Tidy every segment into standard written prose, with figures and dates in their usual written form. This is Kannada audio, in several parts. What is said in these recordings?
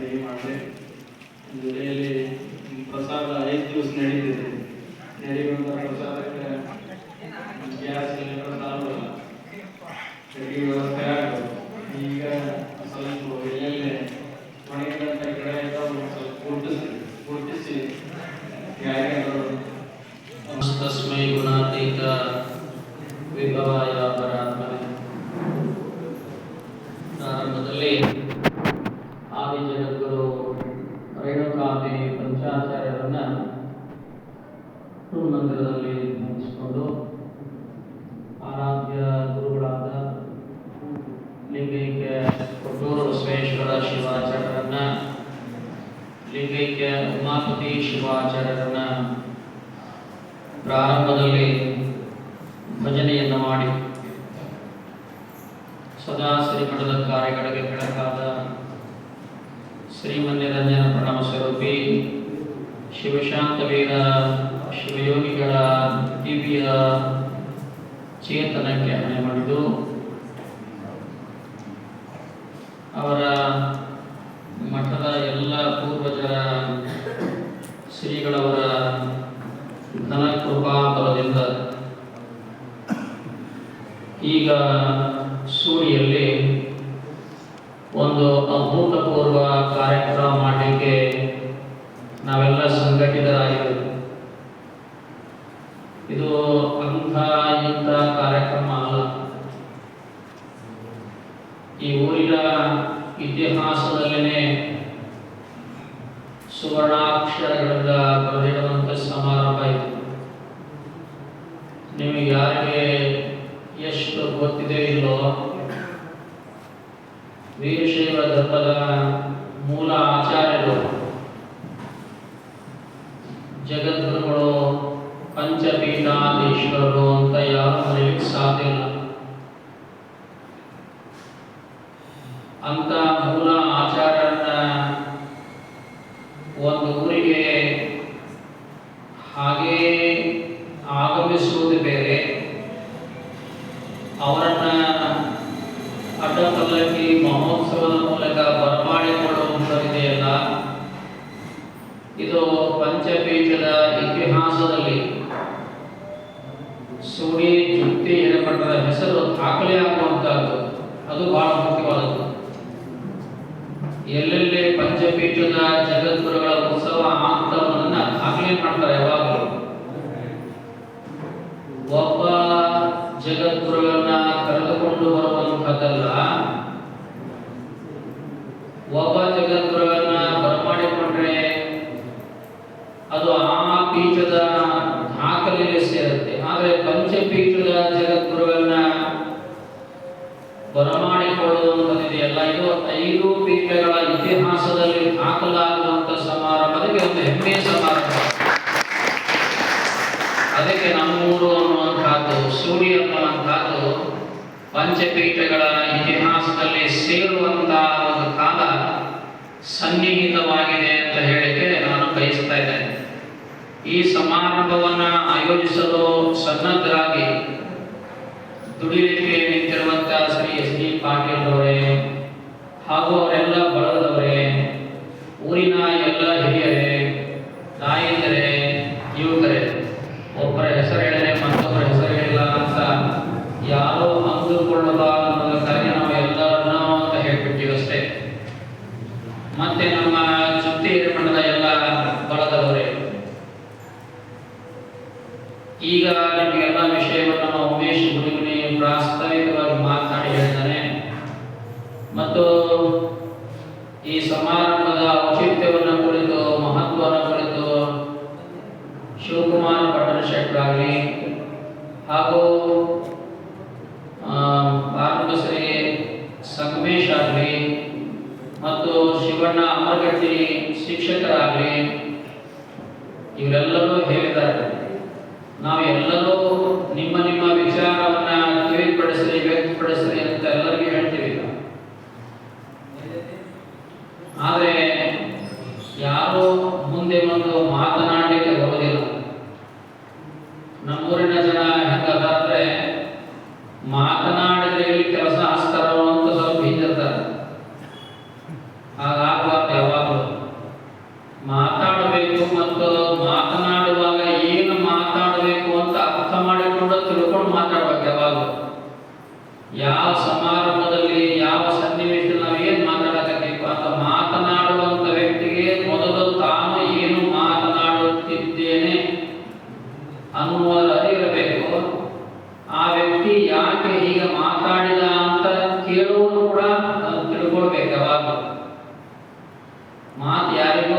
ಸಹಿ ಮಾಡಿದೆ. ಜೊತೆಯಲ್ಲಿ ಪ್ರಸಾದ 5 ದಿವಸ ನಡೀತಿದೆ. ನಡೆಯುವಂಥ ಪ್ರಸಾದಕ್ಕೆ ಗ್ಯಾಸ್ ಸಿಲಿಂಡರ್ ಸಾಲಲ್ಲ, ಅಡುಗೆ ವ್ಯವಸ್ಥೆ ಆಗಬೇಕು. ಈಗ ಸ್ವಲ್ಪ ಎಲ್ಲೆಲ್ಲೇ ಒಣಗಿದಂಥ ಗಿಡ ಇದ್ದಾವೆ ಸ್ವಲ್ಪ ಗುರುತಿಸಿ ತಸ್ಮೈ ಗುಣಾತೀತ ವಿಭವಾಯ ಪರಾತ್ಮನೆ. ಪ್ರಾರಂಭದಲ್ಲಿ ಆದಿ ಜಗದ್ಗುರು ರೇಣುಕಾಂಬಿ ಪಂಚಾಚಾರ್ಯರನ್ನ ಮಂದಿರದಲ್ಲಿ ನೇಮಿಸಿಕೊಂಡು ಆರಾಧ್ಯ ಗುರುಗಳಾದ ಲಿಂಗೈಕ್ಯ ಕೊಟ್ಟೂರು ಬಸವೇಶ್ವರ ಶಿವಾಚಾರ್ಯರನ್ನ, ಲಿಂಗೈಕ್ಯ ಉಮಾಪತಿ ಶಿವಾಚಾರ್ಯರನ್ನ ಪ್ರಾರಂಭದಲ್ಲಿ ಭಜನೆಯನ್ನು ಮಾಡಿ ಸದಾ ಶ್ರೀಮಠದ ಕಾರ್ಯಗಳಿಗೆ ಬೆಳಕಾದ ಶ್ರೀಮನ್ನಿರಂಜನ ಪ್ರಣವ ಸ್ವರೂಪಿ ಶಿವಶಾಂತವೀರ ಶಿವಯೋಗಿಗಳ ದಿವ್ಯ ಚೇತನಕ್ಕೆ ಹಣೆ ಮಾಡಿದು ಅವರ ಮಠದ ಎಲ್ಲ ಪೂರ್ವಜರ ಶ್ರೀಗಳವರ ಘನ ಕೃಪಾ ಬಲದಿಂದ ಈಗ ಸೂರಿಯಲ್ಲಿ ಒಂದು ಅಭೂತಪೂರ್ವ ಕಾರ್ಯಕ್ರಮ ಮಾಡಲಿಕ್ಕೆ ನಾವೆಲ್ಲ ಸಂಘಟಿತರಾಗಿದ್ದೇವೆ. ಇದು ಅಂಥ ಇಂಥ ಕಾರ್ಯಕ್ರಮ ಅಲ್ಲ. ಈ ಊರಿನ ಇತಿಹಾಸದಲ್ಲೇ ಸುವರ್ಣಾಕ್ಷರಗಳಿಂದ ಬರೆದಿರುವಂಥ ಸಮಾರಂಭ ಇದು. ನಿಮಗೆ ಯಾರಿಗೆ ಎಷ್ಟು ಗೊತ್ತಿದೆ ಇಲ್ಲೋ, ವೀರಶೈವ ಧರ್ಮದ ಮೂಲ ಆಚಾರ್ಯರು ಜಗದ್ಗುರುಗಳು ಪಂಚಪೀಠಾಧೀಶ್ವರರು ಅಂತ ಯಾರು ಮರೆಯಲಿಕ್ಕೆ ಸಾಧ್ಯ ಇಲ್ಲ. ಅಂತ ಮೂಲ ಆಚಾರ್ಯರನ್ನ ಒಂದು ಊರಿಗೆ ಹಾಗೇ ಆಗಮಿಸುವುದು ಬೇರೆ, ಅವರನ್ನ ಅಡ್ಡಪಲ್ಲಕ್ಕಿ ಮಹೋತ್ಸವದ ಮೂಲಕ ಬರಮಾಡಿಕೊಳ್ಳುವುದರಿದೆಯಲ್ಲ, ಇದು ಪಂಚಪೀಠದ ಇತಿಹಾಸದಲ್ಲಿ ಸೂಡಿ ಜುಕ್ತಿ ಹಿರೇಮಠದ ಹೆಸರು ದಾಖಲೆ ಆಗುವಂತಹದ್ದು. ಅದು ಬಹಳ ಮುಖ್ಯವಾದದ್ದು. ಎಲ್ಲೆಲ್ಲಿ ಪಂಚಪೀಠದ ಜಗದ್ಗುರುಗಳ ಉತ್ಸವ ಆಗ್ತವನ್ನ ದಾಖಲೆ ಮಾಡ್ತಾರೆ. ಯಾವಾಗಲೂ ಒಬ್ಬ ಜಗದ್ಗುರುಗಳನ್ನ ಕರೆದುಕೊಂಡು ಬರುವಂಥದ್ದಲ್ಲ, ಒಬ್ಬ ಜಗದ್ಗುರುಗಳನ್ನ ಬರಮಾಡಿಕೊಂಡ್ರೆ ಅದು ಆ ಪೀಠದ ದಾಖಲೆಯಲ್ಲಿ ಸೇರುತ್ತೆ. ಆದರೆ ಪಂಚಪೀಠದ ಜಗದ್ಗುರುಗಳನ್ನ ಬರಮಾಡಿಕೊಳ್ಳುವಂಥದ್ದಿದೆಯಲ್ಲ, ಇದು 5 ಪೀಠಗಳ ಇತಿಹಾಸದಲ್ಲಿ ದಾಖಲಾಗುವಂಥ ಸಮಾರಂಭಕ್ಕೆ ಒಂದು ಹೆಮ್ಮೆಯ ಸಮಾರಂಭ. ಅದಕ್ಕೆ ನಮ್ಮೂರು ಅನ್ನುವಂಥದ್ದು, ಸೂಡಿ ಅನ್ನುವಂಥದ್ದು ಪಂಚಪೀಠಗಳ ಇತಿಹಾಸದಲ್ಲಿ ಸೇರುವಂತಹ ಒಂದು ಕಾಲ ಸನ್ನಿಹಿತವಾಗಿದೆ ಅಂತ ಹೇಳಿಕೆ ನಾನು ಬಯಸ್ತಾ ಇದ್ದೇನೆ. ಈ ಸಮಾರಂಭವನ್ನು ಆಯೋಜಿಸಲು ಸನ್ನದ್ಧರಾಗಿ ದುಡಿಲಿಕ್ಕೆ ನಿಂತಿರುವಂಥ ಶ್ರೀ ಎಸ್ ಡಿ ಪಾಟೀಲ್ ಅವರೇ ಹಾಗೂ ಅವರೆಲ್ಲ ಬಳಗದವರೇ, ಊರಿನ ಎಲ್ಲ ಹಿರಿಯರೇ, ತಾಯಂದಿರೇ, ಯುವಕರೇ, ಒಬ್ಬರ ಹೆಸರು ಹೇಳಿದ್ರೆ ಮತ್ತೊಬ್ಬರ ಹೆಸರು ಹೇಳಿಲ್ಲ ಅಂತ ಯಾರೋ ಅಂದುಕೊಳ್ಳಬಾರದು ಅನ್ನೋದಕ್ಕಾಗಿ ನಾವು ಎಲ್ಲರನ್ನೂ ಅಂತ ಹೇಳ್ಬಿಟ್ಟಿವಷ್ಟೇ. ಮತ್ತೆ ನಮ್ಮ ಜುತ್ತಿ ಹಿರೇಮಠದ ಎಲ್ಲ ಬಳಗದವರೇ, ಈಗ ನಿಮಗೆಲ್ಲ ವಿಷಯವನ್ನು ನಮ್ಮ ಉಮೇಶ್ ಗುರುವಿನಿ ಪ್ರಾಸ್ತಾವಿಕವಾಗಿ ಮಾತನಾಡಿ ಹೇಳಿದ್ದಾನೆ. ಮತ್ತು ಈ ಸಮಾರಂಭದ ಔಚಿತ್ಯವನ್ನು ಕುರಿತು, ಮಹತ್ವವನ್ನು ಕುರಿತು ಶಿವಕುಮಾರ್ ಪಟ್ಟಣ ಶೆಟ್ಟರಾಗಲಿ ಹಾಗೂ ಶ್ರೀ ಸಂಗಮೇಶ್ ಆಗಲಿ ಮತ್ತು ಶಿವಣ್ಣ ಅಮರಗಟ್ಟಿ ಶಿಕ್ಷಕರಾಗಲಿ ಇವರೆಲ್ಲರೂ ಹೇಳಿದ್ದಾರೆ. ನಾವೆಲ್ಲರೂ ನಿಮ್ಮ ನಿಮ್ಮ ವಿಚಾರವನ್ನ ತಿಳಿಪಡಿಸ್ರಿ, ವ್ಯಕ್ತಪಡಿಸ್ರಿ ಅಂತ ಎಲ್ಲರಿಗೂ ಹೇಳ್ತೀವಿ. ಆದರೆ ಯಾರು ಮುಂದೆ ಒಂದು ಮಾತನಾಡಲಿಕ್ಕೆ ಬರೋದಿಲ್ಲ. ನಮ್ಮೂರಿನ ಜನ ಹೆಂಗಾದ್ರೆ ಮಾತನಾಡಿದ್ರೆ ಕೆಲಸ ಹಸ್ತಾರೋ ಅಂತ ಸ್ವಲ್ಪ ಹಿಂದಿರ್ತಾರೆ. ಹಾಗಾಗಬಾರ್ದು. ಯಾವಾಗ ಮಾತು ಯಾರಿಗೂ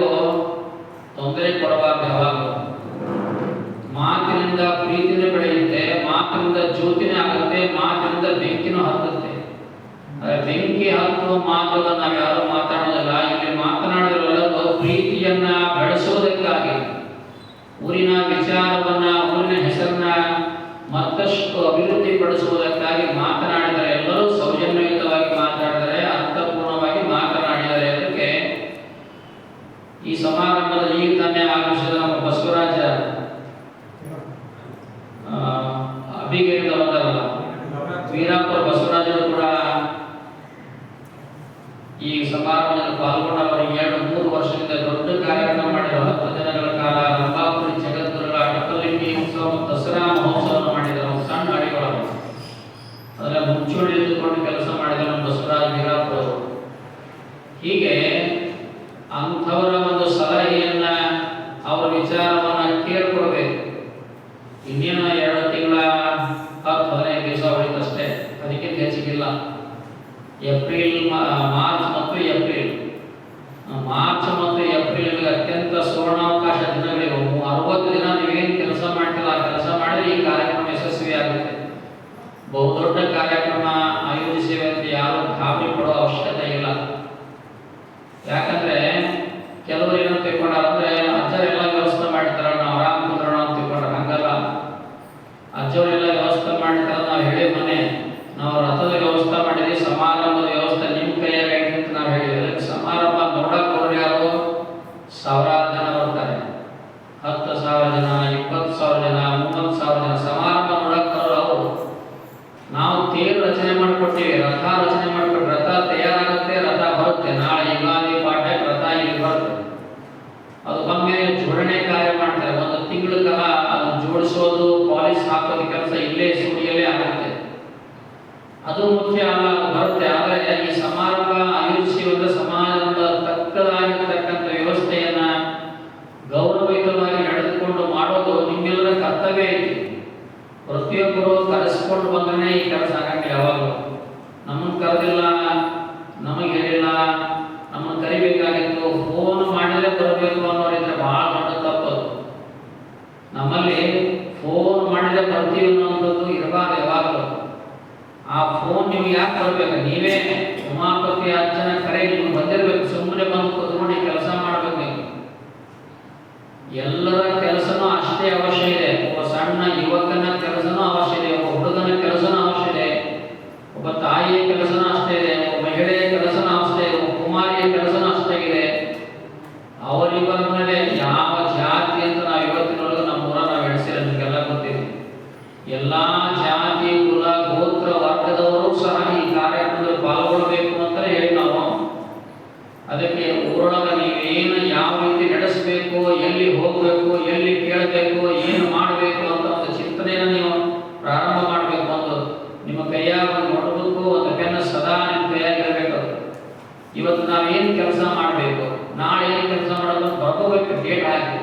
ತೊಂದರೆ ಕೊಡಬಾರ್ದು. ಯಾವಾಗಲೂ ಮಾತಿನಿಂದ ಪ್ರೀತಿನೇ ಬೆಳೆಯುತ್ತೆ, ಮಾತಿನಿಂದ ಜ್ಯೋತಿನೇ ಆಗುತ್ತೆ, ಮಾತಿನಿಂದ ಬೆಂಕಿನೂ ಹತ್ತುತ್ತೆ. ಬೆಂಕಿ ಹತ್ತುವ ಮಾತುಗಳ ನಾವು ಯಾರು ಮಾತಾಡೋದಿಲ್ಲ. ಇಲ್ಲಿ ಮಾತನಾಡೋದ್ರಲ್ಲದು ಪ್ರೀತಿಯನ್ನ ಬೆಳೆಸೋದಕ್ಕಾಗಿ, ಊರಿನ ವಿಚಾರವನ್ನ, ಊರಿನ ಹೆಸರನ್ನ ಮತ್ತಷ್ಟು ಅಭಿವೃದ್ಧಿ ಪಡಿಸುವುದಕ್ಕಾಗಿ ಮಾತನಾಡಿದರೆ, ಎಲ್ಲರೂ ಸೌಜನ್ಯಯುತವಾಗಿ ಮಾತಾಡಿದರೆ, ಅರ್ಥಪೂರ್ಣವಾಗಿ ಮಾತನಾಡಿದರೆ. ಅದಕ್ಕೆ ಈ ಸಮಾರಂಭದಲ್ಲಿ ಈಗ ತಾನೇ ಆಗಮಿಸಿದ ನಮ್ಮ ಬಸವರಾಜ ಅಭಿಗೇರಿದ ಬಂದರಲ್ಲ, ವೀರಾಪುರ ಬಸವರಾಜರು ಕೂಡ ಈ ಸಮಾರಂಭದಲ್ಲಿ ಪಾಲ್ಗೊಂಡು ಅವರು 2-3 ವರ್ಷದಿಂದ ದೊಡ್ಡ ಕಾರ್ಯಕ್ರಮ ಮಾಡಿದರು. 10 ದಿನಗಳ ಕಾಲ ರಂಭಾಪುರಿ ಜಗದ್ಗುರುಗಳ ಅಟಕಲಿಂಗಿ ಉತ್ಸವ, ದಸರಾ ಮಹೋತ್ಸವವನ್ನು ಮಾಡಿದರು. ಸಣ್ಣ ಅಡಿಗಳು ಅದರ ಮುಂಚೂಣಿ ಇದ್ದುಕೊಂಡು ಕೆಲಸ ಮಾಡಿದ ನಮ್ಮ ಬಸವರಾಜ ವೀರಾಪುರ. ಹೀಗೆ ಅಂಥವರ ಒಂದು ಸಲಹೆಯನ್ನ, ಅವರ ವಿಚಾರವನ್ನ ಕೇಳ್ಕೊಳ್ಬೇಕು. ಇನ್ನೇನು 2 ತಿಂಗಳ 10-15 ದಿವಸ ಉಳಿತಷ್ಟೇ, ಅದಕ್ಕಿಂತ ಹೆಚ್ಚಿಗಿಲ್ಲ. ಮಾರ್ಚ್ ಮತ್ತು ಏಪ್ರಿಲ್ ಅತ್ಯಂತ ಸುವರ್ಣಾವಕಾಶ ದಿನಗಳಿವೆ. 60 ದಿನ ನೀವೇನು ಕೆಲಸ ಮಾಡ್ತಿಲ್ಲ, ಆ ಕೆಲಸ ಮಾಡಿದ್ರೆ ಈ ಕಾರ್ಯಕ್ರಮ ಯಶಸ್ವಿ ಆಗುತ್ತೆ. ಬಹುದೊಡ್ಡ ಕಾರ್ಯಕ್ರಮ ಆಯೋಜಿಸಿವೆ ಅಂತ ಯಾರು ಗಾಬರಿ ಪಡೋ ಅವಶ್ಯಕತೆ ಇಲ್ಲ. ಯಾಕಂದ್ರೆ ಕೆಲವರು ಏನಂತ ತಿಳ್ಕೊಂಡ್ರೆ ಅಜ್ಜರೆಲ್ಲ ವ್ಯವಸ್ಥೆ ಮಾಡ್ತಾರ, ನಾವು ಆರಾಮ್ ಕುಂದ್ರೋಣ ಅಂತ ತಿಳ್ಕೊಂಡ್ರೆ. ಹಂಗಲ್ಲ. ಅಜ್ಜವರೆಲ್ಲ ವ್ಯವಸ್ಥೆ ಮಾಡ್ತಾರ, ನಾವು ಹೇಳಿ ಮನೆ ನಾವು ರಥದ ವ್ಯವಸ್ಥೆ ಮಾಡಿದ್ವಿ, ಸಮಾರಂಭದ ವ್ಯವಸ್ಥೆ ನಿಮ್ಮ ಕೈಯಾಗ ಅಂತ ನಾವು ಹೇಳಿದ್ವಿ. ಅದಕ್ಕೆ ಸಮಾರಂಭ ನೋಡಕ್ ಹೋದ್ರೆ ಯಾರು 1000 ಜನ ಬರ್ತಾರೆ, 10,000 ಜನ, 20,000 ಜನ, 30,000 ಜನ ಸಮಾರಂಭ ನೋಡಕ್ ಬರೋರು ಅವರು. ನಾವು ತೇರು ರಚನೆ ಮಾಡಿಕೊಟ್ಟಿವಿ, ರಥ ರಚನೆ ಮಾಡಿಕೊಟ್ಟು, ರಥ ತಯಾರಾಗುತ್ತೆ, ರಥ ಬರುತ್ತೆ. ನಾಳೆ ಯುಗಾದಿ ಪಾಠಕ್ಕೆ ರಥ ಇಲ್ಲಿ ಬರುತ್ತೆ. ಅದು ಒಮ್ಮೆ ಜೋಡಣೆ ಕಾರ್ಯ ಮಾಡ್ತಾರೆ. 1 ತಿಂಗಳ ಕಾಲ ಅದನ್ನು ಜೋಡಿಸೋದು, ಪಾಲಿಶ್ ಹಾಕೋದು ಕೆಲಸ ಇಲ್ಲೇ ಸ್ಟುಡಿಯೋಲ್ಲೇ ಆಗುತ್ತೆ. ಅದು ಮುಖ್ಯ ಅಲ್ಲ, ಅದು ಬರುತ್ತೆ. ಆದರೆ ಈ ಸಮಾರಂಭ ಆಯೋಜಿಸುವ ಸಮಾರಂಭ ತಕ್ಕದಾಗಿರ್ತಕ್ಕಂಥ ವ್ಯವಸ್ಥೆಯನ್ನ ಗೌರವಯುತವಾಗಿ ನಡೆದುಕೊಂಡು ಮಾಡೋದು ನಿಮ್ಮೆಲ್ಲರ ಕರ್ತವ್ಯ ಐತಿ. ಪ್ರತಿಯೊಬ್ಬರು ಕರೆಸಿಕೊಂಡು ಬಂದ್ರೆ ಈ ಕೆಲಸ ಆಗಂಗಿಲ್ಲ. ಯಾವಾಗಲೂ ನಮ್ಮನ್ನು ಕರೆದಿಲ್ಲ, ನಮಗೆ ಹೇಳಿಲ್ಲ, ನಮ್ಮನ್ನು ಕರಿಬೇಕಾಗಿತ್ತು, ಫೋನ್ ಮಾಡಿದ್ರೆ ಬರಬೇಕು ಅನ್ನೋರಿದ್ರೆ ಬಹಳ ದೊಡ್ಡ ತಪ್ಪದು. ನಮ್ಮಲ್ಲಿ ಫೋನ್ ಮಾಡಿದ್ರೆ ಬರ್ತೀವಿ ಅನ್ನೋದು ಇರಬಾರ್ದು. ಯಾವಾಗಲೂ ಆ ಫೋನ್ ನೀವು ಯಾಕೆ ಬರಬೇಕು? ನೀವೇ ಉಮಾಪತಿ ಅಜ್ಜನ ಕರೆ ನೀವು ಬಂದಿರಬೇಕು. ಸುಮ್ಮನೆ ಬಂದು ಕೂತ್ಕೊಂಡು ಕೆಲಸ ಮಾಡಬೇಕು. ನೀವು ಎಲ್ಲರ ಕೆಲಸನೂ ಅಷ್ಟೇ ಅವಶ್ಯ ಇದೆ. ಒಬ್ಬ ಸಣ್ಣ ಯುವಕನ ಕೆಲಸನೂ ಅವಶ್ಯ ಇದೆ, ಒಬ್ಬ ಹುಡುಗನ ಕೆಲಸನೂ ಅವಶ್ಯ ಇದೆ, ಒಬ್ಬ ತಾಯಿಯ ಕೆಲಸನೂ ಅಷ್ಟೇ ಇದೆ, ಒಬ್ಬ ಮಹಿಳೆಯ ಕೆಲಸನೂ ಅಷ್ಟೇ ಇದೆ, ಒಬ್ಬ ಕುಮಾರಿಯ ಕೆಲಸನೂ ಅಷ್ಟೇ ಇದೆ. ಅವರಿಬ್ಬರ ಮೇಲೆ ಯಾವ ಜಾತಿ ಅಂತ ನಾವು ಇವತ್ತಿನೊಳಗೆ ನಮ್ಮೂರ ನಾವು ಎಣಿಸಿಲ್ಲ. ನಿಮಗೆಲ್ಲ ಗೊತ್ತಿದೆ. ಎಲ್ಲಾ ಜಾತಿ, ಕುಲ, ಗೋತ್ರ, ವರ್ಗದವರು ಸಹ ಈ ಕಾರ್ಯಕ್ರಮದಲ್ಲಿ ಪಾಲ್ಗೊಳ್ಳಬೇಕು ಅಂತ ಹೇಳಿ ನಾವು ಅದಕ್ಕೆ ಊರೊಳಗೆ ನೀವೇನು ಯಾವ ರೀತಿ ನಡೆಸಬೇಕು, ಎಲ್ಲಿ ಹೋಗಬೇಕು, ಎಲ್ಲಿ ಕೇಳಬೇಕು, ಏನು ಮಾಡಬೇಕು ಅಂತ ಒಂದು ಚಿಂತನೆಯನ್ನು ನೀವು ಪ್ರಾರಂಭ ಮಾಡಬೇಕು. ಒಂದು ನಿಮ್ಮ ಕೈಯಾಗ ಒಂದು ನೋಟ್ಬುಕ್ಕು, ಒಂದು ಪೆನ್ ಸದಾ ನಿಮ್ಮ ಕೈಯಾಗಿರಬೇಕು. ಇವತ್ತು ನಾವೇನು ಕೆಲಸ ಮಾಡಬೇಕು, ನಾಳೆ ಏನು ಕೆಲಸ ಮಾಡಬೇಕು ಬರ್ಕೋಬೇಕು, ಡೇಟ್ ಹಾಕಿ.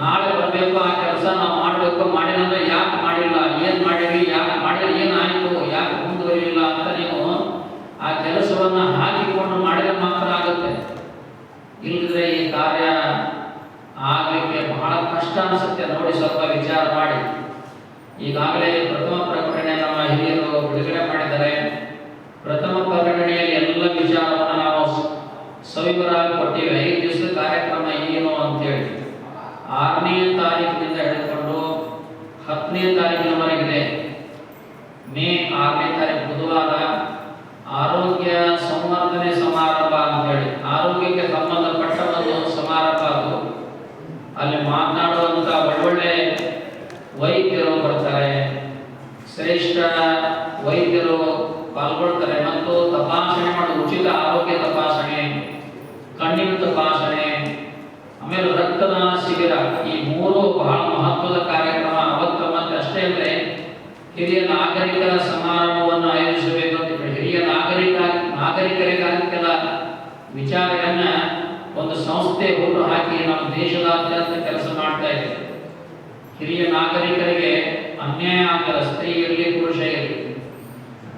ನಾಳೆ ಬರಬೇಕು, ಆ ಕೆಲಸ ನಾವು ಮಾಡಬೇಕು. ಮಾಡಿದ್ರೆ ಯಾಕೆ ಮಾಡಿಲ್ಲ, ಏನು ಮಾಡಿದ್ವಿ, ಯಾಕೆ ಮಾಡಿದ್ರೆ ಏನಾಯಿತು, ಯಾಕೆ ಮುಂದುವರಿಲಿಲ್ಲ ಅಂತ ನೀವು ಆ ಕೆಲಸವನ್ನು ಹಾಕಿಕೊಂಡು ಮಾಡಿದ್ರೆ ಮಾತ್ರ ಆಗುತ್ತೆ. ಇಲ್ಲದ್ರೆ ಈ ಕಾರ್ಯ ಆಗಲಿಕ್ಕೆ ಬಹಳ ಕಷ್ಟ ಅನಿಸುತ್ತೆ. ನೋಡಿ, ಸ್ವಲ್ಪ ವಿಚಾರ ಮಾಡಿ. ಈಗಾಗಲೇ ಪ್ರಥಮ ಪ್ರಕಟಣೆ ನಮ್ಮ ಹಿರಿಯರು ಬಿಡುಗಡೆ ಮಾಡಿದ್ದಾರೆ. ಪ್ರಥಮ ಪ್ರಕಟಣೆಯಲ್ಲಿ ಎಲ್ಲ ವಿಚಾರವನ್ನು ನಾವು ಸವಿವರಾಗಿ ಕೊಟ್ಟಿವೆ. 5 ದಿವಸದ ಕಾರ್ಯಕ್ರಮ ಏನು ಅಂತೇಳಿ 6ನೇ ತಾರೀಕಿನಿಂದ ಹಿಡಿದುಕೊಂಡು 10ನೇ ತಾರೀಕಿನವರೆಗಿದೆ. ಮೇ 6ನೇ ತಾರೀಕು ಬುಧವಾರ ಆರೋಗ್ಯ ಸಂವರ್ಧನೆ ಸಮಾರಂಭ ಅಂತೇಳಿ, ಆರೋಗ್ಯಕ್ಕೆ ಸಂಬಂಧಪಟ್ಟ ಒಂದು ಸಮಾರಂಭ. ಅದು ಅಲ್ಲಿ ಮಾತನಾಡುವಂಥ ಒಳ್ಳೊಳ್ಳೆ ವೈದ್ಯರು ಬರ್ತಾರೆ, ಶ್ರೇಷ್ಠ ವೈದ್ಯರು ಪಾಲ್ಗೊಳ್ತಾರೆ. ಮತ್ತು ತಪಾಸಣೆ ಮಾಡುವ ಉಚಿತ ಆರೋಗ್ಯ ತಪಾಸಣೆ, ಕಣ್ಣಿನ ತಪಾಸಣೆ, ಆಮೇಲೆ ರಕ್ತದಾನ ಶಿಬಿರ. ಈ 3 ಬಹಳ ಮಹತ್ವದ ಕಾರ್ಯಕ್ರಮ. ಅವತ್ತು ಮತ್ತೆ ಅಷ್ಟೇ ಅಂದರೆ ಹಿರಿಯ ನಾಗರಿಕರ ಸಮಾರಂಭವನ್ನು ಆಯೋಜಿಸಬೇಕು ಅಂತ ಹಿರಿಯ ನಾಗರಿಕರಿಗಾಗಿಲ್ಲ ವಿಚಾರವನ್ನ ಒಂದು ಸಂಸ್ಥೆ ಹುಟ್ಟು ಹಾಕಿ ನಮ್ಮ ದೇಶದಾದ್ಯಂತ ಕೆಲಸ ಮಾಡ್ತಾ ಇದೆ. ಹಿರಿಯ ನಾಗರಿಕರಿಗೆ ಅನ್ಯಾಯ ಆಗಲ್ಲ, ಸ್ತ್ರೀ ಇರಲಿ ಪುರುಷ ಇರಲಿ.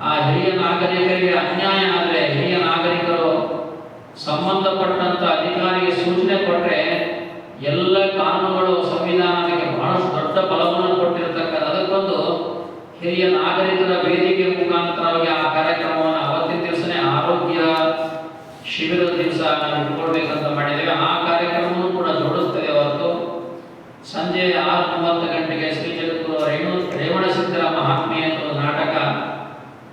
ಆ ಹಿರಿಯ ನಾಗರಿಕರಿಗೆ ಅನ್ಯಾಯ ಆದರೆ ಹಿರಿಯ ನಾಗರಿಕರು ಸಂಬಂಧಪಟ್ಟಂತ ಅಧಿಕಾರಿಗೆ ಸೂಚನೆ ಕೊಟ್ಟರೆ ಎಲ್ಲ ಕಾನೂನುಗಳು ಸಂವಿಧಾನಕ್ಕೆ ಬಹಳಷ್ಟು ದೊಡ್ಡ ಬಲವನ್ನು ಕೊಟ್ಟಿರ್ತಕ್ಕಂಥ ಅದಕ್ಕೊಂದು ಹಿರಿಯ ನಾಗರಿಕರ ವೇದಿಕೆ ಮುಖಾಂತರವಾಗಿ ಆ ಕಾರ್ಯಕ್ರಮವನ್ನು ಅವತ್ತಿನ ದಿವಸನೇ ಆರೋಗ್ಯ ಶಿಬಿರದ ದಿವಸ ನಾವು ಇಟ್ಕೊಳ್ಬೇಕಂತ ಮಾಡಿದ್ದೇವೆ. ಆ ಕಾರ್ಯಕ್ರಮವನ್ನು ಕೂಡ ಜೋಡಿಸ್ತೇವೆ. ಹೊರತು ಸಂಜೆ 6:30 ಗಂಟೆಗೆ ಶ್ರೀ ಜಗದ್ಗುರು ರೇವಣಸಿದ್ದರ ಮಹಾತ್ಮೆ ಅಂತ ಒಂದು ನಾಟಕ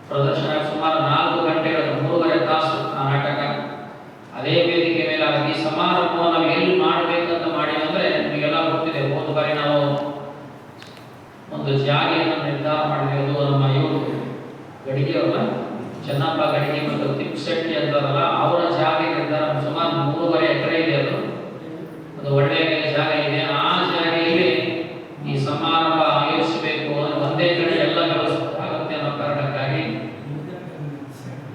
ಪ್ರದರ್ಶನ, ಸುಮಾರು 4 ಗಂಟೆಗಳ 3.5 ತಾಸು ಆ ನಾಟಕ. ಅದೇ ವೇದಿಕೆ ಮೇಲೆ ಈ ಸಮಾರಂಭವನ್ನು ನಾವು ಎಲ್ಲಿ ಮಾಡಬೇಕಂತ ಮಾಡಿವಿ ಅಂದರೆ ನಿಮಗೆಲ್ಲ ಗೊತ್ತಿದೆ. ಹೋದ ಬಾರಿ ನಾವು ಒಂದು ಜಾಗೆಯನ್ನು ನಿರ್ಧಾರ ಮಾಡಿದ್ವಿ. ಅದು ನಮ್ಮ ಇವರು ಗಡಿಗೆಯವರ ಚೆನ್ನಪ್ಪ ಗಡಿಗೆ ಮತ್ತು ತಿಪ್ಪಶೆಟ್ಟಿ ಅಂತಾರಲ್ಲ, ಅವರ ಜಾಗ ನಿರ್ಧಾರ ಸುಮಾರು 3.5 ಎಕರೆ ಇದೆ. ಅದು ಒಳ್ಳೆಯ ಜಾಗ ಇದೆ. ಆ ಜಾಗೆಯಲ್ಲಿ ಈ ಸಮಾರಂಭ ಆಯೋಜಿಸಬೇಕು, ಒಂದೇ ಕಡೆ ಎಲ್ಲ ವ್ಯವಸ್ಥೆ ಆಗುತ್ತೆ ಅನ್ನೋ ಕಾರಣಕ್ಕಾಗಿ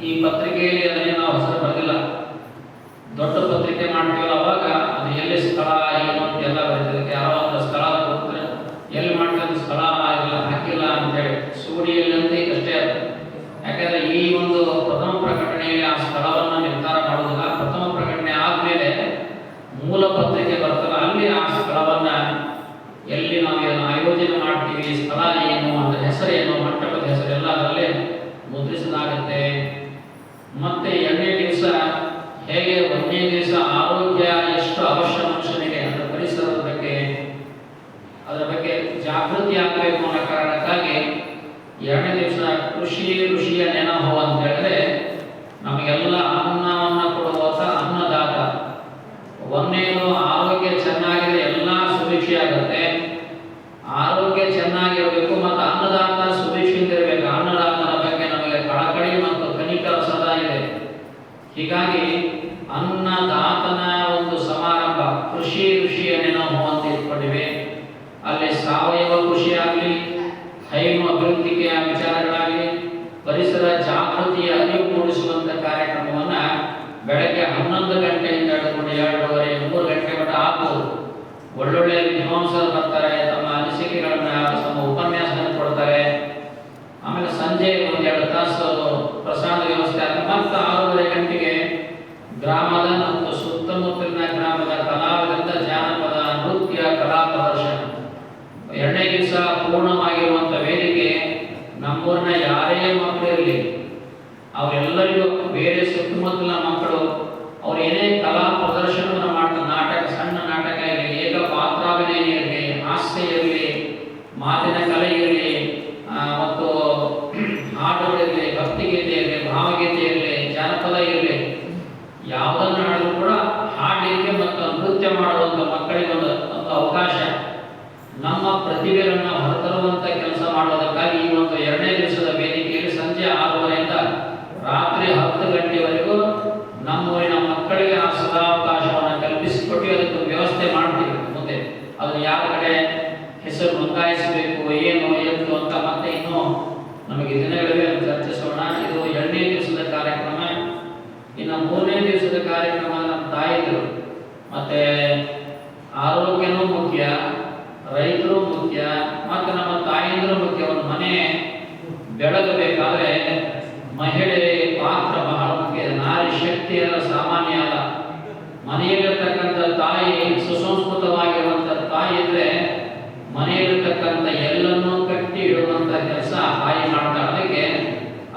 ಈ ಪತ್ರಿಕೆಯಲ್ಲಿ ಅದನ್ನೇ ನಾವು ಹೆಸರು ಬರೆದಿಲ್ಲ. ದೊಡ್ಡ ಪತ್ರಿಕೆ ಮಾಡ್ತೀವಲ್ಲ ಅವಾಗ ಅದು ಎಲ್ಲಿ ಸ್ಥಳ ಏನು ಅಂತ ಎಲ್ಲ ಬರೀತದಕ್ಕೆ ಯಾರೋ ಒಂದು ಸ್ಥಳ ಕೊಡ್ತಾರೆ, ಎಲ್ಲಿ ಮಾಡ್ತಾರೆ ಸ್ಥಳ ಇಲ್ಲ ಹಾಕಿಲ್ಲ ಅಂತೇಳಿ ಸೂಡಿಯಲ್ಲಿ ಅಂತ ಅಷ್ಟೇ ಅದು. ಯಾಕಂದ್ರೆ ಈ ಒಂದು ಪ್ರಥಮ ಪ್ರಕಟಣೆಯಲ್ಲಿ ಆ ಸ್ಥಳವನ್ನು ನಿರ್ಧಾರ ಮಾಡೋದಿಲ್ಲ. ಪ್ರಥಮ ಪ್ರಕಟಣೆ ಆದ್ಮೇಲೆ ಮೂಲ ಪತ್ರಿಕೆ ಬರ್ತಲ್ಲ, ಅಲ್ಲಿ ಆ ಸ್ಥಳವನ್ನ ಎಲ್ಲಿ ನಾವು ಆಯೋಜನೆ ಮಾಡ್ತೀವಿ, ಸ್ಥಳ ಏನು, ಅದರ ಹೆಸರೇನು, ಮಂಟಪದ ಹೆಸರೆಲ್ಲ ಅದರಲ್ಲೇ ಮುದ್ರಿಸಲಾಗುತ್ತೆ. ಮತ್ತೆ 2ನೇ ದಿವಸ ಹೇಗೆ 1ನೇ ದಿವಸ ಆರೋಗ್ಯ ಎಷ್ಟು ಅವಶ್ಯ ಮನುಷ್ಯನಿಗೆ, ಅದರ ಪರಿಸರದ ಬಗ್ಗೆ ಅದರ ಬಗ್ಗೆ ಜಾಗೃತಿ ಆಗಬೇಕು ಅನ್ನೋ ಕಾರಣಕ್ಕಾಗಿ 2ನೇ ದಿವಸ ಕೃಷಿ ಋಷಿಯ ನೆನಹು ಅಂತ ಹೇಳಿದ್ರೆ ನಮಗೆಲ್ಲ ಅನ್ನವನ್ನು ಕೊಡುವಂತ ಅನ್ನದಾತ. 1ನೇದು ಆರೋಗ್ಯ ಚೆನ್ನಾಗಿದೆ, ಎಲ್ಲ ಸುಭಿಕ್ಷೆ ಆಗುತ್ತೆ. ಆರೋಗ್ಯ ಚೆನ್ನಾಗಿರಬೇಕು ಮತ್ತು ಅನ್ನದಾತ ಸುಭಿಕ್ಷೆಯಿಂದ ಇರಬೇಕು. ಅನ್ನದಾತನ ಬಗ್ಗೆ ನಮಗೆ ಕಳಕಳಿ ಮತ್ತು ಕನಿಕರ ಸದಾ ಇದೆ. ಹೀಗಾಗಿ ಅನ್ನದಾತನ ಒಂದು ಸಮಾರಂಭ ಕೃಷಿ ಋಷಿಯ ನೆನಹು ಅಂತ ಇಟ್ಕೊಂಡಿವೆ. ಅಲ್ಲಿ ಸಾವಯವ ಕೃಷಿ ಆಗಲಿ, ಹೈನು ಅಭಿವೃದ್ಧಿಯ ವಿಚಾರಗಳಾಗಲಿ, ಪರಿಸರ ಜಾಗೃತಿಯ ಅರಿವು ಮೂಡಿಸುವಂತ ಕಾರ್ಯಕ್ರಮವನ್ನ ಬೆಳಗ್ಗೆ 11 ಗಂಟೆಯಿಂದ ಹಿಡಿದುಕೊಂಡು 2:30, 3 ಗಂಟೆ ಮಟ್ಟ ಆಗ್ಬೋದು. ಒಳ್ಳೊಳ್ಳೆ ವಿದ್ವಾಂಸರು ಬರ್ತಾರೆ, ತಮ್ಮ ಅನಿಸಿಕೆಗಳನ್ನ, ತಮ್ಮ ಉಪನ್ಯಾಸಗಳನ್ನು ಕೊಡ್ತಾರೆ. ಆಮೇಲೆ ಸಂಜೆ 1-2 ತಾಸು ಪ್ರಸಾದ ವ್ಯವಸ್ಥೆ ಆಗುತ್ತೆ. ಮತ್ತು 6:30 ಗಂಟೆಗೆ ಗ್ರಾಮದ ಮತ್ತು ಸುತ್ತಮುತ್ತಲಿನ ಗ್ರಾಮದ ಕಲಾವಿದರಿಂದ ಜಾನಪದ ನೃತ್ಯ ಕಲಾ ಪ್ರದರ್ಶನ. 2ನೇ ದಿವಸ ಪೂರ್ಣವಾಗಿರುವಂಥ ವೇದಿಕೆ ನಮ್ಮೂರಿನ ಯಾರೇ ಮಕ್ಕಳು ಇರಲಿ ಅವರೆಲ್ಲರಿಗೂ, ಬೇರೆ ಸುತ್ತಮುತ್ತಲಿನ ಮಕ್ಕಳು ಅವ್ರು ಏನೇ ಕಲಾ ಪ್ರದರ್ಶನವನ್ನು ಮಾಡ್ತಾರೆ, ನಾಟಕ, ಸಣ್ಣ ನಾಟಕ ಇರಲಿ, ಏಕ ಪಾತ್ರಾಭಿನಯ ಇರಲಿ, ಹಾಸ್ಯ ಇರಲಿ, ಮಾತಿನ ಕಲೆ ಇರಲಿ, ಮತ್ತು ಹಾಡುಗಳಿರಲಿ, ಭಕ್ತಿಗೀತೆ ಇರಲಿ, ಭಾವಗೀತೆ ಇರಲಿ, ಜಾನಪದ ಇರಲಿ, ಯಾವುದನ್ನು ಹಾಡಿದ್ರು ಕೂಡ ಹಾಡಲಿಕ್ಕೆ ಮತ್ತು ನೃತ್ಯ ಮಾಡುವಂಥ ಮಕ್ಕಳಿಗೆ ಒಂದು ಅವಕಾಶ, ನಮ್ಮ ಪ್ರತಿಭೆಗಳನ್ನ ಹೊರತರುವಂತ ಕೆಲಸ ಮಾಡೋದಕ್ಕಾಗಿ ಈ ಒಂದು 2ನೇ ದಿವಸದ ವೇದಿಕೆಯಲ್ಲಿ ಸಂಜೆ 6:30ರಿಂದ ರಾತ್ರಿ 10 ಗಂಟೆವರೆಗೂ ನಮ್ಮೂರಿನ ಮಕ್ಕಳಿಗೆ ಆ ಸದಾವಕಾಶವನ್ನು ಕಲ್ಪಿಸಿಕೊಟ್ಟು ಅದಕ್ಕೆ ವ್ಯವಸ್ಥೆ ಮಾಡ್ತೀವಿ. ಮುಂದೆ ಅದು ಯಾವ ಕಡೆ ಹೆಸರು ನೋಂದಾಯಿಸಬೇಕು, ಏನು ಎಂದು ಅಂತ ಮತ್ತೆ ಇನ್ನೂ ನಮಗೆ ದಿನಗಳಿವೆ, ಚರ್ಚಿಸೋಣ. ಇದು 2ನೇ ದಿವಸದ ಕಾರ್ಯಕ್ರಮ. ಇನ್ನು 3ನೇ ದಿವಸದ ಕಾರ್ಯಕ್ರಮ ನಮ್ಮ ತಾಯಿದ್ರು ಮತ್ತೆ ಆರೋಗ್ಯನೂ ಮುಖ್ಯ, ರೈತರು ಮುಖ್ಯ, ಮತ್ತು ನಮ್ಮ ತಾಯಂದಿರು ಮುಖ್ಯ. ಒಂದು ಮನೆ ಬೆಳಗಬೇಕಾದ್ರೆ ಮಹಿಳೆ ಪಾತ್ರ ಬಹಳ ಮುಖ್ಯ. ನಾರಿ ಶಕ್ತಿ ಎಲ್ಲ ಸಾಮಾನ್ಯ ಅಲ್ಲ. ಮನೆಯಲ್ಲಿರ್ತಕ್ಕಂಥ ತಾಯಿ ಸುಸಂಸ್ಕೃತವಾಗಿರುವಂಥ ತಾಯಿ ಇದ್ರೆ ಮನೆಯಲ್ಲಿರ್ತಕ್ಕಂಥ ಎಲ್ಲನ್ನೂ ಕಟ್ಟಿ ಇಡುವಂಥ ಕೆಲಸ ತಾಯಿ ಮಾಡ್ತಾರೆ. ಅದಕ್ಕೆ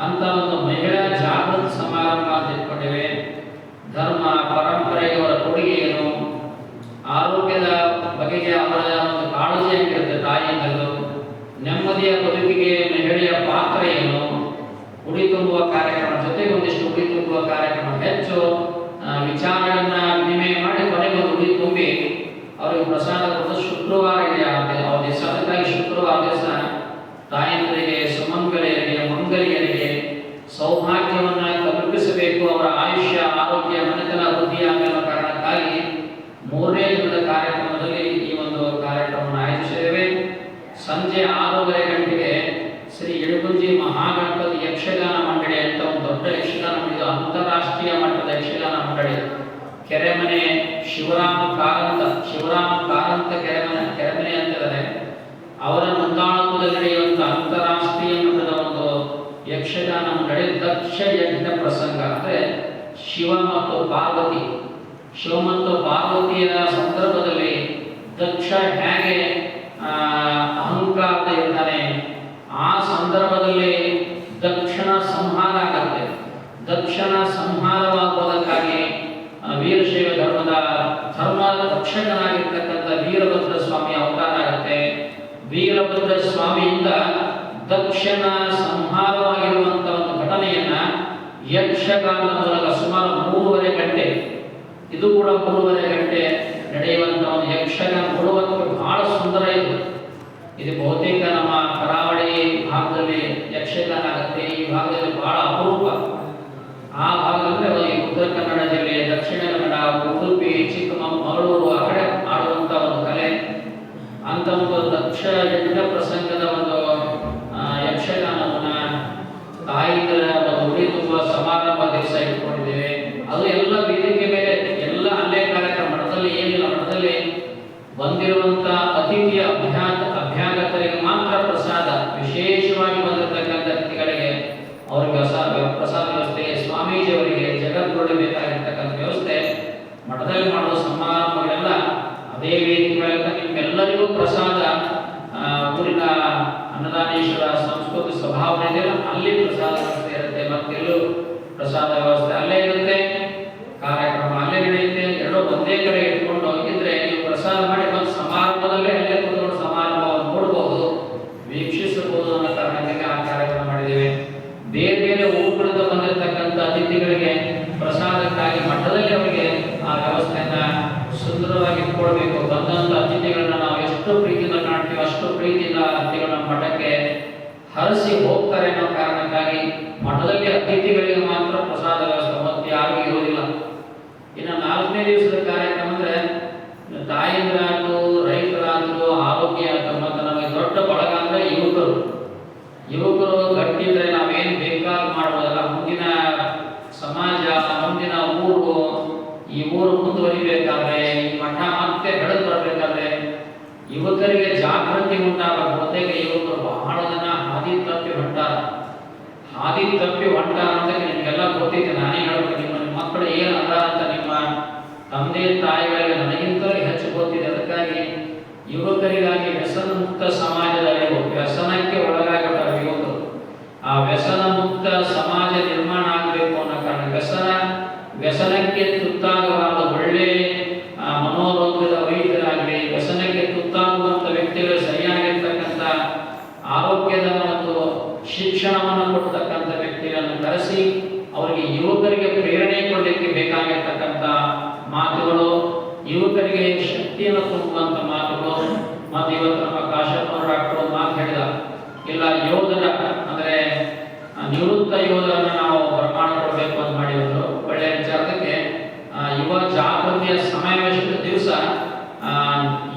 ಅಂತ ಒಂದು ಮಹಿಳಾ ಜಾಗೃತಿ ಸಮಾರಂಭ ಅಂತ ಇಟ್ಕೊಂಡಿವೆ. ಧರ್ಮ ಪರಂಪರೆಗೆ ಅವರ ಕೊಡುಗೆ ಏನು, ಆರೋಗ್ಯದ ಬಗೆಗೆ ಅವರ ಒಂದು ಕಾಳಜಿ ಆಗಿರುತ್ತೆ ತಾಯಿಯಂದು, ನೆಮ್ಮದಿಯ ಬದುಕಿಗೆ ಮಹಿಳೆಯ ಪಾತ್ರ ಏನು, ಉಡಿ ತುಂಬುವ ಕಾರ್ಯಕ್ರಮ ಜೊತೆಗೆ ಒಂದಿಷ್ಟು ಉಡಿ ತುಂಬುವ ಕಾರ್ಯಕ್ರಮ, ಹೆಚ್ಚು ವಿಚಾರಗಳನ್ನ ವಿನಿಮಯ ಮಾಡಿ ಕೊನೆಗೆ ಒಂದು ಉಡಿ ತುಂಬಿ ಅವರಿಗೆ ಪ್ರಸಾದ ಕೊಡೋದು ಶುಕ್ರವಾರ ಇದೆ. ಆ ದಿವಸ ಅದಕ್ಕಾಗಿ ಶುಕ್ರವಾರ ದಿವಸ ತಾಯಂದರಿಗೆ, ಸುಮಂಗಲಿಯರಿಗೆ, ಮಂಗಲಿಯರಿಗೆ ಸೌಭಾಗ್ಯವನ್ನ ಕಲ್ಪಿಸಬೇಕು. ಅವರ ಆಯುಷ್ಯ, ಆರೋಗ್ಯ, ಮನೆತನ ವೃದ್ಧಿಯಾಗುವ ಕಾರಣಕ್ಕಾಗಿ 3ನೇ ದಿನದ ಕಾರ್ಯಕ್ರಮದಲ್ಲಿ ಈ ಒಂದು ಕಾರ್ಯಕ್ರಮವನ್ನು ಆಯೋಜಿಸಿದ್ದೇವೆ. ಸಂಜೆ 6:30 ಗಂಟೆಗೆ ಶ್ರೀ ಇಡಗುಂಜಿ ಮಹಾಗಣಪತಿ ಯಕ್ಷಗಾನ ಮಂಡಳಿ ಅಂತ ಒಂದು ದೊಡ್ಡ ಯಕ್ಷಗಾನ ಮಂಡಳಿ, ಅಂತಾರಾಷ್ಟ್ರೀಯ ಮಟ್ಟದ ಯಕ್ಷಗಾನ ಮಂಡಳಿ, ಕೆರೆಮನೆ ಶಿವರಾಮ ಕಾರಂತ ಕೆರೆಮನೆ ಅಂತಿದ್ದಾರೆ. ಅವರ ಮುಂದಾಳತ್ವದಲ್ಲಿ ನಡೆಯುವಂಥ ಅಂತಾರಾಷ್ಟ್ರೀಯ ಮಟ್ಟದ ಒಂದು ಯಕ್ಷಗಾನ ಮಂಡಳಿ ದಕ್ಷ ಯಜ್ಞ ಪ್ರಸಂಗ, ಅಂದರೆ ಶಿವ ಮತ್ತು ಪಾರ್ವತಿ. ಶಿವ ಮತ್ತು ಪಾರ್ವತಿಯ ಸಂದರ್ಭದಲ್ಲಿ ದಕ್ಷ ಹೇಗೆ ಅಹಂಕಾರದ ಇರ್ತಾನೆ, ಆ ಸಂದರ್ಭದಲ್ಲಿ ದಕ್ಷನ ಸಂಹಾರ ಆಗುತ್ತೆ. ದಕ್ಷನ ಸಂಹಾರವಾಗುವುದಕ್ಕಾಗಿ ವೀರಶೈವ ಧರ್ಮ ರಕ್ಷಕನಾಗಿರ್ತಕ್ಕಂಥ ವೀರಭದ್ರ ಸ್ವಾಮಿ ಅವತಾರ ಆಗುತ್ತೆ. ವೀರಭದ್ರ ಸ್ವಾಮಿಯಿಂದ ದಕ್ಷನ ಸಂಹಾರವಾಗಿರುವಂತಹ ಒಂದು ಘಟನೆಯನ್ನ ಯಕ್ಷಗಾನದ ಮೂಲಕ ಸುಮಾರು 3.5 ಗಂಟೆ, ಇದು ಕೂಡ 3.5 ಗಂಟೆ ನಡೆಯುವಂತಹ ಒಂದು ಯಕ್ಷಗಾನ ನೋಡುವುದಕ್ಕೆ ಬಹಳ ಸುಂದರ ಇದೆ. ಇದು ಬಹುತೇಕ ನಮ್ಮ ಕರಾವಳಿ ಭಾಗದಲ್ಲಿ ಯಕ್ಷಗಾನ ಆಗುತ್ತೆ. ಈ ಭಾಗದಲ್ಲಿ ಬಹಳ ಅಪರೂಪ. ಆ ಭಾಗದಲ್ಲಿ ಉತ್ತರ ಕನ್ನಡ ಜಿಲ್ಲೆ, ದಕ್ಷಿಣ ಕನ್ನಡ, ಉಡುಪಿ, ಚಿಕ್ಕಮಗಳೂರು ಆ ಕಡೆ ಆಡುವಂತ ಒಂದು ಕಲೆ. ಅಂತ ಒಂದು ದಕ್ಷ ಯಜ್ಞ ಪ್ರಸಂಗದ ಒಂದು ಯಕ್ಷಗಾನವನ್ನ ತಾಯಿತರ ಒಂದು ಉಡಿ ತುಂಬುವ ಸಮಾರಂಭ ದಿವಸ ಇಟ್ಕೊಂಡಿದ್ದೇವೆ. ಅದು ಎಲ್ಲ ವೇದಿಕೆ ಮೇಲೆ, ಎಲ್ಲ ಅಲ್ಲೇ ಕಾರ್ಯಕ್ರಮ. ಮಠದಲ್ಲಿ ಏನಿಲ್ಲ, ಮಠದಲ್ಲಿ ಬಂದಿರುವಂತ ಅತಿಥಿಯ ಅಭ್ಯಾಗತರಿಗೆ ಮಾತ್ರ ಪ್ರಸಾದ. ವಿಶೇಷವಾಗಿ ಬಂದಿರತಕ್ಕಂಥ ಅತಿಥಿಗಳಿಗೆ ಅವರಿಗೆ ಪ್ರಸಾದ ವ್ಯವಸ್ಥೆ, ಸ್ವಾಮೀಜಿಯವರಿಗೆ ಜಗದ್ಗುರುಗಳಿಗೆ ಬೇಕಾಗಿರ್ತಕ್ಕಂಥ ವ್ಯವಸ್ಥೆ ಮಠದಲ್ಲಿ ಮಾಡುವ ಸಮಾರಂಭಗಳೆಲ್ಲ ಅದೇ ವೇದಿಕೆ. ನಿಮ್ಮೆಲ್ಲರಿಗೂ ಪ್ರಸಾದ ಊರಿನ ಅನ್ನದಾನೇಶ್ವರ ಸಂಸ್ಕೃತಿ ಸ್ವಭಾವನೆ ಇದೆ, ಅಲ್ಲಿ ಪ್ರಸಾದ ವ್ಯವಸ್ಥೆ ಇರುತ್ತೆ. ಮತ್ತೆಲ್ಲೂ ಪ್ರಸಾದ ವ್ಯವಸ್ಥೆ ಅಲ್ಲೇ ಇರುತ್ತೆ, ಕಾರ್ಯಕ್ರಮ ಅಲ್ಲೇ ನಡೆಯುತ್ತೆ. ಎರಡೂ ಒಂದೇ ಕಡೆ ಇಟ್ಕೊಂಡು ಹೋಗಿದ್ರೆ ನೀವು ಪ್ರಸಾದ ಮಾಡಿ ಒಂದು ಸಮಾರಂಭದಲ್ಲೇ ಅಲ್ಲೇ ಕೂತ್ಕೊಂಡು ಸಮಾರಂಭವನ್ನು ನೋಡಬಹುದು, ವೀಕ್ಷಿಸಬಹುದು ಅನ್ನೋ ಕಾರಣಕ್ಕೆ ಆ ಕಾರ್ಯಕ್ರಮ ಮಾಡಿದ್ದೇವೆ. ಬೇರೆ ಬೇರೆ ಊರುಗಳಿಂದ ಬಂದಿರತಕ್ಕಂಥ ಅತಿಥಿಗಳಿಗೆ ಪ್ರಸಾದಕ್ಕಾಗಿ ಮಠದಲ್ಲಿ ಅವರಿಗೆ ಆ ವ್ಯವಸ್ಥೆಯನ್ನ ಸುಂದರವಾಗಿ ಇಟ್ಕೊಳ್ಬೇಕು. ಬಂದಂತ ಅತಿಥಿಗಳನ್ನ ನಾವು ಎಷ್ಟು ಪ್ರೀತಿಯಿಂದ ಕಾಣ್ತೀವಿ, ಅಷ್ಟು ಪ್ರೀತಿಯಿಂದ ಅತಿಥಿಗಳನ್ನ ಮಠಕ್ಕೆ ಹರಿಸಿ ಹೋಗ್ತಾರೆ ಅನ್ನೋ ಕಾರಣಕ್ಕಾಗಿ ಮಠದಲ್ಲಿ ಅತಿಥಿಗಳಿಗೆ ಮಾತ್ರ ಪ್ರಸಾದ ವ್ಯವಸ್ಥೆ, ಮತ್ತೆ ಯಾರಿಗೂ ಇರೋದಿಲ್ಲ. ಇನ್ನು 4ನೇ ದಿವಸದ ಕಾರ್ಯಕ್ರಮ ಅಂದ್ರೆ ತಾಯಿಯರಾದ್ರು, ರೈತರಾದ್ರು, ಆರೋಗ್ಯ ಮತ್ತು ನಮಗೆ ದೊಡ್ಡ ಬಳಗ ಅಂದ್ರೆ ಯುವಕರು ಗಟ್ಟಿದ್ರೆ ನಾವೇನು ಬೇಕಾದ್ರೂ ಮಾಡ್ಬೋದಲ್ಲ. ಮುಂದಿನ ಸಮಾಜ, ಮುಂದಿನ ಊರು, ಈ ಊರು ಮುಂದುವರಿಬೇಕಾದ್ರೆ, ಈ ಮಠ ಮತ್ತೆ ಬೆಳೆದು ಬರಬೇಕಾದ್ರೆ ಯುವಕರಿಗೆ ಜಾಗೃತಿ ಉಂಟಾಗಬೇಕು. ಬಹುತೇಕ ಯುವಕರು ಬಹಳ ಜನ ಹಾದಿ ತಪ್ಪಿ ಹೊಂಟಾರ ಅಂತ ನಿಮಗೆಲ್ಲ ಗೊತ್ತಿದೆ. ನಾನೇ ಹೇಳ್ಬೇಕು, ನಿಮ್ಮ ಮಕ್ಕಳು ಏನು ಅಲ್ಲ ಅಂತ ನಿಮ್ಮ ತಂದೆ ತಾಯಿಗಳಿಗೆ ನನಗಿಂತಲೂ ಹೆಚ್ಚು ಗೊತ್ತಿದೆ. ಅದಕ್ಕಾಗಿ ಯುವಕರಿಗಾಗಿ ವ್ಯಸನ ಮುಕ್ತ ಸಮಾಜದಲ್ಲಿ ವ್ಯಸನಕ್ಕೆ ಒಳಗಾಗಿದ್ದಾರೆ ಯುವಕರು. ಆ ವ್ಯಸನ ಮುಕ್ತ ಸಮಾಜ ನಿರ್ಮಾಣ ಆಗಬೇಕು ಅನ್ನೋ ಕಾರಣ ವ್ಯಸನಕ್ಕೆ ತುತ್ತಾಗಬಾರದು. ಒಳ್ಳೆ ಮನೋರೋಗದ ವೈದ್ಯರಾಗಲಿ, ವ್ಯಸನಕ್ಕೆ ತುತ್ತಾಗುವಂತ ವ್ಯಕ್ತಿಗಳು ಸರಿಯಾಗಿರ್ತಕ್ಕಂಥ ಆರೋಗ್ಯದ ಒಂದು ಶಿಕ್ಷಣವನ್ನು ಕೊಡ್ತಕ್ಕಂಥ ವ್ಯಕ್ತಿಗಳನ್ನು ಕರೆಸಿ ಅವರಿಗೆ ಯುವಕರಿಗೆ ಪ್ರೇರಣೆ ಕೊಡಲಿಕ್ಕೆ ಬೇಕಾಗಿರ್ತಕ್ಕಂಥ ಮಾತುಗಳು, ಯುವಕರಿಗೆ ಶಕ್ತಿಯನ್ನು ತುಂಬುವಂತ ಮಾತುಗಳು. ಮತ್ತು ಇವತ್ತು ನಮ್ಮ ಕಾಶಪ್ಪನವರ ಡಾಕ್ಟರ್ ಮಾತು ಹೇಳಿದ, ಇಲ್ಲ ಯೋಧರ ಅಂದ್ರೆ ನಿವೃತ್ತ ಯೋಧರನ್ನು ನಾವು ಪ್ರಮಾಣ ಕೊಡಬೇಕು ಅಂತ ಮಾಡಿದ್ರು. ಒಳ್ಳೆಯ ವಿಚಾರಕ್ಕೆ ಯುವ ಜಾಗೃತಿಯ ಸಮಾವೇಶದ ದಿವಸ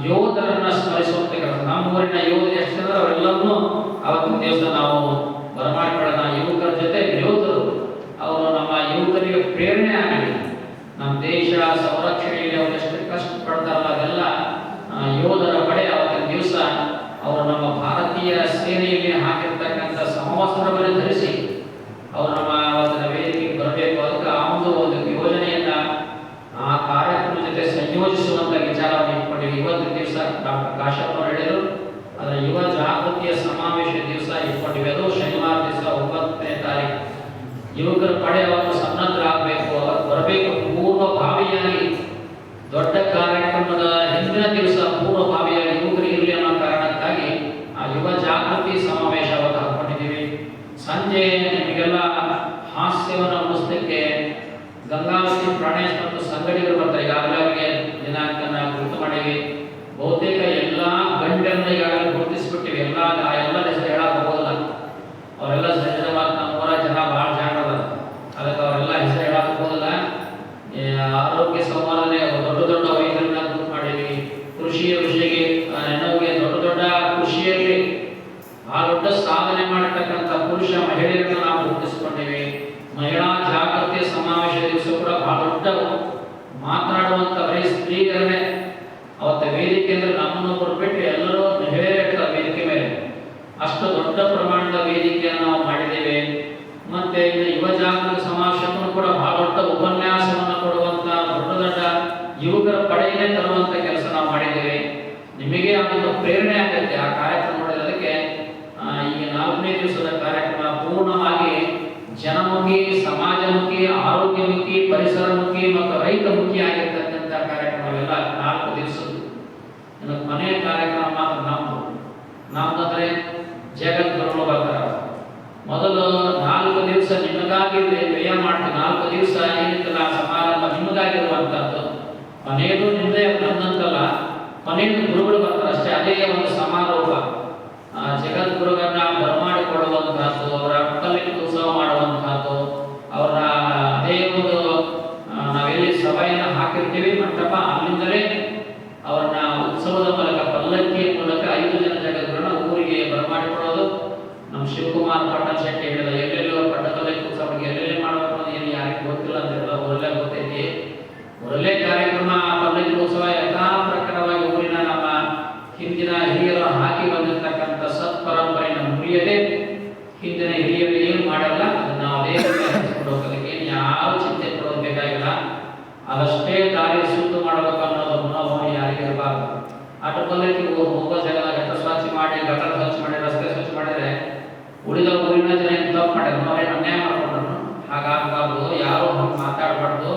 ಯೋಧರನ್ನ ಸ್ಮರಿಸುವಂತ ಕೆಲಸ. ನಮ್ಮ ಊರಿನ ಯೋಧರು ಎಷ್ಟಿದ್ರೆ ಅವರೆಲ್ಲರನ್ನೂ ಅವತ್ತಿನ ದಿವಸ ನಾವು ಬರಮಾಡಿಕೊಳ್ಳೋಣ. ಯುವಕರ ಜೊತೆ ಯೋಧರು ಅವರು ನಮ್ಮ ಯುವಕರಿಗೆ ಪ್ರೇರಣೆ ಆಗಲಿ. ನಮ್ಮ ದೇಶ ಸಂರಕ್ಷಣೆಯಲ್ಲಿ ಅವರು ಎಷ್ಟು ಕಷ್ಟ ಪಡ್ತಾರಲ್ಲ ಅದೆಲ್ಲ ಯೋಧರ ಪಡೆ ಅವತ್ತಿನ ದಿವಸ ಅವರು ನಮ್ಮ ಭಾರತೀಯ ಸೇನೆಯಲ್ಲಿ ಹಾಕಿರ್ತಕ್ಕಂಥ ಸಮವಸ್ತ್ರವನ್ನು ಧರಿಸಿ ಅವರು ನಮ್ಮ ಅವತ್ತಿನ ವೇದಿಕೆಗೆ ಬರಬೇಕು. ಅದಕ್ಕೆ ಆ ಒಂದು ಯೋಜನೆಯನ್ನ ಆ ಕಾರ್ಯಕ್ರಮದ ಜೊತೆ ಸಂಯೋಜಿಸುವಂತ ವಿಚಾರವನ್ನು ಇಟ್ಕೊಂಡಿವಿ. ಇವತ್ತಿನ ದಿವಸ ಡಾಕ್ಟರ್ ಕಾಶಪ್ಪನವರು ಹೇಳಿದರು, ಅದರ ಯುವ ಜಾಗೃತಿಯ ಸಮಾವೇಶ ದಿವಸ ಇಟ್ಕೊಂಡಿವಿ. ಅದು ಶನಿವಾರ ದಿವಸ 9ನೇ ತಾರೀಕು. ಯುವಕರ ಪಡೆ ಅವರು ಸನ್ನದ್ಧರಾಗಬೇಕು, ಅವರು ಬರಬೇಕು. ಪೂರ್ವಭಾವಿಯಾಗಿ ದೊಡ್ಡ ಕಾರ್ಯಕ್ರಮದ ಹಿಂದಿನ ದಿವಸ ಪೂರ್ವಭಾವಿಯಾಗಿ ಯುವಕರು ಇರಲಿ ಅನ್ನೋ ಕಾರಣಕ್ಕಾಗಿ ಆ ಯುವ ಜಾಗೃತಿ ಸಮಾವೇಶ ಅವತ್ತು ಹಾಕೊಂಡಿದ್ದೀವಿ. ಸಂಜೆ ನಿಮಗೆಲ್ಲ ಹಾಸ್ಯವನ್ನು ಉಳಿಸಲಿಕ್ಕೆ ಗಂಗಾವತಿ ಪ್ರಾಣೇಶ್ ಮತ್ತು ಸಂಗಡಿಗರು ಬರ್ತಾರೆ. ಈಗಾಗಲೇ ಅವರಿಗೆ ದಿನಾಂಕನ ಗುರುತು ಮಾಡಿವಿ. ಬಹುತೇಕ ಎಲ್ಲ ಗಂಡರನ್ನ ಈಗಾಗಲೇ ಗುರುತಿಸ್ಬಿಟ್ಟಿವಿ. ಎಲ್ಲ ಹೆಸರು ಹೇಳಕ್ ಹೋಗೋದಿಲ್ಲ. ಅವರೆಲ್ಲ ಸಜ್ಜನ ಮಾತು ನಮ್ಮ ಜನ ಭಾಳ ಜಾಣದ, ಅದಕ್ಕೆ ಅವರೆಲ್ಲ ಹೆಸರು ಹೇಳಕ್ ಹೋಗೋದಿಲ್ಲ. ಆರೋಗ್ಯ ಸಂವಾದನೆ ದೊಡ್ಡ ವೈದ್ಯರನ್ನ ಗುರುತು ಮಾಡಿವಿ. ಕೃಷಿಯ ವಿಷಯಕ್ಕೆ ನಮಗೆ ದೊಡ್ಡ ಕೃಷಿಯಲ್ಲಿ ಆ ದೊಡ್ಡ ಸಾಧನೆ ಮಾಡತಕ್ಕಂಥ ಪುರುಷ ಮಹಿಳೆಯರನ್ನು ನಾವು ಗುರುತಿಸಿಕೊಂಡಿವಿ. ಮಹಿಳಾ ಜಾಗೃತಿ ಸಮಾವೇಶ ದಿವಸ ಕೂಡ ಬಹಳ ದೊಡ್ಡ ಮಾತನಾಡುವಂತ ಬರೀ ಸ್ತ್ರೀಯರನ್ನೇ ಅವತ್ತ ವೇದಿಕೆ ಅಂದ್ರೆ ನಮ್ಮನ್ನೊಬ್ಬರು ಬಿಟ್ಟು ಎಲ್ಲರೂ ಮಹಿಳೆಯರೇ ಇರ್ತಾರೆ ವೇದಿಕೆ ಮೇಲೆ. ಅಷ್ಟು ದೊಡ್ಡ ಪ್ರಮಾಣದ ವೇದಿಕೆಯನ್ನು ನಾವು ಮಾಡಿದ್ದೇವೆ. ಮತ್ತೆ ಯುವ ಜಾಗೃತಿ ಸಮಾವೇಶಕ್ಕೂ ಕೂಡ ಬಹಳ ದೊಡ್ಡ ಉಪನ್ಯಾಸವನ್ನು ಕೊಡುವಂತ ದೊಡ್ಡ ದೊಡ್ಡ ಯುವಕರ ಪಡೆಯನ್ನೇ ತರುವಂತ ಕೆಲಸ ನಾವು ಮಾಡಿದ್ದೇವೆ. ನಿಮಗೆ ಅದೊಂದು ಪ್ರೇರಣೆ ಆಗುತ್ತೆ ಆ ಕಾರ್ಯಕ್ರಮ ನೋಡಿರೋದಕ್ಕೆ. ಈ 4ನೇ ದಿವಸದ ಕಾರ್ಯಕ್ರಮ ಪೂರ್ಣವಾಗಿ ಜನಮುಖಿ, ಸಮಾಜಮುಖಿ, ಆರೋಗ್ಯಮುಖಿ, ಪರಿಸರಮುಖಿ ಮತ್ತು ರೈತಮುಖಿ ಆಗಿರ್ತಕ್ಕಂಥ ಕಾರ್ಯಕ್ರಮವೆಲ್ಲ 4 ದಿವಸದ್ದು. ಇನ್ನು ಕೊನೆಯ ಕಾರ್ಯಕ್ರಮ ಮಾತ್ರ ನಮ್ದಂದ್ರೆ ಜಗದ್ಗುರುಗಳು ಬರ್ತಾರೆ. ಮೊದಲು 4 ದಿವಸ ನಿಮಗಾಗಿ ವ್ಯಯ ಮಾಡ್ತೀವಿ. 4 ದಿವಸ ಏನಿತ್ತಲ್ಲ ಸಮಾರಂಭ ನಿಮಗಾಗಿರುವಂತದ್ದು. ಕೊನೆಯದು ನಿಮ್ಮದೇ ನನ್ನಂತಲ್ಲ, ಕೊನೆಯದು ಗುರುಗಳು ಬರ್ತಾರೆ ಅಷ್ಟೇ. ಅದೇ ಒಂದು ಸಮಾರೋಪ. ಜಗದ್ಗುರುಗಳನ್ನ ಬರಮಾಡಿಕೊಳ್ಳುವಂತಹದ್ದು, ಅವರ ಪಲ್ಲಕ್ಕಿ ಉತ್ಸವ ಮಾಡುವಂತಹದ್ದು, ಅವರ ಅದೇ ಒಂದು ನಾವೆಲ್ಲಿ ಸಭೆಯನ್ನು ಹಾಕಿರ್ತೀವಿ ಮಂಟಪ, ಅಲ್ಲಿಂದಲೇ ಅವ್ರನ್ನ ಉತ್ಸವದ ಮೂಲಕ ಪಲ್ಲಕ್ಕಿ ಮೂಲಕ 5 ಜನ ಜಗದ್ಗುರುಗಳನ್ನ ಊರಿಗೆ ಬರಮಾಡಿಕೊಳ್ಳೋದು. ನಮ್ಮ ಶಿವಕುಮಾರ್ ಪಟ್ಟಣ ಶೆಟ್ಟಿ ಹೇಳಿದ ಎಲ್ಲೆಲ್ಲಿ ಪಟ್ಟಪಲ್ಲಕ್ಕಿ ಉತ್ಸವ ಎಲ್ಲೆಲ್ಲಿ ಮಾಡಬೇಕು ಅನ್ನೋದು ಏನು ಯಾರಿಗೆ ಗೊತ್ತಿಲ್ಲ ಅಂತ ಹೇಳಿದ. ಊರಲ್ಲೇ ಗೊತ್ತೈತಿ. ಊರಲ್ಲೇ ಕಾರ್ಯಕ್ರಮ ಪಲ್ಲಕ್ಕಿ ಉತ್ಸವ ಯಥಾ ಪ್ರಕಾರವಾಗಿ ಊರಿನ ನಮ್ಮ ಹಿಂದಿನ ಹಿರಿಯರು ಹಾಕಿ ಬಂದಿರತಕ್ಕಂಥ ಸತ್ಪರಂಪರೆಯನ್ನು ಮುರಿಯದೆ ಹಿಂದಿನ ಹಿರಿಯರು ಏನು ಮಾಡಲ್ಲ ಅದನ್ನ ನಾವು ಅದೇ ನಡೆಸಿಕೊಂಡು ಹೋಗೋದಕ್ಕೆ ಏನು ಯಾವ ಚಿಂತೆ ಕೊಡೋದು ಬೇಕಾಗಿಲ್ಲ. ಅದಷ್ಟೇ ದಾರಿ ಸುತ್ತು ಮಾಡಬೇಕು ಅನ್ನೋದು ಮನೋಭಾವನೆ ಯಾರಿಗೆ ಇರಬಾರ್ದು. ಆಟೋ ಪಲ್ಲಕ್ಕಿ ಹೋಗೋ ಜಾಗದಾಗ ಘಟ ಸ್ವಚ್ಛ ಮಾಡಿ, ಗಟರ್ ಸ್ವಚ್ಛ ಮಾಡಿ, ರಸ್ತೆ ಸ್ವಚ್ಛ ಮಾಡಿದ್ರೆ ಉಳಿದ ಊರಿನ ಜನ ತಪ್ಪು ಮಾಡ್ಯಾರ, ನಾವೇನು ಅನ್ಯಾಯ ಮಾಡ್ಕೊಂಡ್ರು. ಹಾಗಾಗಬಾರ್ದು, ಯಾರು ಹಂಗೆ ಮಾತಾಡಬಾರ್ದು.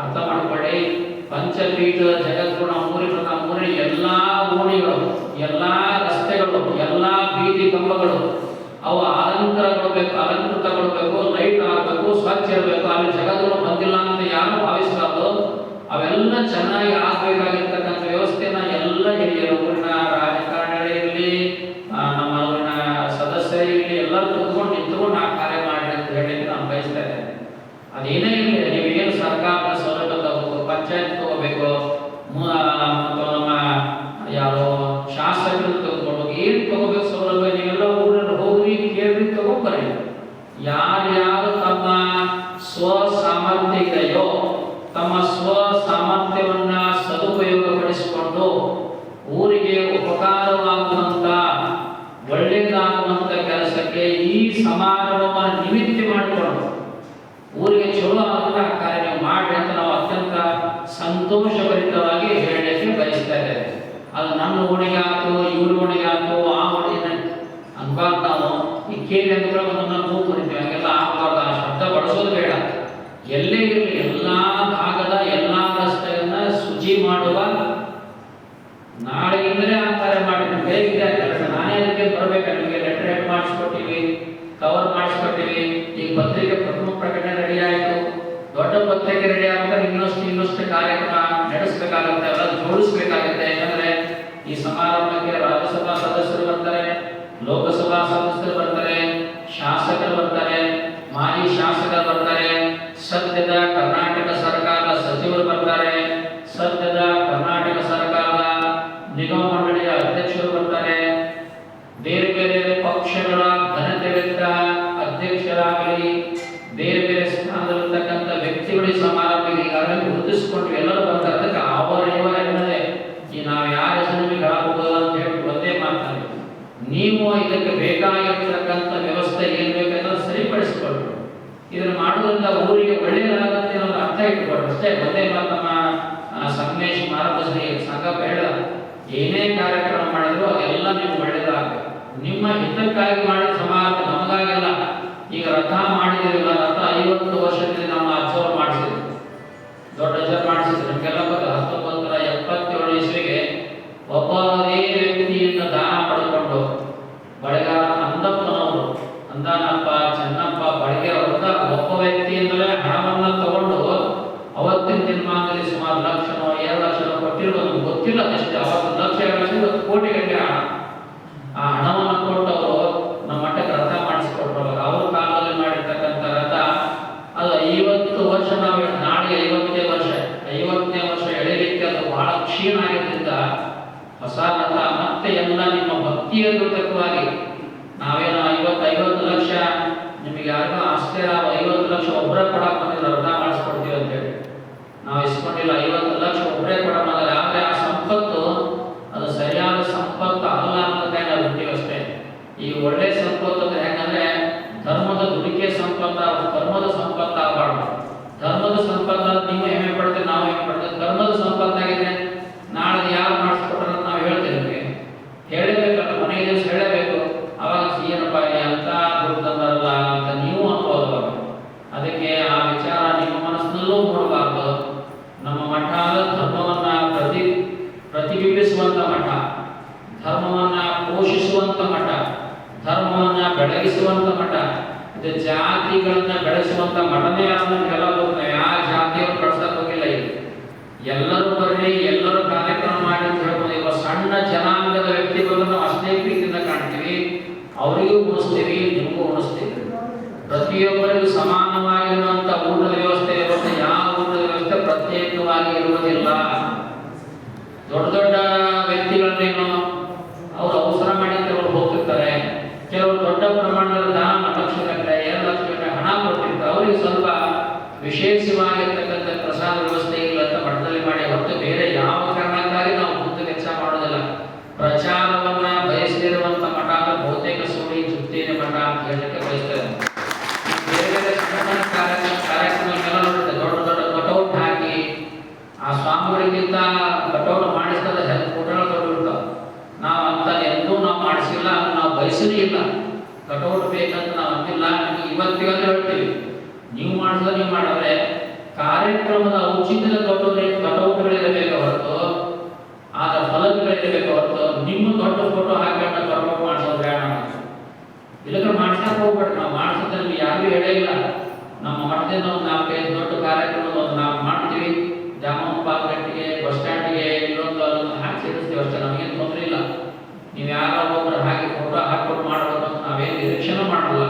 ಅರ್ಥ ಮಾಡ್ಕೊಳ್ಳಿ. ಪಂಚಪೀಠ ಜಗದ್ಗುರು ನಮ್ಮೂರಿನ ಎಲ್ಲಾ ಓಣಿಗಳು, ಎಲ್ಲಾ ರಸ್ತೆಗಳು, ಎಲ್ಲಾ ಬೀದಿ ಕಂಬಗಳು ಅವು ಅಲಂಕೃತಗೊಳ್ಬೇಕು, ಲೈಟ್ ಆಗಬೇಕು, ಸ್ವಚ್ಛ ಇರಬೇಕು. ಅಲ್ಲಿ ಜಗದ್ಗುರು ಬಂದಿಲ್ಲ ಅಂತ ಯಾರು ಭಾವಿಸಬಾರ್ದು. ಅವೆಲ್ಲ ಚೆನ್ನಾಗಿ ಆಗಬೇಕಾಗಿರ್ತಕ್ಕಂಥ ವ್ಯವಸ್ಥೆನ ಎಲ್ಲ ಹಿರಿಯರು, ಊರಿನ ರಾಜಕಾರಣಿಗಳಿರಲಿ, ನಮ್ಮ ಊರಿನ ಸದಸ್ಯರಿರಲಿ, ಎಲ್ಲರೂ ನಿಂತ್ಕೊಂಡು ಆ ಕಾರ್ಯ ಮಾಡಿ ಅಂತ ಹೇಳಿ ನಾನು ಬಯಸ್ತಾ ಇದ್ದೇನೆ. ಅದೇನೇ ಇರಲಿ, ನೀವೇನು ಸರ್ಕಾರದ ಸೌಲಭ್ಯ ತಗೋಬೇಕು, ಪಂಚಾಯತ್ ತಗೋಬೇಕು, ಮತ್ತು ನಮ್ಮ ಯಾರೋ ಶಾಸಕರು ತಗೊಂಡು ಏನು ತಗೋಬೇಕು ಸೌಲಭ್ಯ, ನೀವೆಲ್ಲ ಊರಲ್ಲಿ ಹೋಗಿ ಕೇಳಿ ತಗೊಂಡ್ಬರ್ರಿ. ಯಾರ್ಯಾರು ತಮ್ಮ ಸ್ವ ಸಾಮರ್ಥ್ಯ ಇದೆಯೋ ತಮ್ಮ ಸ್ವ ಸಾಮರ್ಥ್ಯವನ್ನ ಸದುಪಯೋಗಪಡಿಸಿಕೊಂಡು ಊರಿಗೆ ಉಪಕಾರವಾಗುವಂತ ಒಳ್ಳೆಯದಾಗುವಂತ ಕೆಲಸಕ್ಕೆ ಈ ಸಮಾರಂಭವನ್ನು ನಿಮಿತ್ತ ಮಾಡಿಕೊಂಡು ಊರಿಗೆ ಚಲೋ ಆಗುತ್ತೆ ಆ ಕಾರ್ಯ ನೀವು ಮಾಡಿ ಅಂತ ನಾವು ಅತ್ಯಂತ ಸಂತೋಷಭರಿತವಾಗಿ ಹೇಳಲಿಕ್ಕೆ ಬಯಸ್ತಾ ಇದ್ದೇವೆ. ಅದು ನನ್ನ ಓಣಿಗಾತು, ಇವ್ರ ಓಣಿಗಾತು, ಆ ಓಣಿನ ಅನ್ಬಾರ್ದು. ನಾವು ಈ ಕೇಳಿ ಅಂತ ಒಂದೊಂದು ಮೂಗು ಕುರಿತೀವಿ, ಹಂಗೆಲ್ಲ ಆಗಬಾರ್ದು. ಆ ಶಬ್ದ ಬಳಸೋದು ಬೇಡ. ಎಲ್ಲೇ ಇರಲಿ ಎಲ್ಲಾ ಭಾಗದ ಎಲ್ಲಾ ರಸ್ತೆಯನ್ನ ಶುಚಿ ಮಾಡುವ ನಾಳೆಯಿಂದಲೇ ಆ ಕಾರ್ಯ ಮಾಡಿ. ಹೇಗಿದೆ ಕೆಲಸ, ನಾನೇ ಅದಕ್ಕೆ ಬರಬೇಕು. ನಿಮಗೆ ಲೆಟರ್ ಹೆಡ್ ಮಾಡಿಸ್ಕೊಟ್ಟಿವಿ, ಕವರ್ ಮಾಡಿಸ್ಕೊಟ್ಟಿವಿ. ಈಗ ಪತ್ರಿಕೆ ಪ್ರಥಮ ಪ್ರಕಟಣೆ ರೆಡಿ ಆಯಿತು. ದೊಡ್ಡ ಪತ್ರಿಕೆ ರೆಡಿ ಆಗ್ತಾರೆ. ಇನ್ನಷ್ಟು ಕಾರ್ಯಕ್ರಮ ನಡೆಸಬೇಕಾಗುತ್ತೆ, ಎಲ್ಲ ಜೋಡಿಸಬೇಕಾಗುತ್ತೆ. ಯಾಕಂದ್ರೆ ಈ ಸಮಾರಂಭಕ್ಕೆ ರಾಜ್ಯಸಭಾ ಸದಸ್ಯರು ಬರ್ತಾರೆ, ಲೋಕಸಭಾ ಸದಸ್ಯರು ಬರ್ತಾರೆ, ಶಾಸಕರು ಬರ್ತಾರೆ, ಮಾಜಿ ಶಾಸಕರು ಬರ್ತಾರೆ, ಸದ್ಯದ ಕರ್ನಾಟಕ ಸರ್ಕಾರದ ಸಚಿವರು ಬರ್ತಾರೆ, ಸದ್ಯದ ಕರ್ನಾಟಕ ಸರ್ಕಾರದ ನಿಗಮ ಮಂಡಳಿಯ ಅಧ್ಯಕ್ಷರು ಬರ್ತಾರೆ, ಬೇರೆ ಬೇರೆ ಪಕ್ಷಗಳ ಘನತೆವೆತ್ತ ಅಧ್ಯಕ್ಷರಾಗಲಿ, ಬೇರೆ ಬೇರೆ ಸ್ಥಾನದಲ್ಲಿರ್ತಕ್ಕಂಥ ವ್ಯಕ್ತಿಗಳು ಈ ಸಮಾರಂಭಕ್ಕೆ ಈಗಾಗಲೇ ಗುರುತಿಸಿಕೊಂಡು ಎಲ್ಲರೂ ಬರ್ತಾರೆ. ಅದಕ್ಕೆ ಅವರ ಇವ ಎನ್ನದೆ ಈ ನಾವು ಯಾರ ಹೆಸರು ಹೇಳಬಹುದು ಅಂತ ಹೇಳಿ ಒಂದೇ ಮಾತಾಡಿ ನೀವು ಇದಕ್ಕೆ ಬೇಕಾಗಿರ್ತಕ್ಕಂಥ ವ್ಯವಸ್ಥೆ ಏನು ಬೇಕಂದ್ರೆ ಸರಿಪಡಿಸಿಕೊಳ್ಳಿ. ಇದನ್ನು ಮಾಡೋದ್ರಿಂದ ಊರಿಗೆ ಒಳ್ಳೆಯದಾಗುತ್ತೆ ಅನ್ನೋದು ಅರ್ಥ ಇಟ್ಕೊಳ್ರಿ ಅಷ್ಟೇ. ಒಂದೇ ಮಾತು ನಮ್ಮ ಸಂಗಮೇಶ್ ಮಾರ್ಗದರ್ಶಿ ಸಂಘ ಬೇಡ, ಏನೇ ಕಾರ್ಯಕ್ರಮ ಮಾಡಿದ್ರು ಅದೆಲ್ಲ ನಿಮ್ಗೆ ಒಳ್ಳೆಯದಾಗಬೇಕು. ನಿಮ್ಮ ಹಿತಕ್ಕಾಗಿ ಮಾಡಿದ ಸಮಾರಂಭ ನಮಗಾಗಿಲ್ಲ. ಈಗ ರಥ ಮಾಡಿದಿರಲ್ಲ, ರಥ 50 ವರ್ಷದಿಂದ ನಮ್ಮ ಅಜ್ಜವರು ಮಾಡಿಸಿದ್ರು, ದೊಡ್ಡ ಅಜ್ಜರು ಮಾಡಿಸಿದ್ರು. ನಮಗೆಲ್ಲ ಗೊತ್ತು. 1977 ಇಸ್ವಿಗೆ ಒಬ್ಬದೇ ವ್ಯಕ್ತಿಯಿಂದ ದಾನ ಪಡೆದುಕೊಂಡು ಬಳೆಗಾರ ಅಂದಪ್ಪನವರು, ಅಂದಾನಪ್ಪ, ಚೆನ್ನಪ್ಪ, ಬಳಿಗೆ ಅವ್ರದ ಒಬ್ಬ ವ್ಯಕ್ತಿಯಿಂದಲೇ ಹಣವನ್ನು ತಗೊಂಡು ಅವತ್ತಿನ ದಿನಮಾನದಲ್ಲಿ ಸುಮಾರು 1 ಲಕ್ಷನೋ 2 ಲಕ್ಷನೋ ಕೊಟ್ಟಿರೋದು ಗೊತ್ತಿಲ್ಲ. ಅಷ್ಟೇ ಅವತ್ತು 1 ಲಕ್ಷ 2 ಲಕ್ಷ 1 ಕೋಟಿ ಗಂಟೆ ಹಣ. ಆ ಹಣವನ್ನು ಕೊಟ್ಟವರು ನಮ್ಮ ಮಠಕ್ಕೆ ರಥ ಮಾಡಿಸಿಕೊಟ್ರು. ಅವ್ರ ಕಾಲದಲ್ಲಿ ಮಾಡಿರ್ತಕ್ಕಂಥ ರಥ ಅದು 50 ವರ್ಷ, ನಾವು ನಾಳೆ 50ನೇ ವರ್ಷ ಎಳೆಯಲಿಕ್ಕೆ ಅದು ಬಹಳ ಕ್ಷೀಣ ಆಗಿದ್ದರಿಂದ ಹೊಸ ರಥ ಮತ್ತೆ ಎಲ್ಲ ನಿಮ್ಮ ಭಕ್ತಿಯ ದ್ಯೋತಕವಾಗಿ ನಾವೇನೋ 50 ಲಕ್ಷ ನಿಮಗೆ ಯಾರಿಗೂ ಆಶ್ಚರ್ಯ, 50 ಲಕ್ಷ ಒಬ್ಬರೇ ಕೊಡಕ್ಕೆ ಬಂದಿಲ್ಲ, ರಥ ಮಾಡಿಸ್ಕೊಡ್ತೀವಿ ಅಂತೇಳಿ ನಾವು ಇಸ್ಕೊಂಡಿಲ್ಲ. 50 ಲಕ್ಷ ಒಬ್ಬರೇ ಕೊಡೋಣ. ಆದರೆ ಆ ಸಂಪತ್ತು ಅದು ಸರಿಯಾದ ಸಂಪತ್ತು ಅಲ್ಲ ಅನ್ನೋದಕ್ಕೆ ನಾವು ಬಿಡ್ತೀವಿ ಅಷ್ಟೇ. ಈ ಒಳ್ಳೆ ಸಂಪತ್ತು ಅಂದ್ರೆ ಹೆಂಗಂದ್ರೆ ಧರ್ಮದ ದುಡಿಕೆ ಸಂಪತ್ತ, ಧರ್ಮದ ಸಂಪತ್ತು ಆಗಬಾರ್ದು. ಬೆಳಗಿಸುವಂತ ಮಠ, ಇದು ಜಾತಿಗಳನ್ನ ಬೆಳೆಸುವಂತ ಮಠನೇ ಎಲ್ಲ ಹೋಗ್ತವೆ. ಯಾವ ಜಾತಿಯವರು ಕಳ್ಸಕ್ ಹೋಗಿಲ್ಲ. ಈಗ ಎಲ್ಲರೂ ಬರ್ರಿ, ಎಲ್ಲರೂ ಕಾರ್ಯಕ್ರಮ ಮಾಡಿ ಅಂತ ಹೇಳ್ಬೋದು. ಇವಾಗ ಸಣ್ಣ ಜನಾಂಗದ ವ್ಯಕ್ತಿಗಳನ್ನು ನಾವು ಅಷ್ಟೇ ಪ್ರೀತಿಯಿಂದ ಕಾಣ್ತೀವಿ, ಅವರಿಗೂ ಉಣಿಸ್ತೀವಿ, ನಿಮಗೂ ಉಣಿಸ್ತೀವಿ. ಪ್ರತಿಯೊಬ್ಬರಿಗೂ ಸಮಾನವಾಗಿರುವಂತ ಊಟದ ವ್ಯವಸ್ಥೆ ಇರುತ್ತೆ. ಯಾವ ಊಟದ ವ್ಯವಸ್ಥೆ ಪ್ರತ್ಯೇಕವಾಗಿ ಇರುವುದಿಲ್ಲ. ದೊಡ್ಡ ದೊಡ್ಡ ವ್ಯಕ್ತಿಗಳನ್ನೇನು ಅವರು ಅವಸರ ಮಾಡಿ ಕೆಲವರು ಹೋಗ್ತಿರ್ತಾರೆ. ಕೆಲವರು ದೊಡ್ಡ ಪ್ರಮಾಣದ ದಾನ, ಲಕ್ಷಗಟ್ಟಲೆ 2 ಲಕ್ಷಗಟ್ಟಲೆ ಹಣ ಕೊಟ್ಟಿರ್ತಾರೆ. ಅವರಿಗೆ ಸ್ವಲ್ಪ ವಿಶೇಷವಾಗಿರ್ತಕ್ಕಂಥ ಪ್ರಸಾದ ವ್ಯವಸ್ಥೆ ಇಲ್ಲ ಅಂತ ಮಠದಲ್ಲಿ ಮಾಡಿ ಹೊರತು ಬೇರೆ ಯಾವ ಕಾರಣಕ್ಕಾಗಿ ನಾವು ದುಡ್ಡು ವೆಚ್ಚ ಮಾಡೋದಿಲ್ಲ. ಪ್ರಚಾರವನ್ನ ಬಯಸದಿರುವಂತ ಮಠ ಅಂದ್ರೆ ಬಹುತೇಕ ಸೋಡಿ ಚುಕ್ತಿನ ಮಠ ಅಂತ ಹೇಳಕ್ಕೆ ಬಯಸ್ತೇವೆ. ಬೇರೆ ಬೇರೆ ಸಂಘಟನಾ ಕಾರ್ಯಕ್ರಮಕ್ಕೆಲ್ಲ ನೋಡುತ್ತೆ, ದೊಡ್ಡ ದೊಡ್ಡ ಕಟೌಟ್ ಹಾಕಿ ಆ ಸ್ವಾಮಿಗಳಿಗಿಂತ ಕಟೌಟ್ ಮಾಡಿಸಿದ ಫೋಟೋಗಳು ದೊಡ್ಡ. ನಾವು ಅಂತ ಎಂದೂ ನಾವು ಮಾಡಿಸಿಲ್ಲ, ನಾವು ಬಯಸಲೇ ಇಲ್ಲ. ಕಟೌಟ್ ಬೇಕಂತ ನಾವು ಅಂತಿಲ್ಲ. ಇವತ್ತಿಗಾದ್ರೂ ಹೇಳ್ತೀವಿ, ನೀವು ಮಾಡಿದ್ರೆ ನೀವು ಮಾಡಿದ್ರೆ ಕಾರ್ಯಕ್ರಮದ ಔಚಿತ್ಯದ ಕಟೌಟ್ಗಳಿರಬೇಕು ಹೊರತು, ಆದ ಫಲಕಗಳಿರಬೇಕು ಹೊರತು ನಿಮ್ಮ ದೊಡ್ಡ ಫೋಟೋ ಹಾಕೊಂಡು ಕಟೌಟ್ ಮಾಡಿಸೋದು ಬೇಡ. ಇಲ್ಲದ್ರೆ ಮಾಡ್ಸಕ್ಕೆ ಹೋಗ್ಬೇಡ್ರಿ. ನಾವು ಮಾಡಿಸಿದ್ರೆ ನೀವು ಯಾರಿಗೂ ಹೇಳೇ ಇಲ್ಲ. ನಮ್ಮ ಮಠದಿಂದ ಒಂದು 4-5 ದೊಡ್ಡ ಕಾರ್ಯಕ್ರಮದ ಒಂದು ನಾವು ಮಾಡ್ತೀವಿ. ಜಾಮೂನ್ ಪಾರ್ಗಟ್ಟಿಗೆ, ಬಸ್ ಸ್ಟ್ಯಾಂಡ್ಗೆ, ಇಲ್ಲೊಂದು ಹಾಕಿ ಸೇರಿಸ್ತೀವಿ ಅಷ್ಟೇ. ನಮಗೇನು ತೊಂದರೆ ಇಲ್ಲ. ನೀವು ಯಾರೋ ಒಬ್ಬರು ಹಾಕಿ ಫೋಟೋ ಹಾಕೊಂಡು ಮಾಡಬೇಕು ಅಂತ ನಾವೇನು ನಿರೀಕ್ಷಣೆ ಮಾಡಲ್ಲ.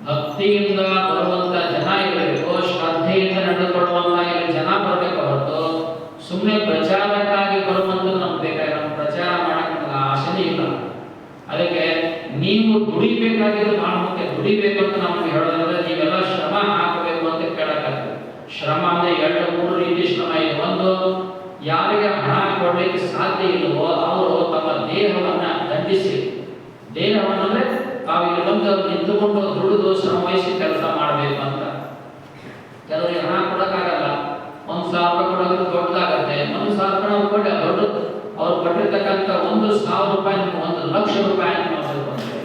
ಭಕ್ತಿಯಿಂದ ಬರುವಂತ ಜನ ಇರಬೇಕು, ಶ್ರದ್ಧೆಯಿಂದ ನಡೆದುಕೊಳ್ಳುವಂತ ಜನ ಬರಬೇಕು ಹೊರತು ಸುಮ್ಮನೆ ಪ್ರಚಾರಕ್ಕಾಗಿ ಬರುವಂಥದ್ದು ನಮ್ಗೆ ಬೇಕಾಗಿ. ನಮ್ಮ ಪ್ರಚಾರ ಮಾಡಕ್ಕೆ ನಮ್ಗೆ ಆಸೆನೇ ಇಲ್ಲ. ಅದಕ್ಕೆ ನೀವು ದುಡಿಬೇಕಾಗಿದ್ದು ಬಹಳ ಮುಖ್ಯ. ದುಡಿಬೇಕು ಅಂತ ನಮ್ಗೆ ಹೇಳೋದಂದ್ರೆ ನೀವೆಲ್ಲ ಶ್ರಮ ಹಾಕಬೇಕು ಅಂತ ಕೇಳಕ್ಕಾಗ್ತದೆ. ಶ್ರಮ ಅಂದ್ರೆ 2-3 ರೀತಿ ಶ್ರಮ ಇದೆ. ಒಂದು, ಯಾರಿಗೆ ಹಣ ಕೊಡಲಿಕ್ಕೆ ಸಾಧ್ಯ ಇಲ್ಲವೋ ಅವರು ತಮ್ಮ ದೇಹವನ್ನ ದಂಡಿಸಿ, ದೇಹವನ್ನಂದ್ರೆ ತಾವು ಇಲ್ಲಿ ಬಂದು ನಿಂತುಕೊಂಡು ದುಡಿದು ಶ್ರಮವಹಿಸಿ ಕೆಲಸ ಮಾಡಬೇಕು ಅಂತ. ಕೆಲವರಿಗೆ ಹಣ ಕೊಡಕ್ಕಾಗಲ್ಲ. 1,000 ರೂಪಾಯಿ ಕೊಡೋದು ದೊಡ್ಡದಾಗತ್ತೆ. 1,000 ರೂಪಾಯಿ ಕೊಡಿ, ದೊಡ್ಡದು. ಅವ್ರು ಕೊಟ್ಟಿರ್ತಕ್ಕಂಥ 1,000 ರೂಪಾಯಿ 1,00,000 ರೂಪಾಯಿ ಅಂತ ಮಾಡ್ತಿರ್ತಾರೆ.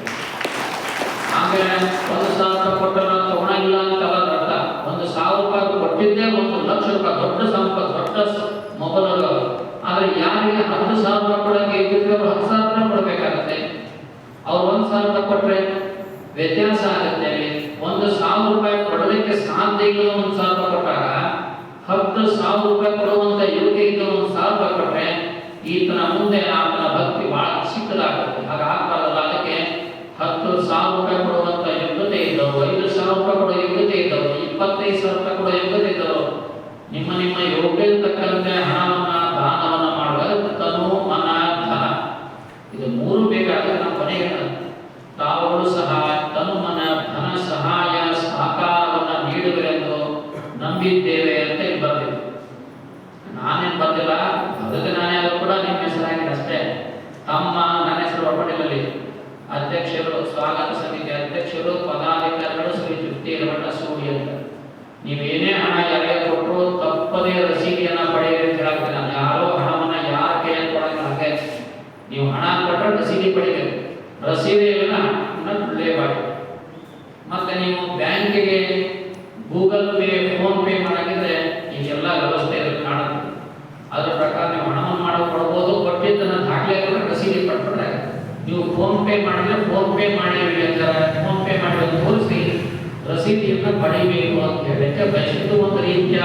ಆಮೇಲೆ 1,000 ರೂಪಾಯಿ ಕೊಟ್ಟರೆ ತಗೊಳಂಗಿಲ್ಲ ಅಂತಲ್ಲ ಅರ್ಥ. 1,000 ರೂಪಾಯಿ ಕೊಟ್ಟಿದ್ದೇ 1,00,000 ರೂಪಾಯಿ ದೊಡ್ಡ ಸಂಪತ್ತು, ದೊಡ್ಡ ಮೊಬೈಲ್. ಆದ್ರೆ ಯಾರಿಗೆ 10,000 ರೂಪಾಯಿ ಕೊಡೋಕೆ ಇದ್ದಿದ್ರೆ 10,000 ರೂಪಾಯಿ ಕೊಡಬೇಕಾಗತ್ತೆ. ಅವ್ರು 1,000 ರೂಪಾಯಿ ಕೊಟ್ಟರೆ ವ್ಯತ್ಯಾಸ ಆಗುತ್ತೆ. 1,000 ರೂಪಾಯಿ ಕೊಡಲಿಕ್ಕೆ ಸಾಧ್ಯ ಇಲ್ಲ 1,000 ರೂಪಾಯಿ ಕೊಟ್ಟಾಗ 10,000 ರೂಪಾಯಿ ಕೊಡುವಂತ ಯೋಗ್ಯ ಇದ್ದ 1,000 ರೂಪಾಯಿ ಕೊಟ್ಟರೆ ಈತನ ಮುಂದೆ ಆತನ ಭಕ್ತಿ ಬಹಳ ಚಿಕ್ಕದಾಗುತ್ತೆ. ಹಾಗಾಗಬಾರದಲ್ಲ. ಅದಕ್ಕೆ 10,000 ರೂಪಾಯಿ ಕೊಡುವಂತ ಯೋಗ್ಯತೆ ಇದ್ದವರು, 5,000 ರೂಪಾಯಿ ಕೊಡೋ ಯೋಗ್ಯತೆ ಇದ್ದವರು, 25,000 ರೂಪಾಯಿ ಕೊಡೋ ಯೋಗ್ಯತೆ ಇದ್ದವರು ನಿಮ್ಮ ನಿಮ್ಮ ಯೋಗ್ಯ ತಕ್ಕಂತೆ ಹಣವನ್ನ ದಾನವನ್ನ ಮಾಡುವಾಗ ತನು ಮನ ಧನ ಇದು 3 ಬೇಕಾದ್ರೆ ನಾವು ಕೊನೆಗೆ ತಾವುಗಳು ಸಹ ತನು ಮನ ಧನ ಸಹಾಯ ಸಹಕಾರವನ್ನ ನೀಡುವರೆಂದು ನಂಬಿದ್ದೇವೆ ಅಂತ ಇಲ್ಲಿ ಬರ್ತೀವಿ. ನಾನೇನು ಬಂದಿಲ್ಲ, ಅದಕ್ಕೆ ನಾನೇ ಅದು ಕೂಡ ನಿಮ್ಮ ಹೆಸರಾಗಿದೆ ಅಷ್ಟೇ. ತಮ್ಮ ನನ್ನ ಹೆಸರು ಒಳಪಡಿನಲ್ಲಿ ಅಧ್ಯಕ್ಷರು, ಸ್ವಾಗತ ಸಮಿತಿ ಅಧ್ಯಕ್ಷರು, ಪದಾಧಿಕಾರಿಗಳು ಶ್ರೀ ಚುಕ್ತಿ ಹಿರೇಮಠ ಸೂಡಿ ಅಂತ. ನೀವೇನೇ ಹಣ ಯಾರಿಗೆ ಕೊಟ್ಟರು ತಪ್ಪದೇ ರಸೀದಿಯನ್ನ ಪಡೆಯಿರಿ ಅಂತ ಹೇಳ್ತೀನಿ ನಾನು. ಯಾರೋ ಹಣವನ್ನ ಯಾರ ಕೈಯಲ್ಲಿ ಕೊಡೋಕೆ ಹಾಗೆ ನೀವು ಹಣ ಕೊಟ್ಟರೆ ರಸೀದಿ ಪಡಿಬೇಕು. ರಸೀದಿ ಇಲ್ಲ ಬಿಡಲೇಬಾರ್ದು. ಮತ್ತೆ ನೀವು ಬ್ಯಾಂಕಿಗೆ ಗೂಗಲ್ ಪೇ, ಫೋನ್ ಪೇ ಮಾಡಿದ್ರೆ ಈಗೆಲ್ಲ ವ್ಯವಸ್ಥೆ ಕಾಣುತ್ತೆ. ಅದರ ಪ್ರಕಾರ ನೀವು ಹಣವನ್ನು ಕೊಡಬಹುದು. ಕೊಟ್ಟಿದ್ದನ್ನು ದಾಖಲೆ ರಸೀದಿ ಪಡ್ಕೊಂಡ್ರೆ ನೀವು ಫೋನ್ ಪೇ ಮಾಡಿದ್ರೆ ಫೋನ್ ಪೇ ಮಾಡಿ ಫೋನ್ ಪೇ ಮಾಡಿ ತೋರಿಸಿ ರಸೀದಿಯನ್ನು ಪಡಿಬೇಕು ಅಂತ ಹೇಳಕ್ಕೆ ಬಯಸಿದ್ದು ಒಂದು ರೀತಿಯ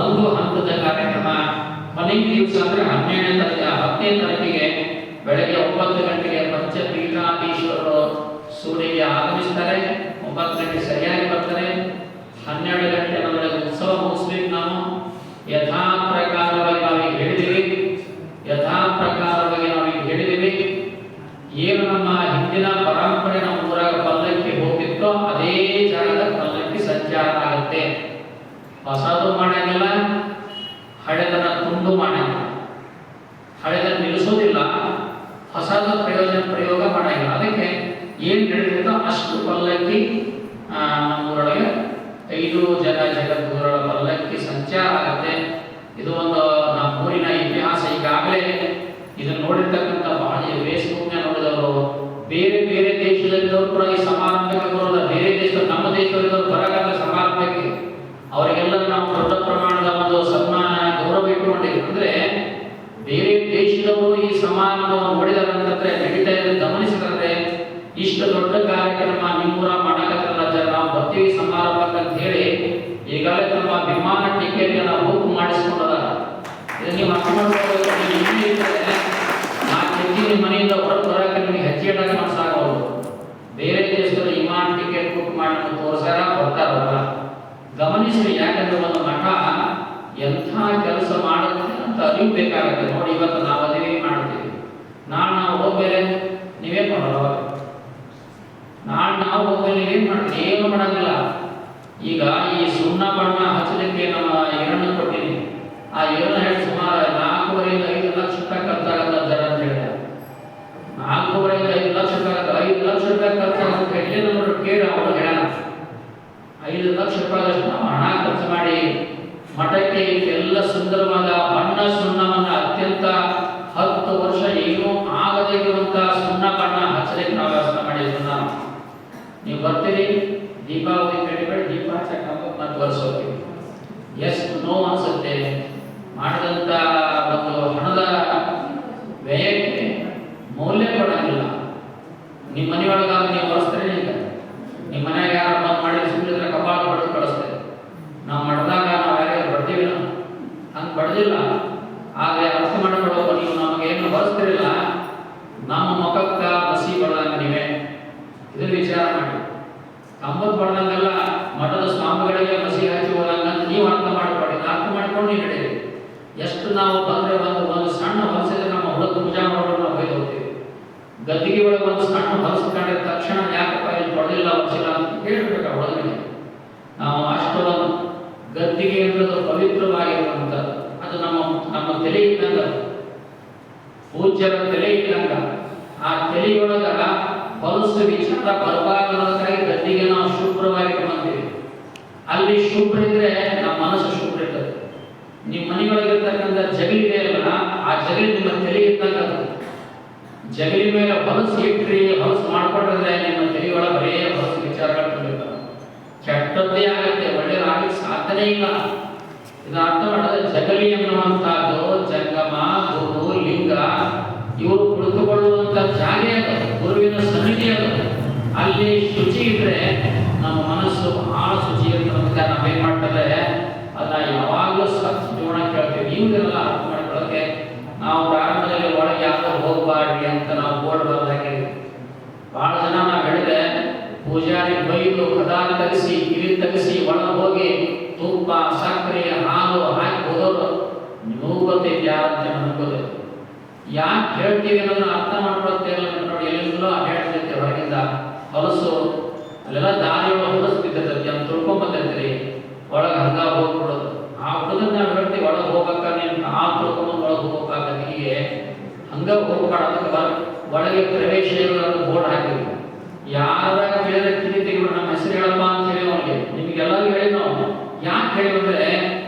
ಒಂದು ಹಂತದ ಕಾರ್ಯಕ್ರಮ. ಕೊನೆಯ ದಿವಸ ಅಂದ್ರೆ 10ನೇ ತಾರೀಕಿಗೆ ಬೆಳಗ್ಗೆ 9 ಗಂಟೆಗೆ ಪಂಚಪೀಠಾಧೀಶ್ವರರು ಸೂರ್ಯಗೆ ಆಗಮಿಸ್ತಾರೆ. 9 ಗಂಟೆ ಸರಿಯಾಗಿ ಬರ್ತಾರೆ. 12 ಗಂಟೆ ನಮಗೆ ಉತ್ಸವ ಮುಗಿಸ್ಬೇಕು. ನಾವು ಯಥಾ ಪ್ರಕಾರವಾಗಿ ನಾವೀಗ ಹೇಳಿದ್ದೀವಿ. ಏನು ನಮ್ಮ ಹಿಂದಿನ ಪರಂಪರೆ ನಮ್ಮ ಊರಾಗ ಪಲ್ಲಕ್ಕಿ ಹೋಗಿತ್ತೋ ಅದೇ ಜಾಗದ ಪಲ್ಲಕ್ಕಿ ಸಂಚಾರ ಆಗುತ್ತೆ. ಹೊಸದು ಮಾಡಂಗಿಲ್ಲ, ಹಳೆದನ್ನ ತುಂಡು ಮಾಡಂಗಿಲ್ಲ. ಹಳೆದನ್ನ ನಿಲ್ಲಿಸೋದಿಲ್ಲ, ಹೊಸದ ಪ್ರಯೋಗ ಮಾಡಂಗಿಲ್ಲ. ಅದಕ್ಕೆ ಏನು ನಡೆದಿರುತ್ತೋ ಅಷ್ಟು ಪಲ್ಲಕ್ಕಿ ನಮ್ಮೂರೊಳಗೆ 5 ಜಗದ್ಗುರುಗಳ ಪಲ್ಲಕ್ಕಿ ಸಂಚಾರ ಆಗುತ್ತೆ. ಇದು ಒಂದು ನಮ್ಮೂರಿನ ಇತಿಹಾಸ. ಈಗಾಗಲೇ ಇದನ್ನು ನೋಡಿರ್ತಕ್ಕಂಥ ಬಹಳ ಫೇಸ್ಬುಕ್ನ ನೋಡಿದವರು, ಬೇರೆ ಬೇರೆ ದೇಶದಲ್ಲಿದ್ದವರು ಕೂಡ ಈ ಸಮಾರಂಭಕ್ಕೆ ಬರೋಲ್ಲ. ಬೇರೆ ದೇಶದಲ್ಲಿ, ನಮ್ಮ ದೇಶದಲ್ಲಿದ್ದವರು ಬರಗಾಲ ಸಮಾರಂಭಕ್ಕೆ ಅವರಿಗೆಲ್ಲ ನಾವು ದೊಡ್ಡ ಪ್ರಮಾಣದ ಒಂದು ಸನ್ಮಾನ ಗೌರವ ಇಟ್ಟುಕೊಂಡಿದ್ದೀವಿ. ಅಂದ್ರೆ ಬೇರೆ ದೇಶದವರು ಈ ಸಮಾರಂಭವನ್ನು ನೋಡಿದಾರಂತಂದ್ರೆ ನಡೀತಾ ಇರೋದು ಗಮನಿಸಿದ್ರೆ ಇಷ್ಟು ದೊಡ್ಡ ಕಾರ್ಯಕ್ರಮ ನಿಮ್ಮೂರ ಮಾಡಕತ್ತಲ್ಲ ಜನ ನಾವು ಬರ್ತೀವಿ ಸಮಾರಂಭಕ್ಕೆ ಅಂತ ಹೇಳಿ ಈಗಾಗಲೇ ತಮ್ಮ ವಿಮಾನ ಟಿಕೆಟ್ ಬುಕ್ ಮಾಡಿಸ್ಕೊಂಡದ. ಇದು ನೀವು ಅರ್ಥ ಮಾಡ್ಕೋಬೇಕು. ನಿಮ್ಮ ಮನೆಯಿಂದ ಹೊರಗೆ ಬರೋಕೆ ನಿಮಗೆ ಹೆಜ್ಜೆ ಇಡಕ್ಕೆ ಮನಸ್ಸಾಗಬಹುದು. ಬೇರೆ ದೇಶದ ವಿಮಾನ ಟಿಕೆಟ್ ಬುಕ್ ಮಾಡಿ ತೋರಿಸಾರ ಬರ್ತಾರಲ್ಲ, ಗಮನಿಸಿ. ಯಾಕಂದ್ರೆ ಒಂದು ಮಠ ಎಂಥ ಕೆಲಸ ಮಾಡುತ್ತೆ ಅಂತ ಅರಿವು ಬೇಕಾಗುತ್ತೆ. ನೋಡಿ, ಇವತ್ತು ನಾವು ಅದೇ ಮಾಡ್ತೀವಿ, ನಾಳೆ ನಾವು ಹೋಗ್ಬೇರೆ ನೀವೇನು ಮಾಡೋಣ? ನಾಳೆ ನಾವು ಹೋಗ್ಬೇರೆ ನೀವೇನು ಮಾಡ್ತೀವಿ? ಏನು ಮಾಡೋದಿಲ್ಲ. ಈಗ ಈ ಸುಣ್ಣ ಬಣ್ಣ ಹಚ್ಚಲಿಕ್ಕೆ ನಮ್ಮ ಏರನ್ನು ಕೊಟ್ಟಿನಿ. ಆ ಏರನ್ನ ಹೇಳಿ ಸುಮಾರು 4.5 to 5 ಲಕ್ಷ ರೂಪಾಯಿ ಖರ್ಚಾಗಲ್ಲ ಜನ ಅಂತ ಹೇಳಿದೆ. 4.5 to 5 ಲಕ್ಷ ರೂಪಾಯಿ, 5 ಲಕ್ಷ ರೂಪಾಯಿ ಖರ್ಚಾಗುತ್ತೆ. ಎಲ್ಲಿ ನಮ್ಮ ಕೇಳಿ ಅವರು ಹೇಳೋಣ, 5 ಲಕ್ಷ ರೂಪಾಯಿದಷ್ಟು ನಾವು ಹಣ ಖರ್ಚು ಮಾಡಿ ಮಠಕ್ಕೆ ಎಲ್ಲ ಸುಂದರವಾದ ಬಣ್ಣ ಸುಣ್ಣವನ್ನು ಅತ್ಯಂತ 10 ವರ್ಷ ಏನೂ ಆಗದೇ ಇರುವಂತಹ ಸುಣ್ಣ ಬಣ್ಣ ಹಚ್ಚಲಿಕ್ಕೆ ನಾವು ವ್ಯವಸ್ಥೆ ಮಾಡಿದ್ವಿ. ನೀವು ಬರ್ತೀರಿ, ದೀಪಾವಳಿ ಕಡಿಬೇಡಿ, ದೀಪ ಹಚ್ಚಕ್ಕೆ ಮತ್ತು ವರ್ಷೋಗ್ತೀವಿ. ಎಷ್ಟು ನೋವು ಅನ್ಸುತ್ತೆ. ಮಾಡಿದಂಥ ಒಂದು ಹಣದ ವ್ಯಯಕ್ಕೆ ಮೌಲ್ಯ ಕೊಡಂಗಿಲ್ಲ. ನಿಮ್ಮ ಮನೆಯೊಳಗಾಗ ನೀವು ಹೊರಿಸ್ತೀರಿ. ಈಗ ನಿಮ್ಮ ಮನೆಯಾಗ ಯಾರು ಬಂದು ಮಾಡಿ ಸುಮ್ಮನೆ ಕಪಾಳ ಹೊಡೆದು ಕಳಿಸ್ತೇವೆ. ನಾವು ಮಾಡಿದಾಗ ನಾವು ಯಾರ್ಯಾರು ಬರ್ತೀವಿ, ಹಂಗೆ ಬಡ್ದಿಲ್ಲ. ಆದರೆ ಅರ್ಥ ಮಾಡ್ಕೊಳ್ಬೇಕು, ನೀವು ನಮಗೇನು ಹೊರಿಸ್ತಿರಿಲ್ಲ, ನಮ್ಮ ಮುಖಕ್ಕೆ ಮಸಿ ಬಡ್ದಂಗ ನೀವೇ. ಇದನ್ನು ವಿಚಾರ ಮಾಡಿ. ಕಂಬತ್ ಬಡ್ದಂಗೆಲ್ಲ ಮಠದ ಸ್ವಾಮಿಗಳಿಗೆ ಮಸಿ ಹಚ್ಚಿ ಹೋದಂಗ ನೀವು ಅರ್ಥ ಮಾಡ್ಕೊಳ್ಳಿ. ಅರ್ಥ ಮಾಡ್ಕೊಂಡು ನೀವು ಹಿಡೀರಿ. ಎಷ್ಟು ನಾವು ಬಂದರೆ ಒಂದು ಸಣ್ಣ ಹೊಲಿಸಿದ್ರೆ ನಮ್ಮ ಹುಡುಗ ಪೂಜಾ ಮಾಡೋರು ನಾವು ಬೈದು ಹೋಗ್ತೀವಿ. ಗದ್ದಿಗೆ ಒಳಗೆ ಒಂದು ಸಣ್ಣ ಹೊಲಿಸ್ಕೊಂಡ್ರೆ ತಕ್ಷಣ ಯಾಕಪ್ಪ ಇಲ್ಲಿ ಹೊಡೆದಿಲ್ಲ ಹೊಲಿಸಿಲ್ಲ ಅಂತ ಕೇಳಬೇಕು ಹುಡುಗನಿಗೆ. ನಾವು ಅಷ್ಟೊಂದು ಗದ್ದಿಗೆ ಅನ್ನೋದು ಪವಿತ್ರವಾಗಿರುವಂಥದ್ದು. ಅದು ನಮ್ಮ ತಲೆ ಇದ್ದಂಗ, ಪೂಜ್ಯರ ತಲೆ ಇದ್ದಂಗ. ಆ ತಲೆಯೊಳಗ ಹೊಲಸು ವಿಚಾರ ಬರಬಾರದಕ್ಕಾಗಿ ಗದ್ದಿಗೆ ನಾವು ಶುಭ್ರವಾಗಿ ಇಟ್ಕೊಂತೀವಿ. ಅಲ್ಲಿ ಶುಭ್ರ ಇದ್ರೆ ನಮ್ಮ ಮನಸ್ಸು ಶುಭ್ರ ಇರ್ತದೆ. ನಿಮ್ಮ ಮನೆಯೊಳಗಿರ್ತಕ್ಕಂಥ ಜಗಲಿ ಇದೆ ಅಲ್ಲ, ಆ ಜಗಲಿ ನಿಮ್ಮ ತಲೆ ಇದ್ದಂಗ. ಜಗಲಿ ಮೇಲೆ ಹೊಲಸು ಇಟ್ರಿ, ಹೊಲಸು ಮಾಡ್ಕೊಂಡ್ರೆ ನಿಮ್ಮ ತಲೆಯೊಳಗೆ ಬರೇ ಹೊಲಸು ವಿಚಾರಗಳು ತುಂಬಿರ್ತಾವೆ. ಕೆಟ್ಟದ್ದೇ ಆಗುತ್ತೆ, ಒಳ್ಳೆಯದಾಗಲಿಕ್ಕೆ ಸಾಧ್ಯನೇ ಇಲ್ಲ. ಇದನ್ನ ಅರ್ಥ ಮಾಡಿದ್ರೆ ಜಗಲಿ ಎನ್ನುವಂತಹದ್ದು ಜಂಗಮ, ಗುರು, ಲಿಂಗ ಇವರು ಕುಳಿತುಕೊಳ್ಳುವಂತ ಜಾಗ ಅದು, ಗುರುವಿನ ಸನ್ನಿಧಿ ಅದು. ಅಲ್ಲಿ ಶುಚಿ ಇದ್ರೆ ನಮ್ಮ ಮನಸ್ಸು ಬಹಳ ಶುಚಿ ಇರ್ತದೆ. ನಾವೇನ್ ಮಾಡ್ತಾರೆ ಅದನ್ನ ಯಾವಾಗಲೂ ಸ್ವಚ್ಛ ಜೀವನ ಕೇಳ್ತೀವಿ. ನೀವುಗಳೆಲ್ಲ ಅರ್ಥ ಮಾಡ್ಕೊಳ್ಳೋಕೆ ನಾವು ಪ್ರಾರಂಭದಲ್ಲಿ ಒಳಗೆ ಯಾರು ಹೋಗಬಾರ್ರಿ ಅಂತ ನಾವು ಬೋರ್ಡ್ ಬರೆದಾಕಿದ್ವಿ. ಬಹಳ ಜನ ನಾವು ಹೇಳಿದ್ರೆ ಪೂಜಾರಿ ಬೈದು ಕದಾನ ತೆಗೆಸಿ ಕಿವಿ ತೆಗೆಸಿ ಒಳಗೆ ಹೋಗಿ ತುಪ್ಪ ಸಕ್ಕರೆ ಹಾಲು ಹಾಕಿ ಹೋದವರು ನೀವು ಗೊತ್ತೈತಿ ಯಾರಂತ ಅನ್ಕೋದು. ಯಾಕೆ ಹೇಳ್ತೀವಿ ಅನ್ನೋದನ್ನ ಅರ್ಥ ಮಾಡ್ಕೊಳ್ತೇವೆ. ನೋಡಿ, ಎಲ್ಲಿಂದಲೋ ಹೇಳ್ತೈತೆ ಹೊರಗಿಂದ ಹೊಲಸು, ಅಲ್ಲೆಲ್ಲ ದಾರಿಯೊಳಗೆ ಹೊಲಸು ಬಿದ್ದಿರ್ತೈತಿ ಅಂತ ತಿಳ್ಕೊಂಬಂದಿರ್ತೀರಿ. ಒಳಗೆ ಹಂಗ ಹೋಗ್ಬಿಡೋದು. ಆ ಹುಡುಗನ ನಾವು ಹೇಳ್ತೀವಿ ಒಳಗೆ ಹೋಗ್ಬೇಕಾದ್ರೆ ಆ ತಿಳ್ಕೊಂಬಂದು ಒಳಗೆ ಹೋಗ್ಬೇಕಾಗತ್ತೆ. ಹೀಗೆ ಹಂಗ ಹೋಗ್ಬಾರ್ದು. ಒಳಗೆ ಪ್ರವೇಶ ಬೋರ್ಡ್ ಹಾಕಿದ್ವಿ. ಯಾರ ಕೇಳಿದ್ರೆ ಕಿವಿ ತೆಗಿಬಿಡ, ನಮ್ಮ ಹೆಸರು ಹೇಳಪ್ಪ ಅಂತ ಹೇಳಿ ಅವನಿಗೆ ನಿಮಗೆಲ್ಲರೂ ಹೇಳಿ ನಾವು ಯಾಕೆ ಹೇಳಿದ್ರೆ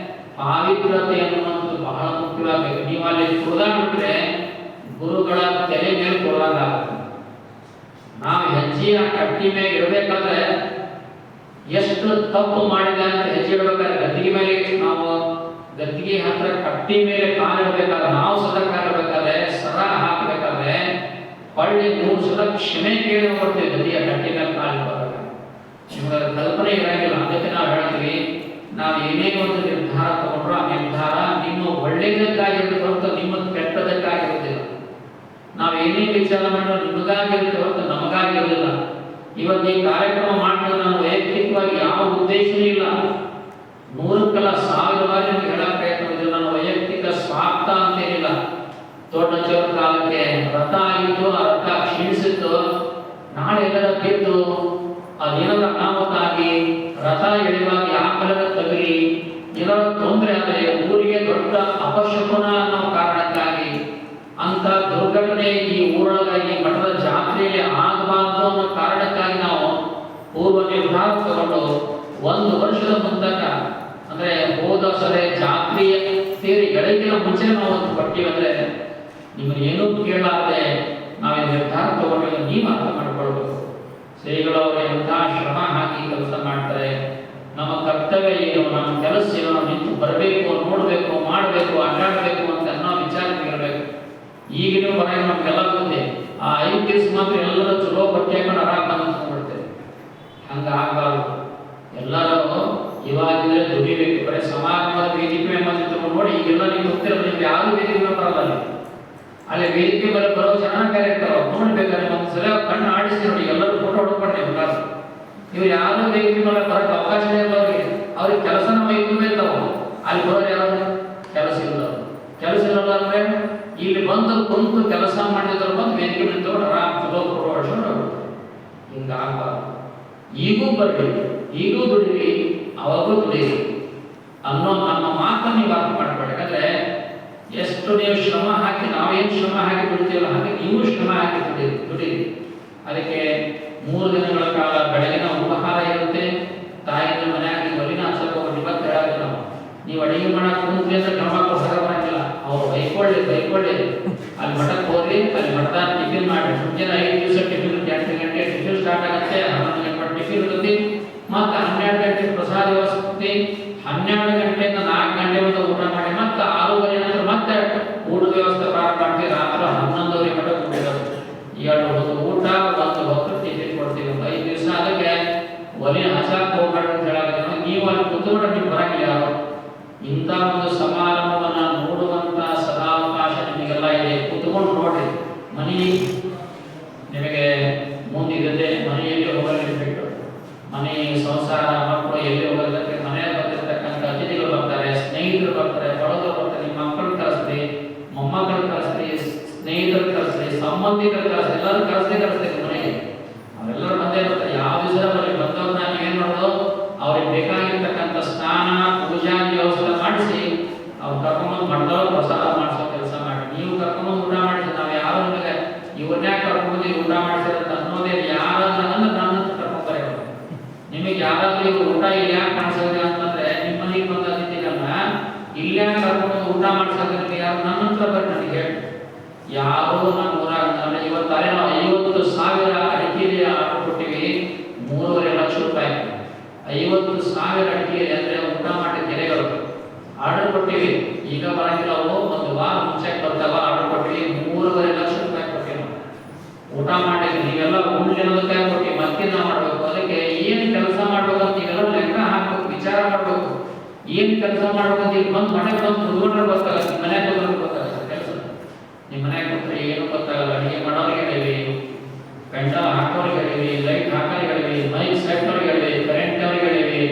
ಪಾವಿತ್ರತೆ ಅನ್ನುವಂಥದ್ದು ಬಹಳ ಮುಖ್ಯವಾಗಬೇಕು. ನೀವು ಅಲ್ಲಿ ಕುಡ್ದಾಡ್ಬಿಟ್ರೆ ಗುರುಗಳ ತಲೆ ಮೇಲೆ ಕೊಡಲಾಗುತ್ತೆ. ನಾವು ಹೆಜ್ಜೆಯ ಕಟ್ಟಿ ಮೇಲೆ ಇಡಬೇಕಾದ್ರೆ ಎಷ್ಟು ತಪ್ಪು ಮಾಡಿದೆ ಅಂತ ಹೆಜ್ಜೆ ಇಡಬೇಕಾದ್ರೆ ಗದ್ದಿಗೆ ಮೇಲೆ ನಾವು ಗದ್ದಿಗೆ ಹತ್ರ ಕಟ್ಟಿ ಮೇಲೆ ಕಾಲಿಡಬೇಕಾದ್ರೆ, ನಾವು ಸದಾ ಕಾಲಿಡಬೇಕಾದ್ರೆ, ಸರ ಹಾಕಬೇಕಾದ್ರೆ ಹೊಳ್ಳಿ 3 ಸಲ ಕ್ಷಮೆ ಕೇಳಿ ಹೋಗ್ತೇವೆ. ಗದ್ದಿಯ ಕಟ್ಟಿ ಮೇಲೆ ಕಾಲಿಡಬೇಕಾದ್ರೆ ನಿಮ್ಗೆ ಕಲ್ಪನೆ ಇರಂಗಿಲ್ಲ. ಅದಕ್ಕೆ ನಾವು ಹೇಳ್ತೀವಿ, ನಾವು ಏನೇ ಒಂದು ನಿರ್ಧಾರ ತಗೊಂಡ್ರು ಆ ನಿರ್ಧಾರ ನಿಮ್ಮ ಒಳ್ಳೆಯದಕ್ಕಾಗಿರುತ್ತೆ ಹೊರತು ನಿಮ್ಮ ಕೆಟ್ಟದಕ್ಕಾಗಿರುವುದಿಲ್ಲ. ನಾವು ಏನೇ ವಿಚಾರ ಮಾಡಿದ್ರು ನಿಮಗಾಗಿರುತ್ತೆ ಹೊರತು ನಮಗಾಗಿರೋದಿಲ್ಲ. ಇವತ್ತು ಈ ಕಾರ್ಯಕ್ರಮ ಮಾಡಿದ್ರೆ ನಾನು ವೈಯಕ್ತಿಕವಾಗಿ ಯಾವ ಉದ್ದೇಶವೂ ಇಲ್ಲ. 100 ಬಾರಿ ನಿಮ್ಗೆ ಹೇಳಕ್ ಪ್ರಯತ್ನ ಮಾಡಿದ್ರೆ ನನ್ನ ವೈಯಕ್ತಿಕ ಸ್ವಾರ್ಥ ಅಂತೇನಿಲ್ಲ. ದೊಡ್ಡ ಚೌರ ಕಾಲಕ್ಕೆ ರಥ ಆಗಿತ್ತು, ಆ ರಥ ಕ್ಷೀಣಿಸಿತ್ತು. ನಾಳೆ ಎಲ್ಲರ ಬಿದ್ದು ಅದೇನಾದ್ರೂ ಅನಾಹುತ ಆಗಿ ರಥ ಎಳೆಯುವಾಗ ಯಾಕೆಲ್ಲರ ತಗಲಿ ಏನಾದ್ರು ತೊಂದರೆ ಆದರೆ ಊರಿಗೆ ದೊಡ್ಡ ಅಪಶಕುನ ಅನ್ನೋ ಕಾರಣಕ್ಕಾಗಿ ಅಂತ ದುರ್ಘಟನೆ ಈ ಊರೊಳಗ ಈ ಮಠದ ಜಾತ್ರೆಯಲ್ಲಿ ಆಗಬಾರ್ದು ಅನ್ನೋ ಕಾರಣಕ್ಕಾಗಿ ನಾವು ಪೂರ್ವ ನಿರ್ಧಾರ ತಗೊಂಡು 1 ವರ್ಷದ ಮುಂದಕ ಅಂದ್ರೆ ಹೋದ ಸರಿ ಜಾತ್ರೆಯ ಸೇರಿ ಗಳಿಗಿನ ಮುಂಚೆ ನಾವು ಒಂದು ಕೊಟ್ಟಿವಿ. ಅಂದ್ರೆ ನಿಮ್ಮನ್ನು ಏನೂ ಕೇಳಾರದೆ ನಾವೇ ನಿರ್ಧಾರ ತಗೊಂಡು ನೀವು ಅರ್ಥ ಮಾಡ್ಕೊಳ್ಬೇಕು. ಶ್ರೀಗಳವರು ಎಂಥ ಶ್ರಮ ಹಾಕಿ ಕೆಲಸ ಮಾಡ್ತಾರೆ. ನಮ್ಮ ಕರ್ತವ್ಯ ಏನು, ನಮ್ಮ ಕೆಲಸ ಏನು, ನಿಂತು ಬರಬೇಕು, ನೋಡಬೇಕು, ಮಾಡಬೇಕು, ಅಡ್ಡಾಡಬೇಕು ಅಂತ ಅನ್ನೋ ವಿಚಾರ ಇರಬೇಕು. ಈಗಿನ ಬರ ನಮಗೆಲ್ಲ ಗೊತ್ತೆ. ಆ 5 ದಿವಸ ಮಾತ್ರ ಎಲ್ಲರೂ ಚಲೋ ಬಟ್ಟೆ ಹಾಕೊಂಡು ಆರಾಮ ಅನ್ಸ್ಕೊಂಡ್ಬಿಡ್ತೇವೆ. ಹಂಗಾಗಬಾರ್ದು. ಎಲ್ಲರೂ ಇವಾಗಿದ್ರೆ ದುಡಿಬೇಕು. ಬರೀ ಸಮಾರಂಭದ ವೇದಿಕೆ ಎಂಬಂತ ನೋಡಿ ಈಗೆಲ್ಲ ನೀವು ಗೊತ್ತಿರೋದು, ನಿಮ್ಗೆ ಯಾರು ವೇದಿಕೆ ಬರಲ್ಲ. ಅಲ್ಲಿ ವೇದಿಕೆ ಮೇಲೆ ಬರೋ ಜನ ಬೇರೆ ಇರ್ತಾವ, ನೋಡ್ಬೇಕಾದ್ರೆ ಒಂದ್ಸಲ ಕಣ್ಣು ಆಡಿಸಿ ನೋಡಿ, ಎಲ್ಲರೂ ಫೋಟೋ ಹೊಡ್ಕೊಂಡ್ರೆ ಎಲ್ಲರೂ. ಇವ್ರು ಯಾರು ವೇದಿಕೆ ಮೇಲೆ ಬರೋಕ್ಕೆ ಅವಕಾಶ ಇರೋರಿಗೆ, ಅವ್ರಿಗೆ ಕೆಲಸನ ಮೈಕೂರು ಇರ್ತಾವ. ಅಲ್ಲಿ ಬರೋರು ಯಾರು ಕೆಲಸ ಇಲ್ಲ. ಕೆಲಸ ಇರಲ್ಲ ಅಂದ್ರೆ ಇಲ್ಲಿ ಬಂದು ಕುಂತು ಕೆಲಸ ಮಾಡಿದ್ರು ಬಂದು ವೇದಿಕೆ ಮೇಲೆ ತಗೊಂಡು ಆರಾಮ್ ಚಲೋ ಫೋಟೋ ಹೊಡ್ಕೊಂಡು ಹಿಂಗಾಗಬಾರ್ದು. ಈಗೂ ಬರ್ರಿ, ಈಗೂ ದುಡಿರಿ, ಅವಾಗೂ ದುಡಿರಿ ಅನ್ನೋ ನಮ್ಮ ಮಾತನ್ನು ನೀವು ಅರ್ಥ ಮಾಡ್ಕೊಳ್ಳಿ. ಯಾಕಂದ್ರೆ ಎಷ್ಟು ನೀವು ಶ್ರಮ ಹಾಕಿ, ನಾವೇನು ಶ್ರಮ ಹಾಕಿ ದುಡಿತೀವಲ್ಲ ಹಾಗೆ ನೀವು ಶ್ರಮ ಹಾಕಿ ದುಡಿರಿ. ಅದಕ್ಕೆ 3 ದಿನಗಳ ಕಾಲ ಬೆಳಗಿನ ಉಪಹಾರ ಇರುತ್ತೆ. ತಾಯಿನ ಮನೆಯಾಗಿ ಒಲಿನ ಹಚ್ಚಕ್ಕೆ ಹೋಗಿ ಮತ್ತೆ ಹೇಳೋದಿಲ್ಲ. ನೀವು ಅಡಿಗೆ ಮಾಡಕ್ಕೆ ಕುಂತ್ರಿ ಅಂದ್ರೆ ಕ್ರಮ ಹೊರಗೆ ಬರಂಗಿಲ್ಲ. ಅವ್ರು ಬೈಕೊಳ್ಳಿ ಅಲ್ಲಿ ಮಠಕ್ಕೆ ಹೋಗ್ರಿ, ಅಲ್ಲಿ ಮಠದ ಟಿಫಿನ್ ಮಾಡಿ. ಮುಂಜಾನೆ 5 ದಿವಸ ಟಿಫಿನ್, 8 ಗಂಟೆ ಟಿಫಿನ್ ಸ್ಟಾರ್ಟ್ ಆಗುತ್ತೆ. 11 ಗಂಟೆ ಟಿಫಿನ್ ಇರುತ್ತೆ. ಮತ್ತೆ 12 ಗಂಟೆ ಪ್ರಸಾದ ವ್ಯವಸ್ಥೆ. 12 ಗಂಟೆಯಿಂದ 4 ಗಂಟೆವರೆಗೆ ಊಟ ಮಾಡಿ ಮತ್ತೆ 6:30 ನಂತರ ಮತ್ತೆ ಊಟದ ವ್ಯವಸ್ಥೆ ಪ್ರಾರಂಭ ಮಾಡ್ತೀವಿ. ರಾತ್ರಿ 11:30 ಮಟ್ಟ ಊಟ, 2 ಹೊತ್ತು ಊಟ, 1 ಹೊತ್ತು ಟಿಫಿನ್ ಕೊಡ್ತೀವಿ 5 ದಿವಸ. ಅದಕ್ಕೆ ಒಲೆ ಹಸಕ್ಕೆ ಹೋಗ್ಬೇಡ್ರಿ ಅಂತ ಹೇಳೋದು. ನೀವು ಅಲ್ಲಿ ಕೂತ್ಕೊಂಡ್ರೆ ನೀವು ಬರಂಗಿಲ್ಲ ಯಾರು. ಇಂಥ ಒಂದು ಸಮಾರಂಭವನ್ನು ನೋಡುವಂತ ಸದಾವಕಾಶ ನಿಮಗೆಲ್ಲ ಇದೆ. ಕೂತ್ಕೊಂಡು ನೋಡ್ರಿ. ಮನೆ ನಿಮಗೆ ಮುಂದಿರುತ್ತೆ. ಮನೆಯಲ್ಲಿ ಹೋಗಲಿರ್ಬೇಕು. ಮನೆ ಸಂಸಾರ ಮಕ್ಕಳು ಎಲ್ಲಿ ಹೋಗೋದಕ್ಕೆ ಮನೆಯಲ್ಲಿ ಬಂದಿರತಕ್ಕಂಥ ಅತಿಥಿಗಳು ಬರ್ತಾರೆ, ಸ್ನೇಹಿತರು ಬರ್ತಾರೆ, ಬಳಗರು ಬರ್ತಾರೆ. ನಿಮ್ಮ ಮಕ್ಕಳು ಕಳಿಸ್ರಿ, ಮೊಮ್ಮಕ್ಕಳು ಕಳಿಸ್ರಿ, ಸ್ನೇಹಿತರು ಕಳಿಸ್ರಿ, ಸಂಬಂಧಿಕರು ಕಳಿಸ್ರಿ, ಎಲ್ಲರೂ ಕಳಿಸ್ರಿ ಮನೆಗೆ. ಅವರೆಲ್ಲರೂ ಬಂದೇ ಬರ್ತಾರೆ. ಯಾವ ದಿವಸ ಬರಲಿ ಬಂದವ್ರನ್ನ ನೀವೇನು ಮಾಡೋದು, ಅವ್ರಿಗೆ ಬೇಕಾಗಿರ್ತಕ್ಕಂಥ ಸ್ನಾನ ಪೂಜಾ ವ್ಯವಸ್ಥೆ ಮಾಡಿಸಿ ಅವ್ರು ಕರ್ಕೊಂಬಂದು ಮಠದವ್ರು ಪ್ರಸಾದ ಮಾಡಿಸೋ ಕೆಲಸ ಮಾಡಿ. ನೀವು ಕರ್ಕೊಂಬಂದು ಊಟ ಮಾಡಿಸಿ, ನಾವು ಯಾರು ನಿಮಗೆ ಇವ್ರನ್ನೇ ಕರ್ಕೊಂಬಂದು ಊಟ ಮಾಡಿಸಿರಂತ ಅನ್ನೋದೇ ಯಾರಾದ್ರೂ ಅಂದ್ರೆ ನನ್ನ ಕರ್ಕೊಂಬರೇ. ನಿಮಗೆ ಯಾರಾದ್ರೂ ಇವ್ರು ಊಟ ಇಲ್ಲಿ ಯಾಕೆ ಕಾಣಿಸೋದಿಲ್ಲ ಅಂತಂದ್ರೆ, ನಿಮ್ಮ ಮನೆಗೆ ಬಂದ ಅತಿಥಿಗಳನ್ನ ಇಲ್ಲೇ ಕರ್ಕೊಂಡು ಊಟ ಮಾಡಿಸೋದ್ರಲ್ಲಿ ಯಾರು ನನ್ನ ಹತ್ರ ಬರ್ರಿ ನನಗೆ ಹೇಳಿ. ಯಾರು ನಮ್ಮ ಊರಾಗ ಇವತ್ತಾರೆ ನಾವು 50,000 ಅಡಿಕೆಗೆ ಆರ್ಡರ್ ಕೊಟ್ಟಿವಿ. 3.5 ಲಕ್ಷ ರೂಪಾಯಿ. 50,000 ಅಡಿಕೆ ಅಂದ್ರೆ ಊಟ ಮಾಡಿ ಕೆರೆಗಳು ಆರ್ಡರ್ ಕೊಟ್ಟಿವಿ. ಈಗ ಬರಂಗಿಲ್ಲ, ಅವು 1 ವಾರ ಮುಂಚೆ ಬರ್ತಾವ. ಆರ್ಡರ್ ಕೊಟ್ಟಿವಿ. 3.5 ಲಕ್ಷ ರೂಪಾಯಿ ಕೊಟ್ಟಿವಿ. ಊಟ ಮಾಡಿ ನೀವೆಲ್ಲ ಉಂಡ್ಲಿನದಕ್ಕೆ ಕೊಟ್ಟು ಮತ್ತೆ ನಾವು ಮಾಡಬೇಕು. ಅದಕ್ಕೆ ಏನು ಕೆಲಸ ಮಾಡ್ಬೇಕು ಅಂತ ನೀವೆಲ್ಲ ಲೆಕ್ಕ ಹಾಕ್ಬೇಕು, ವಿಚಾರ ಮಾಡಬೇಕು. ಏನು ಕೆಲಸ ಮಾಡ್ಬೇಕಂತ ಈಗ ಬಂದು ಮನೆಗೆ ಬಂದು ದುಡ್ಕೊಂಡ್ರೆ ಗೊತ್ತಾಗಲ್ಲ. ನಿಮ್ಮ ಮನೆಗೆ ಬಂದ್ರೆ ಗೊತ್ತಾಗಲ್ಲ ಕೆಲಸ. ನಿಮ್ಮ ಮನೆಗೆ ಕೊಟ್ಟರೆ ಏನು ಗೊತ್ತಾಗಲ್ಲ. ಅಡಿಗೆ ಮಾಡೋರಿಗೆ ಹೇಳಿವಿ, ಪೆಂಡಲ್ ಹಾಕೋರಿಗೆ ಹೇಳಿವಿ, ಲೈಟ್ ಹಾಕೋರಿಗೆ ಹೇಳಿವಿ, ಮೈಕ್ ಸೆಟ್ ಅವ್ರಿಗೆ ಹೇಳಿವಿ, ಕರೆಂಟ್ ಅವ್ರಿಗೆ ಹೇಳಿವಿ,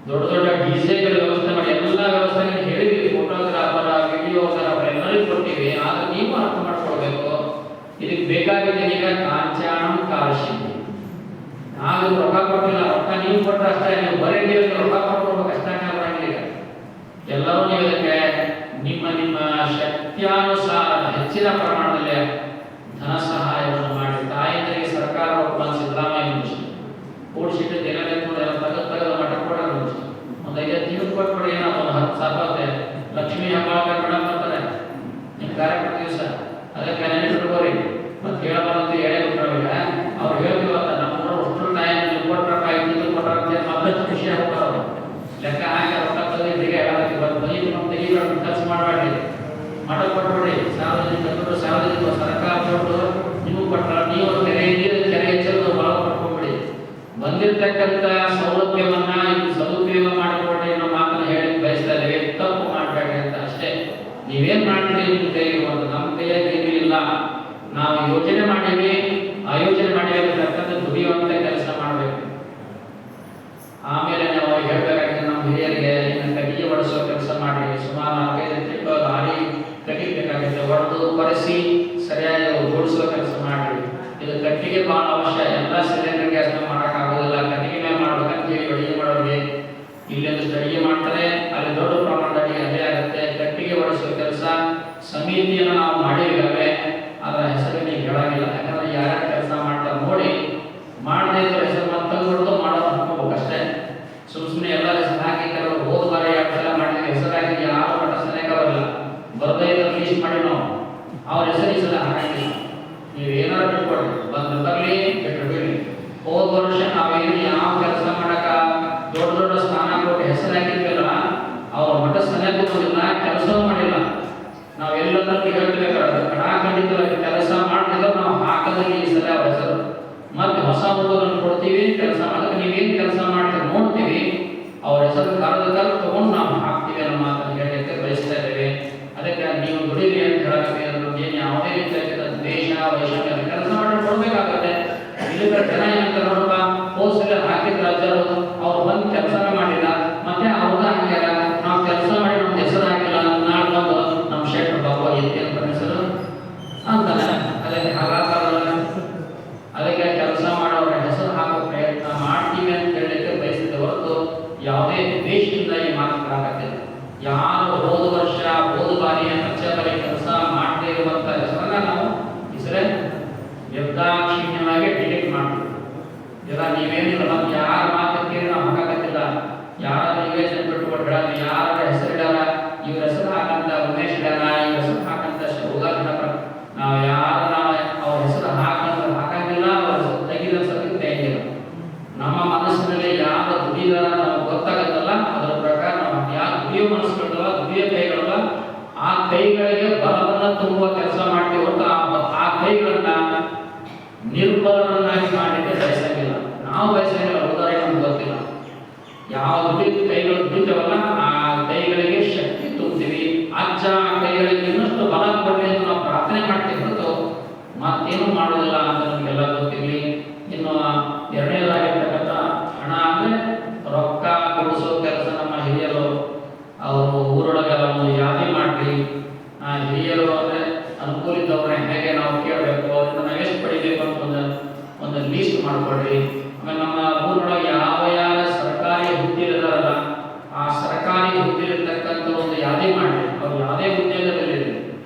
ದೊಡ್ಡ ದೊಡ್ಡ ಡಿಜೆಗಳ ವ್ಯವಸ್ಥೆ ಮಾಡಿ ಎಲ್ಲ ವ್ಯವಸ್ಥೆಗಳನ್ನು ಹೇಳಿವಿ. ಫೋಟೋಗ್ರಾಫರ್, ವಿಡಿಯೋಗ್ರಾಫರ್ ಎಲ್ಲರಿಗೂ ಕೊಟ್ಟಿವಿ. ಆದ್ರೆ ನೀವು ಅರ್ಥ ಮಾಡ್ಕೊಳ್ಬೇಕು, ಇದಕ್ಕೆ ಬೇಕಾಗಿದೆ ಈಗ ಕಾಂಚಾಣಂ ಕಾಲಶಿಲ್ಪಿ. ನಾವು ರೊಕ್ಕ ಕೊಟ್ಟಿಲ್ಲ, ರೊಕ್ಕ ನೀವು ಕೊಟ್ಟರೆ ಅಷ್ಟೇ. ನೀವು ಬರೀ ರೊಕ್ಕ ಕೊಡ್ಬೇಕು ಅಷ್ಟೇ ಬರಂಗಿಲ್ಲ. ಎಲ್ಲರೂ ನೀವು ಇದಕ್ಕೆ ನಿಮ್ಮ ನಿಮ್ಮ ಶಕ್ತಿಯಾನುಸಾರ ಹೆಚ್ಚಿನ ಪ್ರಮಾಣದಲ್ಲಿ ಧನ ಸಹಾಯವನ್ನು ಮಾಡಿ. ತಾಯಂದಿರಿಗೆ ಸರ್ಕಾರ ಸಿದ್ದರಾಮಯ್ಯ ಕೂಡಿಸಿಟ್ಟು ದಿನ ತೆಗೆದು ಮಠ ಕೊಡೋದು ಒಂದು 5 ದಿನಕ್ಕೆ ಕೊಟ್ಬಿಡಿ. ಏನೋ ಒಂದು 10,000 ಲಕ್ಷ್ಮೀ ಹೆಬ್ಬಾಳ್ಕರ್ ಮೇಡಮ್ ಬರ್ತಾರೆ ನಿಮ್ಮ ಕಾರ್ಯಕ್ರಮ ದಿವಸ. ಅದಕ್ಕೆ ನೆನಪಿಟ್ಕೋರಿ. ಮತ್ತೆ ಹೇಳಬಾರಂತ ಹೇಳೇ ಬಿಟ್ಟಾಗ ಅವ್ರು ಹೇಳ್ತೀವತ್ತ ನಮ್ಮ ಅಷ್ಟು ಟೈಮ್ ನೀವು ಕೊಟ್ರಪ್ಪ 5 ಕೊಟ್ಟ ಮತ್ತಷ್ಟು ಖುಷಿ ಹೋಗ್ತಾರ. ಲೆಕ್ಕ ಹಾಕಿ ರೊಕ್ಕ ತೆಗಿಗೆ ಹೇಳಕ್ಕೆ ತೆಗಿಬೇಡ, ಖರ್ಚು ಮಾಡಬೇಡ್ರಿ, ಮಠ ಕೊಟ್ಬಿಡ್ರಿ. ಸಾರ್ವಜನಿಕ ಸರ್ಕಾರ ಕೊಟ್ಟು ನಿಮಗೆ ಕೊಟ್ಟ ನೀವು ಕೆರೆ ಹೆಚ್ಚಲು ಒಳಗೆ ಪಡ್ಕೊಂಡ್ಬಿಡಿ. ಬಂದಿರತಕ್ಕಂಥ ಸೌಲಭ್ಯವನ್ನ ಇದು ಸದುಪಯೋಗ ಮಾಡಿಕೊಡ್ರಿ ಅನ್ನೋ ಮಾತನ್ನು ಹೇಳಿ ಬಯಸ್ತಾ ಇದ್ದೇವೆ. ತಪ್ಪು ಮಾಡಬೇಡ್ರಿ ಅಂತ ಅಷ್ಟೇ. ನೀವೇನ್ ಮಾಡ್ತೀರಿ ನಿಮ್ಮ ಕೈಗೆ ಒಂದು, ನಮ್ಮ ಕೈಯಾಗಿ ಏನೂ ಇಲ್ಲ. ನಾವು ಯೋಚನೆ ಮಾಡೀವಿ, ಆಯೋಜನೆ ಮಾಡೀವಿ ಅಂತಕ್ಕಂಥ ದುಡಿಯುವಂತ ಕೆಲಸ ಮಾಡಬೇಕು. ಆಮೇಲೆ ನಾವು ಹೇಳಬೇಕಾಗಿದೆ ನಮ್ಮ ಹಿರಿಯರಿಗೆ, ಇನ್ನು ಕಟ್ಟಿಗೆ ಒಡಿಸೋ ಕೆಲಸ ಮಾಡಿ. ಸುಮಾರು 4-5 ತಿಂಗಳು ಲಾರಿ ಕಟ್ಟಿಗೆ ಬೇಕಾಗುತ್ತೆ. ಒಡೆದು ಕೊರೆಸಿ ಸರಿಯಾಗಿ ಓಡಿಸೋ ಕೆಲಸ ಮಾಡಿ. ಇದು ಕಟ್ಟಿಗೆ ಬಹಳ ಅವಶ್ಯ. ಎಲ್ಲ ಸಿಲಿಂಡರ್ ಗ್ಯಾಸ್ ಮಾಡೋಕ್ಕಾಗೋದಿಲ್ಲ, ಕಟ್ಟಿಗೆ ಮೇಲೆ ಮಾಡ್ಬೇಕಂತೀವಿ. ಅಡಿಗೆ ಮಾಡೋರಿಗೆ ಇಲ್ಲೊಂದಿಷ್ಟು ಅಡಿಗೆ ಮಾಡ್ತಾರೆ, ಅಲ್ಲಿ ದೊಡ್ಡ ಪ್ರಮಾಣದ ಅಡಿಗೆ ಅದೇ ಆಗುತ್ತೆ. ಕಟ್ಟಿಗೆ ಒಡಿಸೋ ಕೆಲಸ ಸಮಿತಿಯನ್ನು ನಾವು ಮಾಡಿದ್ದೇವೆ. ಅದರ ಹೆಸರು ನೀವು ಹೇಳಾಗಿಲ್ಲ. ಯಾಕಂದ್ರೆ ಯಾರ್ಯಾರು ಕೆಲಸ ಮಾಡ್ತಾರೆ ನೋಡಿ, ಮಾಡದೇ ಇರೋ ಹೆಸರು ಮತ್ತೆ ತೆಗೆದುಬಿಡೋದು ಮಾಡೋದು ಹಾಕೋಬೇಕು ಅಷ್ಟೇ. ಸುಮ್ಮನೆ ಎಲ್ಲ ಹೆಸರು ಹಾಕಿ ಕೆಲವರು ಹೋದ ಬಾರಿ 2 ಸಲ ಮಾಡಿದ್ರೆ ಹೆಸರು ಹಾಕಿ ಯಾರು ಮಠ ಸನೇಕವಲ್ಲ ಬರದೇ ಇರೋ ಲೀಸ್ಟ್ ಮಾಡಿ ನಾವು ಅವ್ರ ಹೆಸರು ಈ ಸಲ ಹಾಕಂಗಿಲ್ಲ. ನೀವು ಏನಾರು ಬಿಟ್ಕೊಡ್ರಿ, ಬಂದು ಬರಲಿ ಬಿಟ್ಟು ಬಿಡ್ರಿ. ಹೋದ ವರ್ಷ ನಾವೇನು ಯಾವ ಕೆಲಸ ಮಾಡಕ ದೊಡ್ಡ ದೊಡ್ಡ ಸ್ಥಾನ ಕೊಟ್ಟು ಹೆಸರು ಹಾಕಿದ್ವಲ್ಲ, ಅವ್ರ ಮಠ ಸನೇಕ ಬಂದಿಲ್ಲ, ಕೆಲಸ ಮಾಡಿಲ್ಲ. ನಾವು ಎಲ್ಲದಕ್ಕೂ ಹೇಳ್ಬೇಕಾದ್ರೆ ಕಡಾಖಂಡಿತವಾಗಿ ಕೆಲಸ ಮಾಡಿದ್ರೆ ನಾವು ಅದಕ್ಕೆ ನೀವು ದುಡಿರಿ ಅಂತ ಹೇಳಕ್ಕೆ ಅದ್ರ ಬಗ್ಗೆ ಯಾವುದೇ ರೀತಿಯಾದ ದ್ವೇಷ ವೈಷಮ್ಯ ಕೆಲಸ ಮಾಡಿ ಕೊಡಬೇಕಾಗುತ್ತೆ. ಇಲ್ಲಿಂದ ಜನ ಏನಂತ ನೋಡಪ್ಪ ಪೋಸ್ಟ್ ಹಾಕಿದ್ರ ಅಜ್ಜರು ಅವ್ರು ಬಂದು ಕೆಲಸನ ಮಾಡಿಲ್ಲ, ಮತ್ತೆ ಅವ್ರನ್ನ ಹಾಕ್ಯಾರ, ನಾವು ಕೆಲಸ ಮಾಡಿ ನಮ್ಮ ಹೆಸರು ಹಾಕಿಲ್ಲ, ನಾಳೆ ಬಂದು ನಮ್ಮ ಶೆಟ್ರು ಬಾಬು ಎತ್ತಿ ಅಂತ ಹೆಸರು ಅಂತಾನೆ. ಅದಕ್ಕೆ ಹಾಗಾಗಲ್ಲ. ಅದಕ್ಕೆ ಕೆಲಸ ಮಾಡೋರ ಹೆಸರು ಹಾಕೋ ಪ್ರಯತ್ನ ಮಾಡ್ತೀವಿ ಅಂತ ಹೇಳಲಿಕ್ಕೆ ಬಯಸಿದ ಹೊರತು ಯಾವುದೇ ದ್ವೇಷದಿಂದ ಈ ಮಾತು ಆಗತ್ತಿಲ್ಲ. ಯಾರು ಹೋದ ವರ್ಷ ಹೋದ ಬಾರಿಯ ಬರೀ ಕೆಲಸ ಮಾಡದೇ ಇರುವಂತ ಹೆಸರನ್ನ ನಾವು ಹೆಸರೇ ನಿರ್ದಾಕ್ಷಿಣ್ಯವಾಗಿ ಡಿಲೀಟ್ ಮಾಡ್ತೀವಿ. ಇಲ್ಲ ನೀವೇನಿಲ್ಲ, ಮತ್ತೆ ಯಾರ ಮಾತಕ್ಕೆ ನಾವು ಹಾಕತ್ತಿಲ್ಲ. ಯಾರ ನಿವೇಶನ ಬಿಟ್ಟುಕೊಂಡು ಹೇಳೋದು, ಯಾರ ಹೆಸರಿಡಲ್ಲ, ಇವ್ರ ಹೆಸರು ಹಾಕಂತ ಉಮೇಶ್ ಇಡಲ್ಲ, ಇವ್ರ ಹೆಸರು ಹಾಕಂತ ಶಿವಗಾರ್ ನಾವು ಯಾರನ್ನ ಅವ್ರ ಹೆಸರು ಹಾಕಂಗಿಲ್ಲ, ಅವ್ರ ಹೆಸರು ತೆಗಿದ ಸತಿ ತೆಗಿಲ್ಲ. ನಮ್ಮ ಮನಸ್ಸಿನಲ್ಲಿ ಯಾರ ದುಡಿದಾರ ನಮಗೆ ಗೊತ್ತಾಗತ್ತಲ್ಲ, ಅದರ ಪ್ರಕಾರ ನಾವು ಯಾರು ದುಡಿಯೋ ಮನಸ್ಸುಗಳಲ್ಲ, ದುಡಿಯೋ ಕೈಗಳಲ್ಲ, ಆ ಕೈಗಳಿಗೆ ಬಲವನ್ನ ತುಂಬುವ ಕೆಲಸ ಮಾಡ್ತೀವಿ ಅಂತ ಆ ಕೈಗಳನ್ನ ನಿರ್ಬಲರನ್ನಾಗಿ ಮಾಡಲಿಕ್ಕೆ ಬಯಸಂಗಿಲ್ಲ. ನಾವು ಬಯಸಂಗಿಲ್ಲ, ಉದಾಹರಣೆ ನಮ್ಗೆ ಗೊತ್ತಿಲ್ಲ. ಯಾವ ಕೈಗಳು ದುಡಿತವಲ್ಲ ಆ ಕೈಗಳಿಗೆ ಶಕ್ತಿ ತುಂಬ್ತೀವಿ. ಅಜ್ಜ ಕೈಗಳಿಗೆ ಇನ್ನಷ್ಟು ಬಲ ಕೊಡಲಿ ಅಂತ ನಾವು ಪ್ರಾರ್ಥನೆ ಮಾಡ್ತೀವಿ ಹೊರತು ಮತ್ತೇನು ಮಾಡೋದಿಲ್ಲ ಅಂತ ನಮಗೆಲ್ಲ ಗೊತ್ತಿರಲಿ. ಇನ್ನು ಎರಡನೇದಾಗಿರ್ತಕ್ಕಂಥ ಹಣ ಅಂದ್ರೆ ರೊಕ್ಕ ಕೊಡಿಸೋ ಕೆಲಸ ನಮ್ಮ ಹಿರಿಯರು ಅವರು ಊರೊಳಗೆಲ್ಲ ಒಂದು ಯಾದಿ ಮಾಡ್ರಿ. ಹಿರಿಯರು ಅಂದ್ರೆ ಅನುಕೂಲಿದ್ದವ್ರನ್ನ ಹೇಗೆ ನಾವು ಕೇಳಬೇಕು, ಅದನ್ನ ನಾವು ಎಷ್ಟು ಪಡಿಬೇಕು ಅಂತ ಒಂದು ಲೀಸ್ಟ್ ಮಾಡ್ಕೊಡ್ರಿ. ಆಮೇಲೆ ನಮ್ಮ ಊರೊಳಗೆ ಯಾವ ಯಾವ ಸರ್ಕಾರಿ ಹುದ್ದೆಗಳಿದಾರಲ್ಲ ಆ ಸರ್ಕಾರಿ ಹುದ್ದೆಲಿರ್ತಕ್ಕಂಥ ಒಂದು ಯಾದಿ ಮಾಡ್ರಿ. ಅವ್ರು ಯಾವುದೇ ಹುದ್ದೆಯಲ್ಲಿ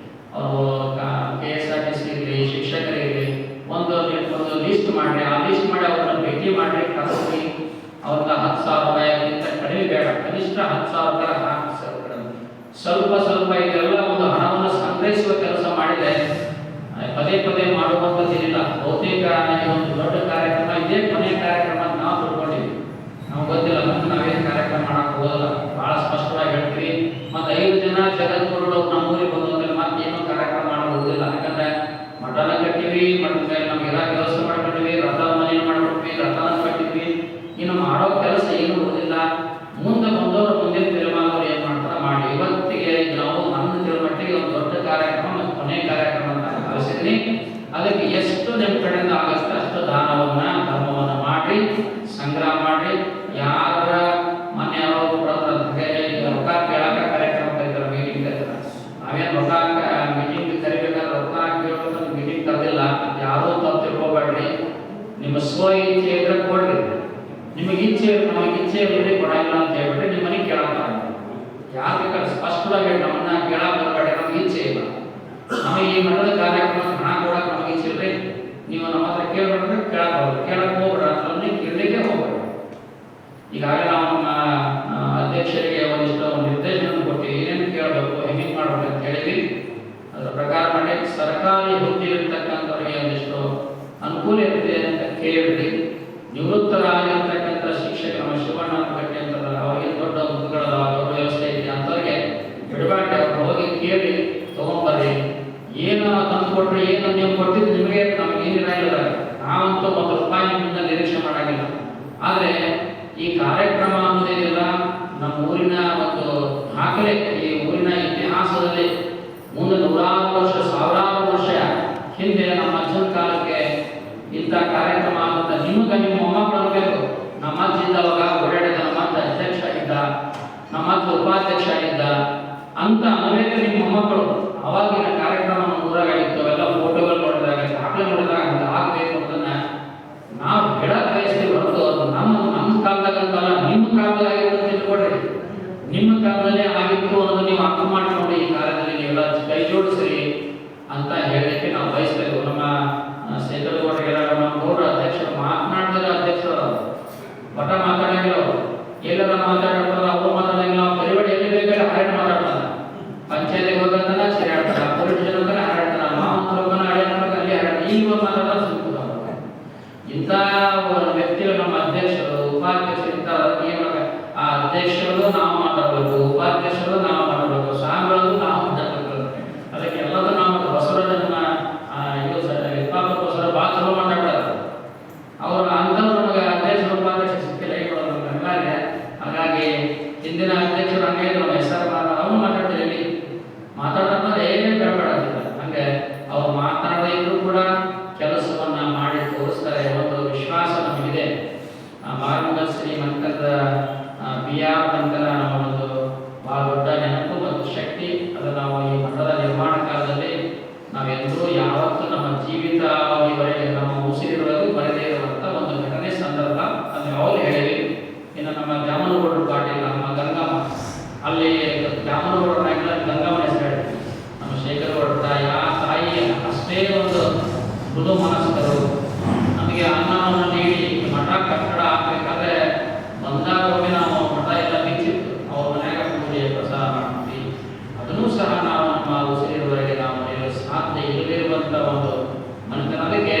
ಅವರು KSRTC ಇರಲಿ, ಶಿಕ್ಷಕರಿರಲಿ, ಒಂದು ಲೀಸ್ಟ್ ಮಾಡ್ರಿ. ಆ ಲೀಸ್ಟ್ ಮಾಡಿ ಅವ್ರನ್ನ ಭೇಟಿ ಮಾಡ್ರಿ, ಕರೆಸಿ ಅವ್ರನ್ನ 10,000 ರೂಪಾಯಿಗಿಂತ ಕಡಿಮೆ ಬೇಡ, ಕನಿಷ್ಠ 10,000 ರೂಪಾಯಿ ಹಾಕಿಸ್ತಾರೆ. ಸ್ವಲ್ಪ ಸ್ವಲ್ಪ ಇದೆಲ್ಲ ಒಂದು ಹಣವನ್ನು ಸಂಗ್ರಹಿಸುವ ಕೆಲಸ ಮಾಡಿದೆ. ಪದೇ ಪದೇ ಮಾಡುವಂಥದ್ದೇನಿಲ್ಲ. ಬಹುತೇಕ ಒಂದು ದೊಡ್ಡ ಕಾರ್ಯಕ್ರಮ ಇದೇ ಕೊನೆಯ ಕಾರ್ಯಕ್ರಮ ನಾವು ತಿಳ್ಕೊಂಡಿವಿ. ನಾವು ಗೊತ್ತಿಲ್ಲ, ಮತ್ತೆ ನಾವೇನು ಕಾರ್ಯಕ್ರಮ ಮಾಡಕ್ಕೆ ಹೋಗಲ್ಲ, ಬಹಳ ಸ್ಪಷ್ಟವಾಗಿ ಹೇಳ್ತೀವಿ. ಮತ್ತೆ 5 ಜನ ಜಗದ್ಗುರುಗಳು ನಮ್ಮೂರಿಗೆ ಬಂದ್ರೆ ಮತ್ತೆ ಏನೋ ಕಾರ್ಯಕ್ರಮ ಮಾಡೋದಿಲ್ಲ. ಯಾಕಂದ್ರೆ ಮಠನ ಕಟ್ಟಿವಿ, ಮಠದ ಮೇಲೆ ನಮಗೆಲ್ಲ ವ್ಯವಸ್ಥೆ ಮಾಡ್ಕೊಂಡಿವಿ, ರಥ ಮನೆ ಮಾಡ್ಕೊಟ್ವಿ, ರಥನ ಕಟ್ಟಿದ್ವಿ. ಇನ್ನು ಮಾಡೋ ಕೆಲಸ ಏನು ಓದಿಲ್ಲ. ಮುಂದೆ ಬಂದವರು ಮುಂದಿನ ತಲೆಮಾರವರು ಏನ್ ಮಾಡ್ತಾರ ಮಾಡಿ. ಇವತ್ತಿಗೆ ನಾವು ನನ್ನ ತಿಳುಮಟ್ಟಿಗೆ ಒಂದು ದೊಡ್ಡ ಕಾರ್ಯಕ್ರಮ ಮತ್ತು ಕೊನೆಯ ಕಾರ್ಯಕ್ರಮ ಅಂತ ಭಾವಿಸಿದ್ವಿ. ಅದಕ್ಕೆ ಎಷ್ಟು ನಿಮ್ಮ ಕಡೆಯಿಂದ ಆಗುತ್ತೆ ಅಷ್ಟು ದಾನವನ್ನ ಧರ್ಮವನ್ನ ಮಾಡಿ ಸಂಗ್ರಹ ಮಾಡಿ. ಯಾರ ಮನೆ ರೊಕ್ಕ ಕೇಳಕ ಕಾರ್ಯಕ್ರಮ ಕರೀತಾರ, ಮೀಟಿಂಗ್ ಕರೀತಾರ. ನಾವೇನು ರೊಕ್ಕ ಮೀಟಿಂಗ್ ಕರಿಬೇಕಾದ್ರೆ ರೊಕ್ಕ ಕೇಳೋದು ಮೀಟಿಂಗ್ ಕರೆದಿಲ್ಲ. ಯಾರೂ ತಪ್ಪು ತಿಳ್ಕೊಬೇಡ್ರಿ. ನಿಮ್ಮ ಸ್ವ ಇಚ್ಛೆ ಇದ್ರೆ ಕೊಡ್ರಿ. ನಿಮಗೆ ಇಚ್ಛೆ ನಮಗೆ ಇಚ್ಛೆ ಇಲ್ಲದೆ ಕೊಡಂಗಿಲ್ಲ ಅಂತ ಹೇಳ್ಬಿಟ್ರೆ ನಿಮ್ಮ ಮನೆಗೆ ಕೇಳಕ್ಕ ಯಾರು ಬೇಕಾದ್ರೆ ಸ್ಪಷ್ಟವಾಗಿ ನಮ್ಮನ್ನ ಕೇಳಕ್ ಬರಬೇಡ. ನಮ್ಗೆ ಇಚ್ಛೆ ಇಲ್ಲ, ನಮಗೆ ಈ ಮಠದ ಕಾರ್ಯಕ್ರಮ ಹಣ ಕೊಡಕ್ಕೆ ನಮಗೆ ಇಚ್ಛೆ ಇಲ್ಲರಿ, ನೀವು ನಮ್ಮ ಹತ್ರ ಕೇಳ್ಬಿಟ್ರೆ ಕೇಳಕ್ ಹೋಗ್ರಿ, ಕೇಳಕ್ ಹೋಗ್ಬೇಡ, ನಮ್ಮನ್ನ ಕೇಳಲಿಕ್ಕೆ ಹೋಗ್ಬೇಡ. ಈಗಾಗಲೇ ನಾವು ನಮ್ಮ ಅಧ್ಯಕ್ಷರಿಗೆ ಒಂದಿಷ್ಟು ನಿರ್ದೇಶನ ಕೊಡ್ತೀವಿ, ಏನೇನು ಕೇಳಬೇಕು, ಹೆಂಗೆ ಮಾಡಬೇಕು ಅಂತ ಹೇಳಿದ್ವಿ. ಅದರ ಪ್ರಕಾರ ಮಾಡಿ ಸರ್ಕಾರಿ ಹುದ್ದೆಯಿರ್ತಕ್ಕಂಥವ್ರಿಗೆ ಒಂದಿಷ್ಟು ಅನುಕೂಲ ಇರುತ್ತೆ ಅಂತ ಕೇಳಿದ್ರಿ. ನಿವೃತ್ತರಾಗಿರ್ತಕ್ಕಂಥ ಶಿಕ್ಷಕ ನಮ್ಮ ಶಿವಣ್ಣ ಗಟ್ಟಿ ಅಂತಾರಲ್ಲ, ಅವರಿಗೆ ದೊಡ್ಡ ಹುದ್ದೆಗಳ ದೊಡ್ಡ ವ್ಯವಸ್ಥೆ ಇದೆ, ಅಂಥವ್ರಿಗೆ ಬಿಡಬಾರ್ದು. ಅವ್ರು ಹೋಗಿ ಕೇಳಿ ತಗೊಂಡ್ಬರ್ರಿ. ಏನು ತಂದು ಕೊಟ್ರಿ, ಏನು ನೀವು ಕೊಟ್ಟಿದ್ದು ನಿಮಗೆ ನಮಗೆ ಏನಿರಲಿಲ್ಲ. ನಾವಂತೂ ₹1 ನಿಮ್ಮಿಂದ ನಿರೀಕ್ಷೆ ಮಾಡಾಗಿಲ್ಲ. ಆದರೆ ಈ ಕಾರ್ಯಕ್ರಮ ಅನ್ನೋದೇನಿಲ್ಲ, ನಮ್ಮ ಊರಿನ ಒಂದು ದಾಖಲೆ, ಈ ಊರಿನ ಇತಿಹಾಸದಲ್ಲಿ ಮುಂದೆ 100 ವರ್ಷ 1000 ವರ್ಷ ಹಿಂದೆ ನಮ್ಮ ಅಜ್ಜನ ಕಾಲಕ್ಕೆ ಇಂಥ ಕಾರ್ಯಕ್ರಮ ಆಗುತ್ತೆ. ನಿಮಗೆ ನಿಮ್ಮ ಮೊಮ್ಮಕ್ಕಳು ಬೇಕು. ನಮ್ಮ ಅಜ್ಜ ಇದ್ದವಾಗ ಓಡಾಡಿದ, ನಮ್ಮ ಅಜ್ಜ ಅಧ್ಯಕ್ಷ ಆಗಿದ್ದ, ನಮ್ಮ ಅಜ್ಜ ಉಪಾಧ್ಯಕ್ಷ ಆಗಿದ್ದ ಅಂತ ಅನೇಕ ನಿಮ್ಮ ಮೊಮ್ಮಕ್ಕಳು ಅವಾಗಿನ ಕಾರ್ಯಕ್ರಮ ನಮ್ಮ ಊರಾಗಿತ್ತು. ಅವೆಲ್ಲ ಫೋಟೋಗಳು ನೋಡಿದಾಗ, ದಾಖಲೆ ನೋಡಿದಾಗ ಅದು ಆಗಬೇಕು ಅನ್ನೋದನ್ನ ನಾವು ಹೇಳಕ್ ಬಯಸ್ತೀವಿ ಹೊರತು ನಮ್ಮ ಕಾಲದಾಗಂತಲ್ಲ, ನಿಮ್ಮ ಕಾಲದಾಗಿತ್ತು ತಿಳ್ಕೊಡ್ರಿ. ನಿಮ್ಮ ಕಾಲದಲ್ಲೇ ಆಗಿತ್ತು ಅನ್ನೋದು ನೀವು ಅರ್ಥ ಮಾಡ್ಕೊಂಡು ಈ ಕಾಲದಲ್ಲಿ ನೀವೆಲ್ಲ ಕೈ ಜೋಡಿಸ್ರಿ ಅಂತ ಹೇಳಲಿಕ್ಕೆ ನಾವು ಬಯಸ್ತೇವೆ. ನಮ್ಮ ಸೇತುವೆಗೌಡರಿಗೆಲ್ಲ ನಮ್ಮ ಗೌರವ ಅಧ್ಯಕ್ಷರು ಮಾತನಾಡಿದ್ರೆ ಅಧ್ಯಕ್ಷರು ಮಠ ಮಾತಾಡಂಗಿಲ್ಲ. ಅವರು ಎಲ್ಲರ ಮಾತಾಡ್ತಾರ, ಅವರು ಮಾತಾಡಂಗಿಲ್ಲ. ಪರಿപാടി ಎಲ್ಲಿ ಬೇಕಾದ್ರೆ ಹಾಡು ಮಾತಾಡ್ತಾರ. ಪಂಚಾಯತಿಗೆ ಹೋಗಂತಾನ ಸರಿ ಆಡ್ತಾರ, ಪೊಲೀಸ್ ಜನ ಹಾಡ್ತಾರ, ಮಾವಂತರನ್ನ ಅಲ್ಲಿ ಹಾಡ್ತಾರೆ. ಈಗ ಮಾತಾಡೋದು ಸುಮ್ಮನೆ ಇಂಥ ವ್ಯಕ್ತಿಗಳು ನಮ್ಮ ಅಧ್ಯಕ್ಷರು ಉಪಾಧ್ಯಕ್ಷರು ಇಂಥ ಆ ಅಧ್ಯಕ್ಷರು ನಾವು ಮಾತಾಡಬೇಕು, ಉಪಾಧ್ಯಕ್ಷರು ನಾವು ಮಾಡಬೇಕು, ಸ್ವಾಮಿಗಳು ನಾವು ಮಾತಾಡಬೇಕು. ಅದಕ್ಕೆ ಎಲ್ಲದೂ ನಾವು ಬಸವರಾಜನ ನಾವು ಈ ಮಠದ ನಿರ್ಮಾಣ ಕಾಲದಲ್ಲಿ ನಾವೆಲ್ಲರೂ ಯಾವತ್ತೂ ನಮ್ಮ ಜೀವಿತಾವಧಿವರೆಗೆ ನಮ್ಮ ಉಸಿರಿನೊಳಗೆ ಬರದೇ ಇರುವಂಥ ಒಂದು ಘಟನೆ ಸಂದರ್ಭ ಅದು ಯಾವಾಗ ಹೇಳಿವಿ. ಇನ್ನು ನಮ್ಮ ಜಾಮನಗೌಡರು ಪಾಟೀಲ್ ನಮ್ಮ ಗಂಗಮ್ಮ ಅಲ್ಲಿ ಜಾಮನಗೌಡರ ಗಂಗಮ್ಮನ ಹೆಸರು ಹೇಳಿ ನಮ್ಮ ಶೇಖರಗೌಡರ ತಾಯಿ ಆ ತಾಯಿ ಅಷ್ಟೇ ಒಂದು ಮೃದು ಮನಸ್ಕರು. ನಮಗೆ ಅನ್ನವನ್ನು ನೀಡಿ ಮಠ ಕಟ್ಟಡ ಆಗಬೇಕಾದ್ರೆ ಬಂದಾಗ ಒಮ್ಮೆ ನಾವು ಮಠ ಎಲ್ಲ ಬಿಚ್ಚಿತ್ತು ಅವ್ರ ಮನೆಯಾಗ ಪೂಜೆ ಪ್ರಸಾದ ಮಾಡ್ತೀವಿ. ಅದನ್ನು ಸಹ ನಾವು ನಮ್ಮ ಉಸಿರಿನವರೆಗೆ ನಾವು ಮರೆಯಲು ಸಾಧ್ಯ ಇರಲಿರುವಂಥ ಒಂದು ಮನೆತನ. ಅದಕ್ಕೆ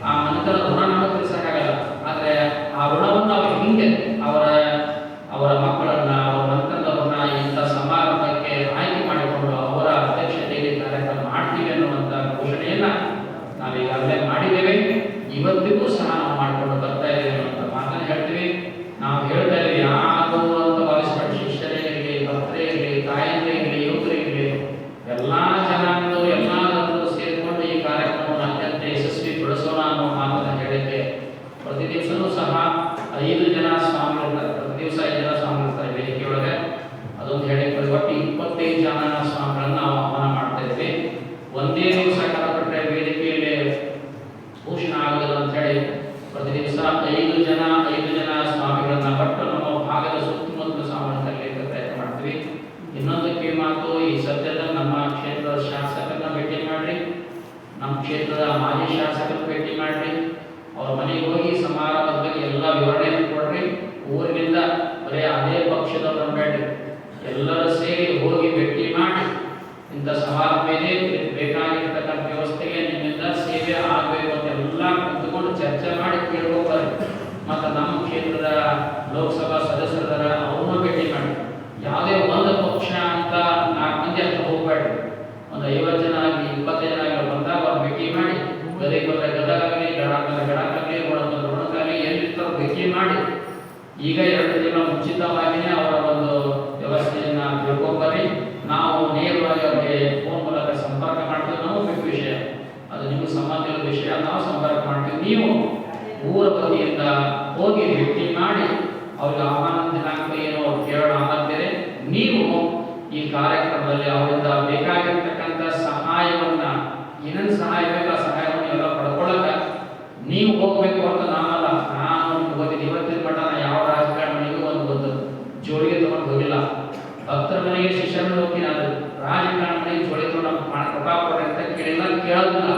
ಆ ಮನೆತನದ ಋಣ ನಾವು ತಿಳಿಸೋಕ್ಕಾಗಲ್ಲ. ಆದರೆ ಆ ಋಣವನ್ನು ಅವರು ಹಿಂಗೆ ಅವರ ಮಕ್ಕಳನ್ನ ಅವರ ಮನೆತನದವ್ರನ್ನ ಇಂಥ ಸಮಾರಂಭಕ್ಕೆ ಆಯ್ಕೆ ಮಾಡಿಕೊಂಡು ಅವರ ಅಧ್ಯಕ್ಷತೆಯಲ್ಲಿ ಕಾರ್ಯಕ್ರಮ ಮಾಡ್ತೀವಿ ಅನ್ನುವಂಥ ಘೋಷಣೆಯನ್ನ ನಾವೀಗಾಗಲೇ ಮಾಡಿದ್ದೇವೆ. ಇವತ್ತಿಗೂ ಸಹ ನಾವು ಮಾಡಿಕೊಂಡು ಬರ್ತಾ ಇದ್ದೇವೆ ಅನ್ನುವಂಥ ಮಾತನ್ನು ಹೇಳ್ತೀವಿ. ನಾವು ಹೇಳ್ತಾ ಇದ್ದೀವಿ ಯಾರು ಅಂತ ಭಾವಿಸ್ಕೊಂಡು ಶಿಷ್ಯರೇ ಇರಲಿ, ಭಕ್ತರೇ ಇರಲಿ, ತಾಯಂದಿರೇ ಇರಲಿ, ಯುವಕರಿರಲಿ, ಎಲ್ಲ ಜನಾಂಗದವರು ಎಲ್ಲರೂ ಸೇರಿಕೊಂಡು ಈ ಕಾರ್ಯಕ್ರಮವನ್ನು ಅತ್ಯಂತ ಯಶಸ್ವಿಗೊಳಿಸೋಣ ಅನ್ನೋ ಮಾತನ್ನು ಹೇಳಿದ್ದೆ. ಪ್ರತಿ ದಿವಸನೂ ಸಹ 5 ಜನ ಸ್ವಾಮಿಗಳಿರ್ತಾರೆ. ಪ್ರತಿ ದಿವಸ 5 ಜನ ಸ್ವಾಮಿಗಳಿರ್ತಾರೆ ವೇದಿಕೆಯೊಳಗೆ. ಅದೊಂದು ಹೇಳಿಕೊಳ್ಳಿ ಒಟ್ಟು 25 ಜನ ಸ್ವಾಮಿಗಳನ್ನು ನಾವು ಆಹ್ವಾನ ಮಾಡ್ತಾ ಇದ್ವಿ. ಒಂದೇ ದಿವಸ ಕರೆಬಿಟ್ರೆ ವೇದಿಕೆಯಲ್ಲಿ ಭೂಷಣ ಆಗೋದಿಲ್ಲ ಅಂತ ಹೇಳಿ ಪ್ರತಿ ದಿವಸ 5 ಜನ ಸ್ವಾಮಿಗಳನ್ನ ಒಟ್ಟು ನಮ್ಮ ಭಾಗದ ಸುತ್ತಮುತ್ತಲ ಸ್ವಾಮಿಗಳನ್ನ ಕರೆಯಲಿಕ್ಕೆ ಪ್ರಯತ್ನ ಮಾಡ್ತೀವಿ. ಇನ್ನೊಂದು ಕಿವಿ ಮಾತು, ಈ ಸದ್ಯದಲ್ಲಿ ನಮ್ಮ ಕ್ಷೇತ್ರದ ಶಾಸಕರನ್ನ ಭೇಟಿ ಮಾಡ್ರಿ, ನಮ್ಮ ಕ್ಷೇತ್ರದ ಮಾಜಿ ಶಾಸಕರನ್ನ ಭೇಟಿ ಮಾಡ್ರಿ, ಅವ್ರ ಮನೆಗೆ ಹೋಗಿ ಸಮಾರಂಭದ ಬಗ್ಗೆ ಎಲ್ಲ ವಿವರಣೆ ಕೊಡ್ರಿ. ಊರಿನಿಂದ ಬರೀ ಅದೇ ಪಕ್ಷದವ್ರನ್ನ ಬೇಡ್ರಿ, ಎಲ್ಲರೂ ಸೇರಿ ಹೋಗಿ ಭೇಟಿ ಮಾಡಿ ಇಂಥ ಸಮಾರಂಭ ಇದೆ, ಬೇಕಾಗಿರ್ತಕ್ಕಂಥ ವ್ಯವಸ್ಥೆಗೆ ನಿಮ್ಮಿಂದ ಸೇವೆ ಆಗಬೇಕು ಅಂತ ಎಲ್ಲ ಕುತ್ಕೊಂಡು ಚರ್ಚೆ ಮಾಡಿ ಕೇಳ್ಕೊಬಾರ್ರಿ. ಮತ್ತು ನಮ್ಮ ಕ್ಷೇತ್ರದ ಲೋಕಸಭಾ ಸದಸ್ಯರ ಅವ್ರನ್ನೂ ಭೇಟಿ ಮಾಡಿ. ಯಾವುದೇ ಒಂದು ಪಕ್ಷ ಅಂತ 4 ಮಂದಿ ಅಷ್ಟು ಹೋಗ್ಬೇಡ್ರಿ. ಒಂದು 50 ಜನ ಆಗಲಿ 25 ಜನ ಆಗಲಿ ಬಂದಾಗ ಅವ್ರು ಭೇಟಿ ಮಾಡಿ, ಗದಗ ಬಂದರೆ ಗದಗಾಗಲಿ, ಗಡಾಕಾಗಲಿ, ಒಣಕಾಗಲಿ ಎಲ್ಲಿರ್ತಾರೋ ಭೇಟಿ ಮಾಡಿ. ಈಗ 2 ದಿನ ಮುಂಚಿತವಾಗಿಯೇ ಅವರ ಒಂದು ವ್ಯವಸ್ಥೆಯನ್ನು ತಿಳ್ಕೊಂಬರ್ರಿ. ನಾವು ನೇರವಾಗಿ ಅವರಿಗೆ ಫೋನ್ ಮೂಲಕ ಸಂಪರ್ಕ ಮಾಡ್ತೀವಿ. ನಾವು ಬಿಟ್ಟು ವಿಷಯ ಅದು ನಿಮಗೆ ಸಂಬಂಧ ಇರೋ ವಿಷಯ, ನಾವು ಸಂಪರ್ಕ ಮಾಡ್ತೀವಿ. ನೀವು ಊರ ಬದಿಯಿಂದ ಹೋಗಿ ಭೇಟಿ ಮಾಡಿ ಅವ್ರಿಗೆ ಆಹ್ವಾನ ದಿನಾಂಕ ಏನೋ ಅವ್ರು ಕೇಳೋಣ ಅನ್ನೋದೇನೆ. ನೀವು ಈ ಕಾರ್ಯಕ್ರಮದಲ್ಲಿ ಅವರಿಂದ ಬೇಕಾಗಿರ್ತಕ್ಕಂಥ ಸಹಾಯವನ್ನ, ಏನೇನು ಸಹಾಯ ಬೇಕು ಆ ಸಹಾಯವನ್ನು ಎಲ್ಲ ಪಡ್ಕೊಳ್ಳೋಕೆ ನೀವು ಹೋಗ್ಬೇಕು ಅಂತ ನಾನಲ್ಲ. ನಾನು ಹೋಗಿದ್ದು ಇವತ್ತಿನ ಮಟ್ಟ ಯಾವ ರಾಜಕಾರಣಿಗೂ ಒಂದು ಜೋಳಿಗೆ ತಗೊಂಡು ಹೋಗಿಲ್ಲ. ಭಕ್ತರ ಮನೆಗೆ ಶಿಷ್ಯನ ಹೋಗಿ ನಾನು ರಾಜಕಾರಣ ಮನೆಗೆ ಜೋಳಿ ತಗೊಂಡು ರೊಕ್ಕ ಕೊಡ್ರಿ ಅಂತ ಕೇಳಿಲ್ಲ, ಕೇಳೋದಿಲ್ಲ.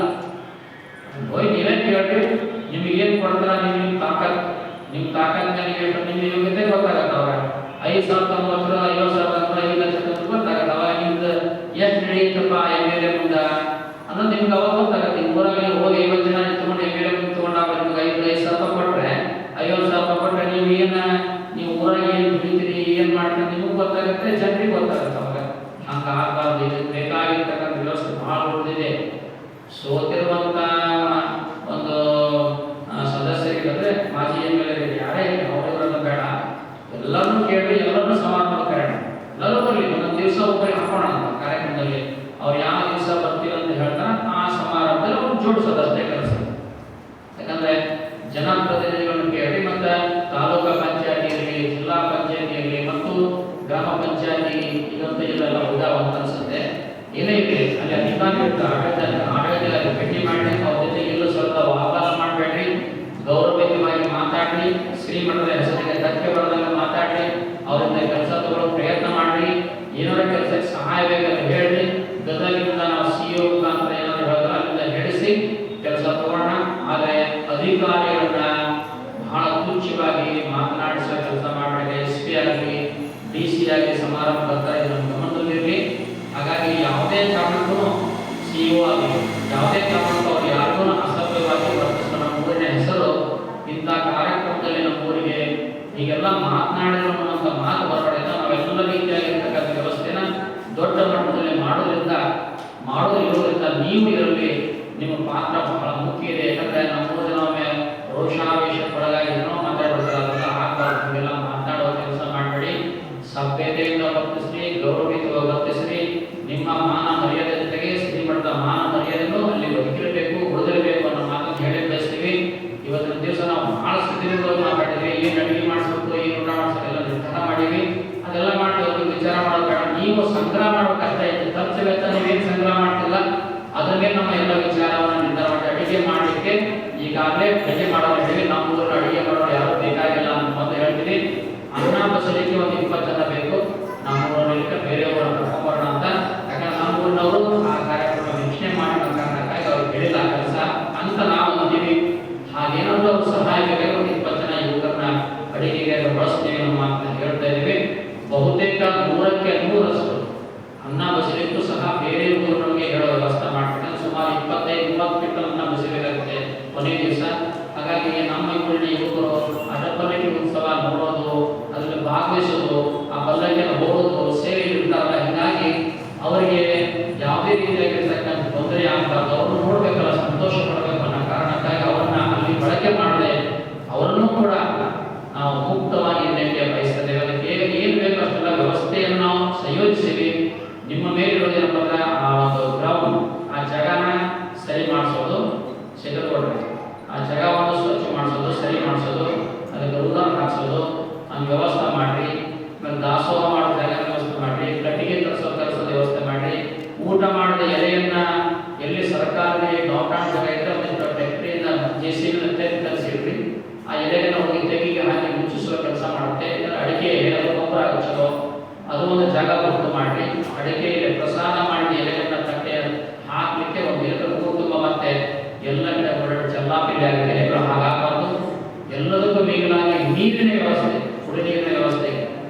ಹೋಗಿ ನೀವೇ ಕೇಳ್ರಿ, ನಿಮಗೇನು ಕೊಡ್ತಾರ, ನಿಮ್ಮ ತಾಕತ್ ನಿಮ್ಮ ಯೋಗ್ಯತೆ ಗೊತ್ತಾಗತ್ತ. ಅವಾಗ 5,000 50,000 5 ಲಕ್ಷ ಗೊತ್ತಾಗತ್ತ. ಅವಾಗ ನಿಮ್ದು ಎಷ್ಟು ನಡೆಯುತ್ತಪ್ಪ MLA ಮುಂದೆ ಅನ್ನೋದು ನಿಮ್ಗೆ ಅವಾಗ ಗೊತ್ತಾಗತ್ತೆ. ಊರಾಗ ಹೋಗಿ 50 ಜನ ನಿಂತ್ಕೊಂಡು MLA ಮುಂದೆ ತಗೊಂಡಾಗ ನಿಮ್ಗೆ 5,000 ಕೊಟ್ಟರೆ 50,000 ಕೊಟ್ಟರೆ ನೀವು ಊರಾಗ ಏನು ದುಡಿತೀರಿ, ಏನು ಮಾಡ್ತೀರಿ ನಿಮಗೆ ಗೊತ್ತಾಗುತ್ತೆ, ಜನರಿಗೆ ಗೊತ್ತಾಗುತ್ತೆ. ಅವಾಗ ಹಂಗೆ ಆಗಬಾರ್ದು. ಇದಕ್ಕೆ ಬೇಕಾಗಿರ್ತಕ್ಕಂಥ ವ್ಯವಸ್ಥೆ ಭಾಳ ಉಳಿದಿದೆ. ಸೋತಿರುವಂಥ ಒಂದು ಸದಸ್ಯರಿಗಾದ್ರೆ ಮಾಜಿ MLA ಯಾರೇ ಅವರೆಲ್ಲ ಬೇಡ, ಎಲ್ಲರನ್ನೂ ಕೇಳಿ ಎಲ್ಲರನ್ನೂ ಸಮಾರಂಭ ಕರೆಯೋಣ. ಎಲ್ಲರೂ ಬರಲಿ, ಒಂದೊಂದು ದಿವಸ ಒಬ್ಬರಿಗೆ ಹಾಕೋಣ ಅಂತ ಕಾರ್ಯಕ್ರಮದಲ್ಲಿ. ಅವ್ರು ಯಾವ ದಿವಸ ಬರ್ತೀವಿ ಅಂತ ಹೇಳ್ತಾರೆ ಆ ಸಮಾರಂಭದಲ್ಲಿ ಅವ್ರು ಜೋಡಿಸೋದಷ್ಟೇ ಕೆಲಸ. ಯಾಕಂದರೆ ಜನಪ್ರತಿನಿಧಿಗಳನ್ನು ಕೇಳಿ ಮತ್ತು ತಾಲೂಕಾ ಪಂಚಾಯತಿ ಇರಲಿ, ಜಿಲ್ಲಾ ಪಂಚಾಯತಿ ಇರಲಿ ಮತ್ತು ಗ್ರಾಮ ಪಂಚಾಯತಿ ಇದಂತ ಇಲ್ಲೆಲ್ಲ ಉದಾವ ಅಂತ ಅನಿಸುತ್ತೆ. ಏನೇ ಇರಲಿ ಅಲ್ಲಿ ಅಧಿಕಾರಿಗಳ ಆಡಳಿತ ಭೇಟಿ ಮಾಡಿ ಅವ್ರ ಜೊತೆ ಎಲ್ಲೂ ಸ್ವಲ್ಪ ವಾಗ್ವಾದ ಮಾಡಬೇಡ್ರಿ. ಗೌರವಯುತವಾಗಿ ಮಾತಾಡ್ರಿ, ಶ್ರೀಮಠದ ಹೆಸರಿಗೆ ಧಕ್ಕೆ ಬರದಂಗೆ ಮಾತಾಡ್ರಿ, ಅವರಿಂದ ಕೆಲಸ ತಗೊಳ್ಳೋ ಪ್ರಯತ್ನ ಮಾಡ್ರಿ. ಏನಾರ ಕೆಲಸಕ್ಕೆ ಸಹಾಯ ಬೇಕಾದ್ರೆ ಹೇಳ್ರಿ. ಗದಗಿನಿಂದ ನಾವು CO ಮುಖಾಂತರ ಏನಾದ್ರು ಹೇಳಿದ್ರೆ ಅಲ್ಲಿಂದ ಹೇಳಿಸಿ ಕೆಲಸ ತಗೊಳ್ಳೋಣ. ಆದರೆ ಅಧಿಕಾರಿಗಳನ್ನ ಬಹಳ ತುಚ್ಛವಾಗಿ ಮಾತನಾಡಿಸೋ ಕೆಲಸ ಮಾಡಬೇಡಿ. SP ಆಗಲಿ DC ಆಗಲಿ ಸಮಾರಂಭ ಬರ್ತಾ ಇದೆ ನಮ್ಮ ಗಮನದಲ್ಲಿರಲಿ. ಹಾಗಾಗಿ ಯಾವುದೇ ಕಾರಣಕ್ಕೂ CO ಆಗಲಿ ಯಾವುದೇ ಕಾರಣಕ್ಕೂ ಅವ್ರು ಯಾರಿಗೂ ಅಸಭ್ಯವಾಗಿ ವರ್ತಿಸೋ ನಮ್ಮ ಊರಿನ ಹೆಸರು ಇಂಥ ಕಾರ್ಯಕ್ರಮದಲ್ಲಿ ನಮ್ಮ ಊರಿಗೆ ಹೀಗೆಲ್ಲ ಮಾತನಾಡಿರೋ ಅನ್ನುವಂಥ ಮಾತು ಬರಬಾರ್ದು. ನಾವೆಲ್ಲ ರೀತಿಯಾಗಿರ್ತಕ್ಕಂಥ ವ್ಯವಸ್ಥೆನ ದೊಡ್ಡ ಮಟ್ಟದಲ್ಲಿ ಮಾಡೋದ್ರಿಂದ ನೀವು ಇರಲಿ, ನಿಮ್ಮ ಪಾತ್ರ ಬಹಳ ಮುಖ್ಯ ಇದೆ. ಯಾಕಂದರೆ ನಮ್ಮ ಜನ ಒಮ್ಮೆ ರೋಷಾವೇಶಕ್ಕೊಳಗಾಗಿ ಏನೋ ಮಾತಾಡ್ಬಿಡ್ತಾರೆ, ಅದೆಲ್ಲ ಆಗಬಾರ್ದು. ಹೀಗೆಲ್ಲ ಮಾತನಾಡುವ ಕೆಲಸ ಮಾಡಬೇಡಿ. ಸಭ್ಯತೆಯಿಂದ ವರ್ತಿಸ್ರಿ, ಗೌರವಯುತವಾಗಿ ವರ್ತಿಸ್ರಿ. ನಿಮ್ಮ ಮಾನ ಮರ್ಯಾದೆ ಜೊತೆಗೆ ಶ್ರೀಮಠದ ಮಾನ ಮರ್ಯಾದೆನೂ ಅಲ್ಲಿ ಬದುಕಿರಬೇಕು, ಉಳಿದಿರಬೇಕು ಅನ್ನೋ ಮಾತನ್ನು ಹೇಳಿ ಬಯಸ್ತೀವಿ. ಇವತ್ತಿನ ದಿವಸ ನಾವು ಬಹಳ ಸ್ಥಿತಿಗಳು ಮಾತಾಡಿದ್ವಿ. ಏನು ಅಡುಗೆ ಮಾಡಿಸ್ಬೇಕು, ಏನು ಊಟ ಮಾಡಿಸ್ಬೇಕು ಎಲ್ಲ ನಿರ್ಧಾರ ಮಾಡೀವಿ. ಅದೆಲ್ಲ ಮಾಡಿ ವಿಚಾರ ಮಾಡೋದು ಬೇಡ. ನೀವು ಸಂಗ್ರಹ ಮಾಡೋ ಕಷ್ಟ ಇತ್ತು, ಖರ್ಚು ಅಡಿಗೆ ಮಾಡಲಿಕ್ಕೆ ಈಗಾಗಲೇ ಅಡಿಗೆ ಮಾಡೋರು ಹೇಳಿವಿ. ನಮ್ಮ ಊರಲ್ಲಿ ಅಡಿಗೆ ಮಾಡೋರು ಯಾರು ಬೇಕಾಗಿಲ್ಲ ಅಂತ ಮೊದಲು ಹೇಳ್ತೀವಿ. ಅನ್ನ ಬಸಲಿಕ್ಕೆ ಒಂದು 20 ಜನ ಬೇಕು. ನಮ್ಮ ಊರಲ್ಲಿ ಬೇರೆ ಊರನ್ನು ಕರ್ಕೊಂಬರೋಣ ಅಂತ. ಯಾಕಂದ್ರೆ ನಮ್ಮ ಊರಿನವರು ಆ ಕಾರ್ಯಕ್ರಮ ವೀಕ್ಷಣೆ ಮಾಡಿದ ಕಾರಣಕ್ಕಾಗಿ ಅವ್ರಿಗೆ ಹೇಳಿಲ್ಲ ಕೆಲಸ ಅಂತ ನಾವು ಅಂತೀವಿ. ಹಾಗೇನಾದ್ರೂ ಅವ್ರು ಸಹಾಯ ಬೇಕಾಗಿ ಒಂದು 20 ಜನ ಯುವಕರನ್ನ ಅಡಿಗೆಗೆ ಬಳಸ್ತೀವಿ ನಮ್ಮ ಅಂತ ಹೇಳ್ತಾ ಇದ್ದೀವಿ. ಬಹುತೇಕ 100ಕ್ಕೆ 100ರಷ್ಟು ಅನ್ನ ಬಸಲಿಕ್ಕೂ ಸಹ ಬೇರೆ ಊರಿನವರಿಗೆ ಹೇಳೋ ವ್ಯವಸ್ಥೆ ಮಾಡ್ತಾರೆ. ಸುಮಾರು 25-30 ಕ್ವಿಂಟಲ್ ಅನ್ನ ಬಸಬೇಕಾಗುತ್ತೆ ಕೊನೆ ದಿವಸ. ಹಾಗಾಗಿ ನಮ್ಮ ಊರಿನ ಯುವಕರು ಅಡ್ಡಪಲ್ಲಕ್ಕಿ ಉತ್ಸವ ನೋಡೋದು, ಅದರಲ್ಲಿ ಭಾಗವಹಿಸೋದು, ಆ ಪಲ್ಲಕ್ಕಿಯನ್ನು ಹೋಗೋದು ಸೇರಿ ಇರ್ತಾರಲ್ಲ. ಹೀಗಾಗಿ ಅವರಿಗೆ ಯಾವುದೇ ರೀತಿಯಾಗಿರ್ತಕ್ಕಂಥ ತೊಂದರೆ ಆಗಬಾರ್ದು, ಅವ್ರನ್ನು ನೋಡ್ಬೇಕಲ್ಲ, ಸಂತೋಷ ಪಡಬೇಕು ಅನ್ನೋ ಕಾರಣಕ್ಕಾಗಿ ಅವ್ರನ್ನ ಅಲ್ಲಿ ಬಳಕೆ ಮಾಡದೆ ಅವರನ್ನು ಕೂಡ ನಾವು ಮುಕ್ತವಾಗಿ ಇರಲಿಕ್ಕೆ ಬಯಸ್ತೇವೆ. ಅದಕ್ಕೆ ಏನು ಬೇಕು ಅಷ್ಟೆಲ್ಲ ವ್ಯವಸ್ಥೆಯನ್ನು ನಾವು ಸಂಯೋಜಿಸಿವಿ. ನಿಮ್ಮ ಮೇಲಿರೋದೇನಪ್ಪ ಆ ಒಂದು ಗ್ರೌಂಡ್, ಆ ಜಾಗನ ಸರಿ ಮಾಡಿಸೋದು, ಸಿಗಲ್ಕೊಡ್ರಿ ಆ ಜಾಗವನ್ನು ಸ್ವಚ್ಛ ಮಾಡಿಸೋದು, ಸರಿ ಮಾಡಿಸೋದು, ಅದಕ್ಕೆ ರೂಲರ್ ಹಾಕ್ಸೋದು, ಹಂಗೆ ವ್ಯವಸ್ಥೆ ಮಾಡಿರಿ. ಆಮೇಲೆ ದಾಸೋಹ ಮಾಡೋ ಜಾಗ ವ್ಯವಸ್ಥೆ ಮಾಡಿರಿ, ಕಟ್ಟಿಗೆ ತರಿಸೋ ವ್ಯವಸ್ಥೆ ಮಾಡಿರಿ. ಊಟ ಮಾಡಿದ ಎಲೆಯನ್ನ ಎಲ್ಲಿ ಸರ್ಕಾರಕ್ಕೆ ಗೌರ್ಮೆಂಟ್ ಜಾಗ ಇದ್ರೆ ಒಂದು ಫ್ಯಾಕ್ಟ್ರಿಯಿಂದ JCB ತರಿಸಿಡ್ರಿ. ಆ ಎಲೆಯನ್ನು ಹೋಗಿ ತೆಗಿಗೆ ಹಾಕಿ ಮುಚ್ಚಿಸುವ ಕೆಲಸ ಮಾಡುತ್ತೆ. ಅಡಿಕೆ ಗೊಬ್ಬರ ಹಚ್ಚೋದು, ಅದು ಒಂದು ಜಾಗ ಗುರುತು ಮಾಡಿ ಅಡಿಕೆ ಪ್ರಸಾದ ಮಾಡಿ ಎಲೆಗಳನ್ನ ತಟ್ಟೆ ಹಾಕ್ಲಿಕ್ಕೆ ಒಂದು ಎಲೆಗಳು ತುಂಬ ಮತ್ತೆ ಎಲ್ಲ ಕಡೆ ಹೊರಡು ಚಲ್ಲಾಪಿಲ್ಲಿ ಆಗಿದೆ. ಎಲೆಗಳು ಹಾಗಾಗಬಾರ್ದು. ಎಲ್ಲದಕ್ಕೂ ಮಿಗಿಲಾಗಿ ನೀರಿನ ವ್ಯವಸ್ಥೆ, ಕುಡಿ ನೀರಿನ ವ್ಯವಸ್ಥೆ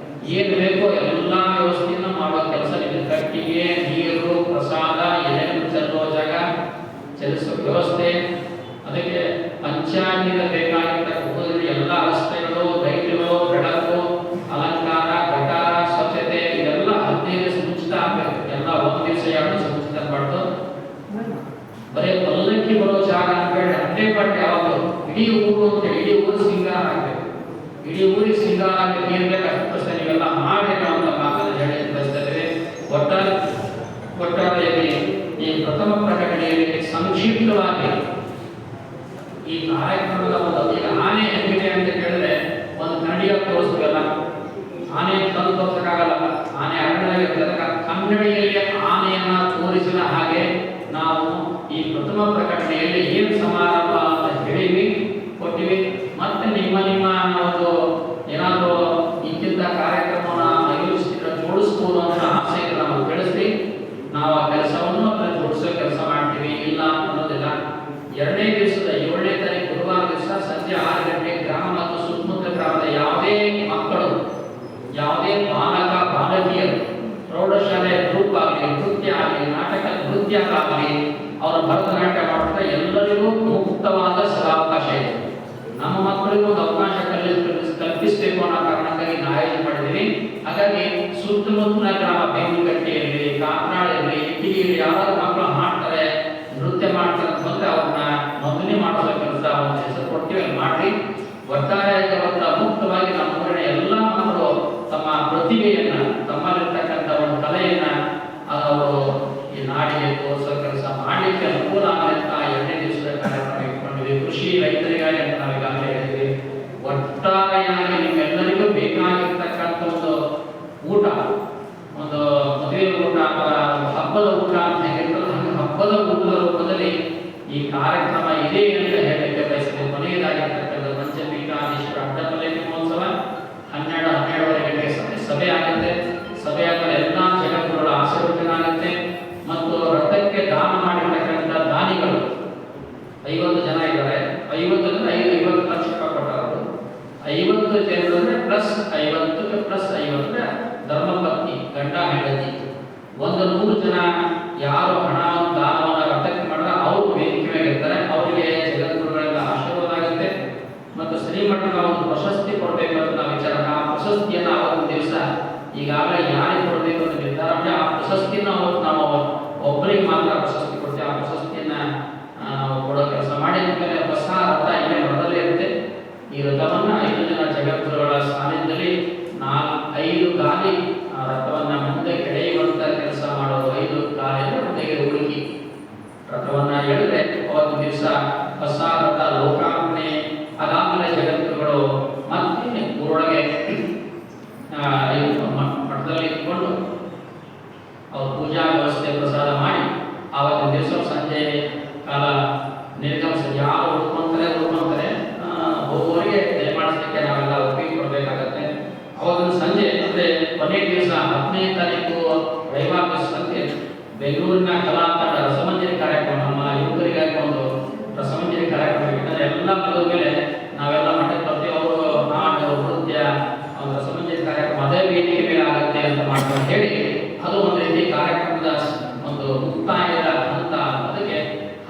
ಏನು ಬೇಕೋ ಎಲ್ಲ ವ್ಯವಸ್ಥೆಯನ್ನು ಮಾಡುವ ಕೆಲಸ ಇದೆ. ಕಟ್ಟಿಗೆ, ನೀರು, ಪ್ರಸಾದ, ಎಲೆಗಳು ಚೆಲ್ಲುವ ಜಾಗ, ಚಲಿಸುವ ವ್ಯವಸ್ಥೆ, ಅದಕ್ಕೆ ಪಂಚಾಯತಿಗೆ ಬೇಕಾಗಿರ್ತಕ್ಕಂಥ ಎಲ್ಲ ರಸ್ತೆಗಳು, ಲೈಟ್ಗಳು, ಬೆಳಕು, ಅಲಂಕಾರ, ಪ್ರಕಾರ, ಸ್ವಚ್ಛತೆ ಇದೆಲ್ಲ 15 ದಿವಸ ಮುಂಚಿತ ಆಗಬೇಕು. ಎಲ್ಲ 1 ದಿವಸ 2 ದಿವಸ ಮುಂಚಿತ ಮಾಡ್ತು. ಬರೀ ಪಲ್ಲಕ್ಕಿ ಬರೋ ಜಾಗ ಅಂತೇಳಿ ಅದೇ ಬಟ್ ಯಾವುದು ಇಡೀ ಊರು ಅಂತ ಇಡೀ ಊರು ಸಿಂಗಾರ ಆಗಬೇಕು. ಇಡೀ ಊರಿಗೆ ಸಿಂಗಾರ ಆಗಬೇಕು. ಏನ್ ಬೇಕು ಅಷ್ಟು ನೀವೆಲ್ಲ ಮಾಡಿ ನಾವು ಅಂತ ಮಾತನ್ನು ಹೇಳಿ ಬಯಸ್ತೇವೆ. ಒಟ್ಟಾರೆಯಾಗಿ ಈ ಪ್ರಥಮ ಪ್ರಕಟಣೆಯಲ್ಲಿ ಸಂಕ್ಷಿಪ್ತವಾಗಿ ಈ ಕಾರ್ಯಕ್ರಮದ ಒಂದು ಈಗ ಆನೆ ಹೆಂಗಿದೆ ಅಂತ ಕೇಳಿದ್ರೆ ಒಂದು ಕನ್ನಡಿಯಲ್ಲಿ ತೋರಿಸ್ಬೇಕಲ್ಲ, ಆನೆ ತಂದು ತೋರಿಸಕ್ಕಾಗಲ್ಲ. ಆನೆ ಅರಣ್ಯದಲ್ಲಿ ಕನ್ನಡಿಯಲ್ಲಿ ಆನೆಯನ್ನ ತೋರಿಸಿದ ಹಾಗೆ ನಾವು ಈ ಪ್ರಥಮ ಪ್ರಕಟಣೆಯಲ್ಲಿ ಏನು ಸಮಾರಂಭ ಅಂತ ಹೇಳಿವಿ, ಕೊಟ್ಟಿವಿ. ಮತ್ತೆ ನಿಮ್ಮ ಒಂದು ಏನಾದರೂ ಇಂತಿಂತ ಕಾರ್ಯಕ್ರಮವನ್ನು ಆಯೋಜಿಸಿದ್ರೆ ಜೋಡಿಸ್ಬೋದು ಅಂತ ಆಸೆ ಇದ್ರೆ ನಾವು ತಿಳಿಸ್ರಿ. ನಾವು ಆ ಕೆಲಸವನ್ನು ಅದನ್ನು ಜೋಡಿಸೋ ಕೆಲಸ ಮಾಡ್ತೀವಿ, ಇಲ್ಲ ಅನ್ನೋದಿಲ್ಲ. 2ನೇ ದಿವಸದ 7ನೇ ತಾರೀಕು ಗುರುವಾರ ದಿವಸ ಸಂಜೆ 6 ಗಂಟೆಗೆ ಗ್ರಾಮ ಮತ್ತು ಸುತ್ತಮುತ್ತ ಗ್ರಾಮದ ಯಾವುದೇ ಮಕ್ಕಳು, ಯಾವುದೇ ಬಾಲಕ ಬಾಲಕಿಯರು ಪ್ರೌಢಶಾಲೆ ಗ್ರೂಪ್ ಆಗಲಿ, ನೃತ್ಯ ಆಗಲಿ, ನಾಟಕ ನೃತ್ಯ ಆಗಲಿ, ಅವರ ಭರತನಾಟ್ಯ ಮಾಡ್ತಾ ಎಲ್ಲರಿಗೂ ಮುಕ್ತವಾದ ಸದಾವಕಾಶ ಇದೆ. ನಮ್ಮ ಮಕ್ಕಳಿಗೂ ಒಂದು ಅವಕಾಶ ಕಲ್ಪಿಸಬೇಕು ಅನ್ನೋ ಕಾರಣಕ್ಕಾಗಿ ನಾವು ಆಯೋಜನೆ ಮಾಡಿದ್ದೀವಿ. ಹಾಗಾಗಿ ಸುತ್ತಮುತ್ತಲ ಗ್ರಾಮ ಬೇಂಗುಗಟ್ಟಿಯಲ್ಲಿ, ಕಾಕನಾಳಲ್ಲಿ, ಇಟ್ಟಿಗೆಯಲ್ಲಿ ಯಾರಾದ್ರೂ ಮಕ್ಕಳು ಹಾಡ್ತಾರೆ, ನೃತ್ಯ ಮಾಡ್ತಾರೆ ಅಂತಂದ್ರೆ ಅವ್ರನ್ನ ನೋಂದಣಿ ಮಾಡಿಸೋ ಕೆಲಸ ಒಂದು ಹೆಸರು ಕೊಡ್ತೀವಿ, ಅಲ್ಲಿ ಮಾಡಿ. ಒಟ್ಟಾರೆಯಾಗಿ ಅವರ ಮುಕ್ತವಾಗಿ ನಮ್ಮ ಊರಿನ ಎಲ್ಲ ಮಕ್ಕಳು ತಮ್ಮ ಪ್ರತಿಭೆಯನ್ನ, ತಮ್ಮಲ್ಲಿರ್ತಕ್ಕಂಥ ಒಂದು ಕಲೆಯನ್ನ ಅವರು ಈ ನಾಡಿಗೆ ತೋರಿಸೋ ಕೆಲಸ ಮಾಡಲಿಕ್ಕೆ ಅನುಕೂಲ ಆಗಂತ 2ನೇ ದಿವಸದ ಕಾರ್ಯಕ್ರಮ ಇಟ್ಕೊಂಡಿದ್ದೀವಿ. ಕೃಷಿ ರೈತರಿಗಾಗಿ ಅಂತ ನಾವು ಈಗಾಗಲೇ ಹೇಳಿದ್ವಿ. ಒಟ್ಟಾರೆಯಾಗಿ ನಿಮ್ಮೆಲ್ಲರಿಗೂ ಬೇಕಾಗಿರ್ತಕ್ಕಂಥ ಒಂದು ಊಟ, ಒಂದು ಮದುವೆ ಊಟ ಅಥವಾ ಹಬ್ಬದ ಊಟ ಅಂತ ಹೇಳಿರ್ತದೆ, ಹಾಗೆ ಹಬ್ಬದ ಊಟದ ರೂಪದಲ್ಲಿ ಈ ಕಾರ್ಯಕ್ರಮ ಇದೆ ಅಂತ ಹೇಳಲಿಕ್ಕೆ ಬಯಸಿದೆ. ಕೊನೆಯದಾಗಿರ್ತಕ್ಕಂಥ ಪಂಚಪೀಠಾಧೀಶ್ವರ ಅಡ್ಡಪಲ್ಲಕ್ಕಿ ಮಹೋತ್ಸವ 12:30 ಗಂಟೆಗೆ ಸಭೆ ಆಗುತ್ತೆ. ಸಭೆ ಆದಮೇಲೆ ಎಲ್ಲ ಜಗತ್ತುಗಳ ಆಶೀರ್ವಚನ ಆಗುತ್ತೆ. ಮತ್ತು ರಥಕ್ಕೆ ದಾನ ಮಾಡಿರ್ತಕ್ಕಂಥ ದಾನಿಗಳು 50 ಜನ ಇದ್ದಾರೆ. 50 ಅಂದ್ರೆ 50 ಲಕ್ಷ ರೂಪಾಯಿ ಕೊಟ್ಟವರು. 50 ಜನರು ಪ್ಲಸ್ 50 ಧರ್ಮಪತ್ನಿ, ಗಂಡ ಹೆಂಡತಿ. 100 ಜನ ಯಾರು ಹಣವನ್ನು ದಾನವನ್ನು ರಥಕ್ಕೆ ಮಾಡಿದ್ರೆ ಅವರು ವೇದಿಕೆ ಮೇಲೆ ಇರ್ತಾರೆ. ಅವರಿಗೆ ಜಗದ್ಗುರುಗಳಿಂದ ಆಶೀರ್ವಾದ ಆಗುತ್ತೆ. ಮತ್ತು ಶ್ರೀಮಠದ ಒಂದು ಪ್ರಶಸ್ತಿ ಕೊಡಬೇಕು ಅಂತ ನಾವು ವಿಚಾರ. ಆ ಪ್ರಶಸ್ತಿಯನ್ನು ಅವತ್ತು ದಿವಸ ಈಗಾಗಲೇ ಯಾರಿಗೆ ಕೊಡಬೇಕು ಅಂತ ನಿರ್ಧಾರ ಮಾಡಿ ಆ ಪ್ರಶಸ್ತಿಯನ್ನು ಅವತ್ತು ನಾವು ಒಬ್ಬರಿಗೆ ಮಾತ್ರ ಪ್ರಶಸ್ತಿ ಕೊಡ್ತೇವೆ. ಆ ಪ್ರಶಸ್ತಿಯನ್ನ ಕೊಡೋ ಕೆಲಸ ಮಾಡಿ. ಆಮೇಲೆ ಹೊಸ ರಥ ಇಲ್ಲೇ ರಥದಲ್ಲೇ ಇರುತ್ತೆ. ಈ ರಥವನ್ನು 5 ಜನ ಜಗದ್ಗುರುಗಳ ಸಾನ್ನಿಧ್ಯದಲ್ಲಿ 5 ಗಾಲಿ ರಥವನ್ನ ಮುಂದೆ ಎಳೆಯುವಂತ ಕೆಲಸ ಮಾಡೋದು. 5 ಗಾಲಿಯನ್ನು ಮುಂದೆಗೆ ಹುಡುಕಿ ರಥವನ್ನ ಎಳೆದ್ರೆ ಅವತ್ತು ದಿವಸ ಹೊಸ ರಥ ಲೋಕಾರ್ಪಣೆ. ಅದಾದ್ಮೇಲೆ ಜಗದ್ಗುರುಗಳು ಮತ್ತೆ ಊರೊಳಗೆ ಮಠದಲ್ಲಿ ಬೆಂಗಳೂರಿನ ಕಲಾತಂಡ ರಸಮಂಜರಿ ಕಾರ್ಯಕ್ರಮ, ನಮ್ಮ ಯುವಕರಿಗಾಗಿ ಒಂದು ರಸಮಂಜರಿ ಕಾರ್ಯಕ್ರಮ. ಯಾಕಂದರೆ ಎಲ್ಲ ಮುಗಿದ ಮೇಲೆ ನಾವೆಲ್ಲ ಮಠಕ್ಕೆ ಬರ್ತೀವಿ, ಅವರು ನಾಡು ನೃತ್ಯ ಒಂದು ರಸಮಂಜರಿ ಕಾರ್ಯಕ್ರಮ ಅದೇ ವೇದಿಕೆ ಮೇಲೆ ಆಗುತ್ತೆ ಅಂತ ಮಾಡ್ಕೊಂಡು ಹೇಳಿ ಅದು ಒಂದು ರೀತಿ ಕಾರ್ಯಕ್ರಮದ ಒಂದು ಮುಕ್ತಾಯದ ಹಂತ. ಅದಕ್ಕೆ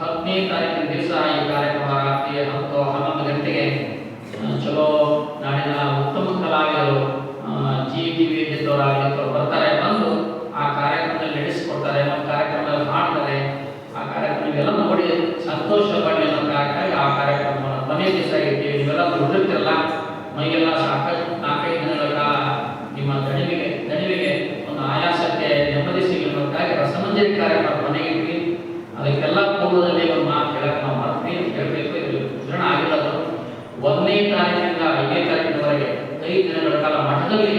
15ನೇ ತಾರೀಕಿನ ದಿವಸ ಈ ಕಾರ್ಯಕ್ರಮ ರಾತ್ರಿ 10-11 ಗಂಟೆಗೆ ಚಲೋ ನಾಡಿನ ಉತ್ತಮ ಕಲಾವಿದರು ಜಿ ವೇದಿದ್ದವರಾಗಿದ್ದು ಬರ್ತಾರೆ, ಬಂದು ಆ ಕಾರ್ಯಕ್ರಮದಲ್ಲಿ ನಡೆಸಿಕೊಡ್ತಾರೆ, ಒಂದು ಕಾರ್ಯಕ್ರಮದಲ್ಲಿ ಹಾಡ್ತಾರೆ. ಆ ಕಾರ್ಯಕ್ರಮ ಇವೆಲ್ಲ ನೋಡಿ ಸಂತೋಷ ಪಡಲಿ ಅನ್ನೋ ಕಾರಣಕ್ಕಾಗಿ ಆ ಕಾರ್ಯಕ್ರಮವನ್ನು ಕೊನೆಯ ದಿವಸ ಇರ್ತೀವಿ. ನೀವೆಲ್ಲ ದುಡಿದಿರ್ತಿರಲ್ಲ, ಮೈಗೆಲ್ಲ ಸಾಕಷ್ಟು 4-5 ದಿನಗಳ ಕಾಲ ನಿಮ್ಮ ದಣಿವಿಗೆ ಒಂದು ಆಯಾಸಕ್ಕೆ ನೆಮ್ಮದಿ ಸಿಗಲಿಕ್ಕಾಗಿ ರಸಮಂಜರಿ ಕಾರ್ಯಕ್ರಮ ಕೊನೆಗಿದ್ವಿ. ಅದಕ್ಕೆಲ್ಲ ಪೂರ್ವದಲ್ಲಿ ಒಂದು ಮಾತು ಹೇಳಕ್ಕೆ ನಾವು ಮಾಡ್ತೀವಿ ಅಂತ ಹೇಳಬೇಕು. ಇದು ಮುದ್ರಣ ಆಗಿರೋದು 1ನೇ ತಾರೀಕಿನಿಂದ 5ನೇ ತಾರೀಕಿನವರೆಗೆ 5 ದಿನಗಳ ಕಾಲ ಮಠದಲ್ಲಿ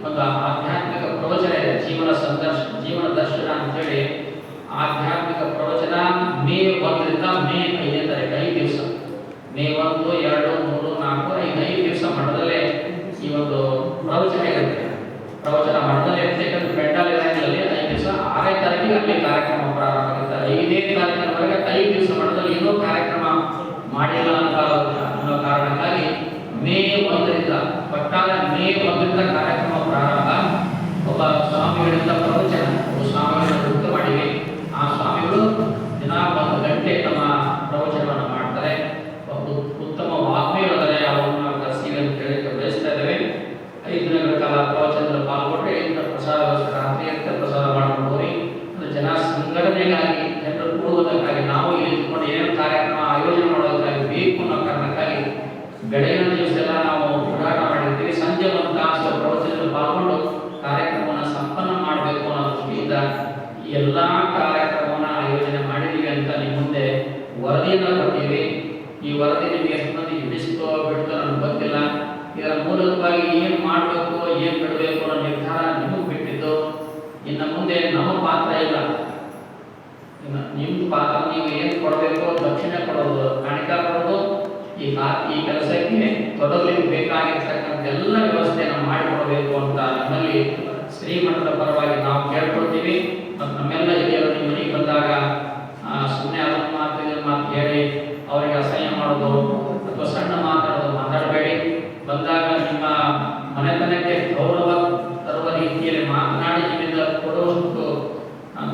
ಒಂದು ಆಧ್ಯಾತ್ಮಿಕ ಪ್ರವಚನ ಇದೆ. ಜೀವನ ದರ್ಶನ ಅಂತೇಳಿ ಆಧ್ಯಾತ್ಮಿಕ ಪ್ರವಚನ ಮೇ 1ರಿಂದ ಮೇ 5ನೇ ತಾರೀಕು 5 ದಿವಸ. ಮೇ 1, 2, 3, 4, 5 ದಿವಸ ಮಠದಲ್ಲೇ ಈ ಒಂದು ಪ್ರವಚನ ಇರುತ್ತೆ. ಪ್ರವಚನ ಮಠದಲ್ಲಿ ಇರ್ತಕ್ಕಂಥ ಪೆಂಡಾಲ್ ಇರಂಗಿಲ್ಲಲ್ಲಿ 5 ದಿವಸ. 6ನೇ ತಾರೀಕಿಗೆ ಅಲ್ಲಿ ಕಾರ್ಯಕ್ರಮ ಪ್ರಾರಂಭ ಆಗುತ್ತೆ. 5ನೇ ತಾರೀಕಿನವರೆಗೆ 5 ದಿವಸ ಮಠದಲ್ಲಿ ಏನೋ ಕಾರ್ಯಕ್ರಮ ಮಾಡಿಲ್ಲ ಅನ್ನೋ ಕಾರಣಕ್ಕಾಗಿ ಮೇ 1ರಿಂದ ಒಟ್ಟಾರೆ ಮೇ 1ರಿಂದ ಕಾರ್ಯಕ್ರಮ ಪ್ರಾರಂಭ. ಒಬ್ಬ ಸ್ವಾಮಿಗಳಿಂದ ಪ್ರವಚನ, ಒಬ್ಬ ಸ್ವಾಮಿಗಳನ್ನು ವೃತ್ತ ಮಾಡಿವಿ. ಆ ಸ್ವಾಮಿಗಳು ದಿನ 1 ಗಂಟೆ ತಮ್ಮ ಪ್ರವಚನವನ್ನು ಮಾಡ್ತಾರೆ. ಒಂದು ಉತ್ತಮ ವಾಗ್ಮಿಗಳಿದ್ದಾರೆ, ಅವರನ್ನು ಕರೆಸಿ ಅಂತ ಹೇಳಕ್ಕೆ ಬಯಸ್ತಾ ಇದ್ದೇವೆ. 5 ದಿನಗಳ ಕಾಲ ಪ್ರವಚನದಲ್ಲಿ ಪಾಲ್ಗೊಂಡ್ರೆ ಇಂಥ ಪ್ರಸಾದ ರಾತ್ರಿ ಪ್ರಸಾದ ಮಾಡ್ಕೊಂಡು ಹೋಗಿ ಜನ ಸಂಘಟನೆಗಾಗಿ, ಜನರು ಕೂಡುವುದಕ್ಕಾಗಿ, ನಾವು ಇಲ್ಲಿ ಇಟ್ಕೊಂಡು ಏನೇನು ಕಾರ್ಯಕ್ರಮ ಆಯೋಜನೆ ಮಾಡೋದಕ್ಕಾಗಿ ಬೇಕು ಅನ್ನೋ ಕಾರಣಕ್ಕಾಗಿ ಬೆಳಗಿನ ದಿವಸ ಎಲ್ಲ ನಾವು ಹೋರಾಟ ಮಾಡಿರ್ತೀವಿ. ಸಂಜೆ 1 ತಾಸು ಪ್ರವಚನದಲ್ಲಿ ಪಾಲ್ಗೊಂಡು ಕಾರ್ಯಕ್ರಮವನ್ನು ಸಂಪನ್ನ ಮಾಡಬೇಕು ಅನ್ನೋ ದೃಷ್ಟಿಯಿಂದ ಎಲ್ಲ ಕಾರ್ಯಕ್ರಮವನ್ನು ಆಯೋಜನೆ ಮಾಡಿದ್ದೀವಿ ಅಂತ ನಿಮ್ಮ ಮುಂದೆ ವರದಿಯನ್ನು ಕೊಟ್ಟಿವಿ. ಈ ವರದಿ ನಿಮಗೆ ಎಷ್ಟು ಮಂದಿ ಹಿಡಿಸ್ತೋ ಬಿಡ್ತೋ ನನಗೆ ಗೊತ್ತಿಲ್ಲ. ಇದರ ಮೂಲಕವಾಗಿ ಏನು ಮಾಡಬೇಕು, ಏನು ಬಿಡಬೇಕು ಅನ್ನೋ ನಿರ್ಧಾರ ನಿಮಗೆ ಬಿಟ್ಟಿದ್ದು. ಇನ್ನು ಮುಂದೆ ನಮ್ಮ ಪಾತ್ರ ಇಲ್ಲ. ನಿಮ್ಮ ಪಾತ್ರ ನೀವು ಏನು ಕೊಡಬೇಕು, ದಕ್ಷಿಣೆ ಕೊಡೋದು, ಕಾಣಿಕ ಕೊಡೋದು, ಈ ಕೆಲಸಕ್ಕೆ ತೊಡಗಲಿಕ್ಕೆ ಬೇಕಾಗಿರ್ತಕ್ಕಂಥ ಎಲ್ಲ ವ್ಯವಸ್ಥೆಯನ್ನು ಮಾಡಿಕೊಡಬೇಕು ಅಂತ ನಿಮ್ಮಲ್ಲಿ ಶ್ರೀಮಠದ ಪರವಾಗಿ ನಾವು ಕೇಳ್ಕೊಳ್ತೀವಿ. ಮತ್ತು ನಮ್ಮೆಲ್ಲ ಹಿರಿಯರು ನಿಮ್ಮ ಮನೆಗೆ ಬಂದಾಗ ಸುಮ್ಮನೆ ಅದನ್ನು ಮಾತು ಹೇಳಿ ಅವರಿಗೆ ಅಸಹ್ಯ ಮಾಡೋದು ಅಥವಾ ಸಣ್ಣ ಮಾತಾಡಬೇಡಿ. ಬಂದಾಗ ನಿಮ್ಮ ಮನೆತನಕ್ಕೆ ಗೌರವ ತರುವ ರೀತಿಯಲ್ಲಿ ಮಾತನಾಡಿ ನಿಮ್ಮಿಂದ ಕೊಡುವಷ್ಟು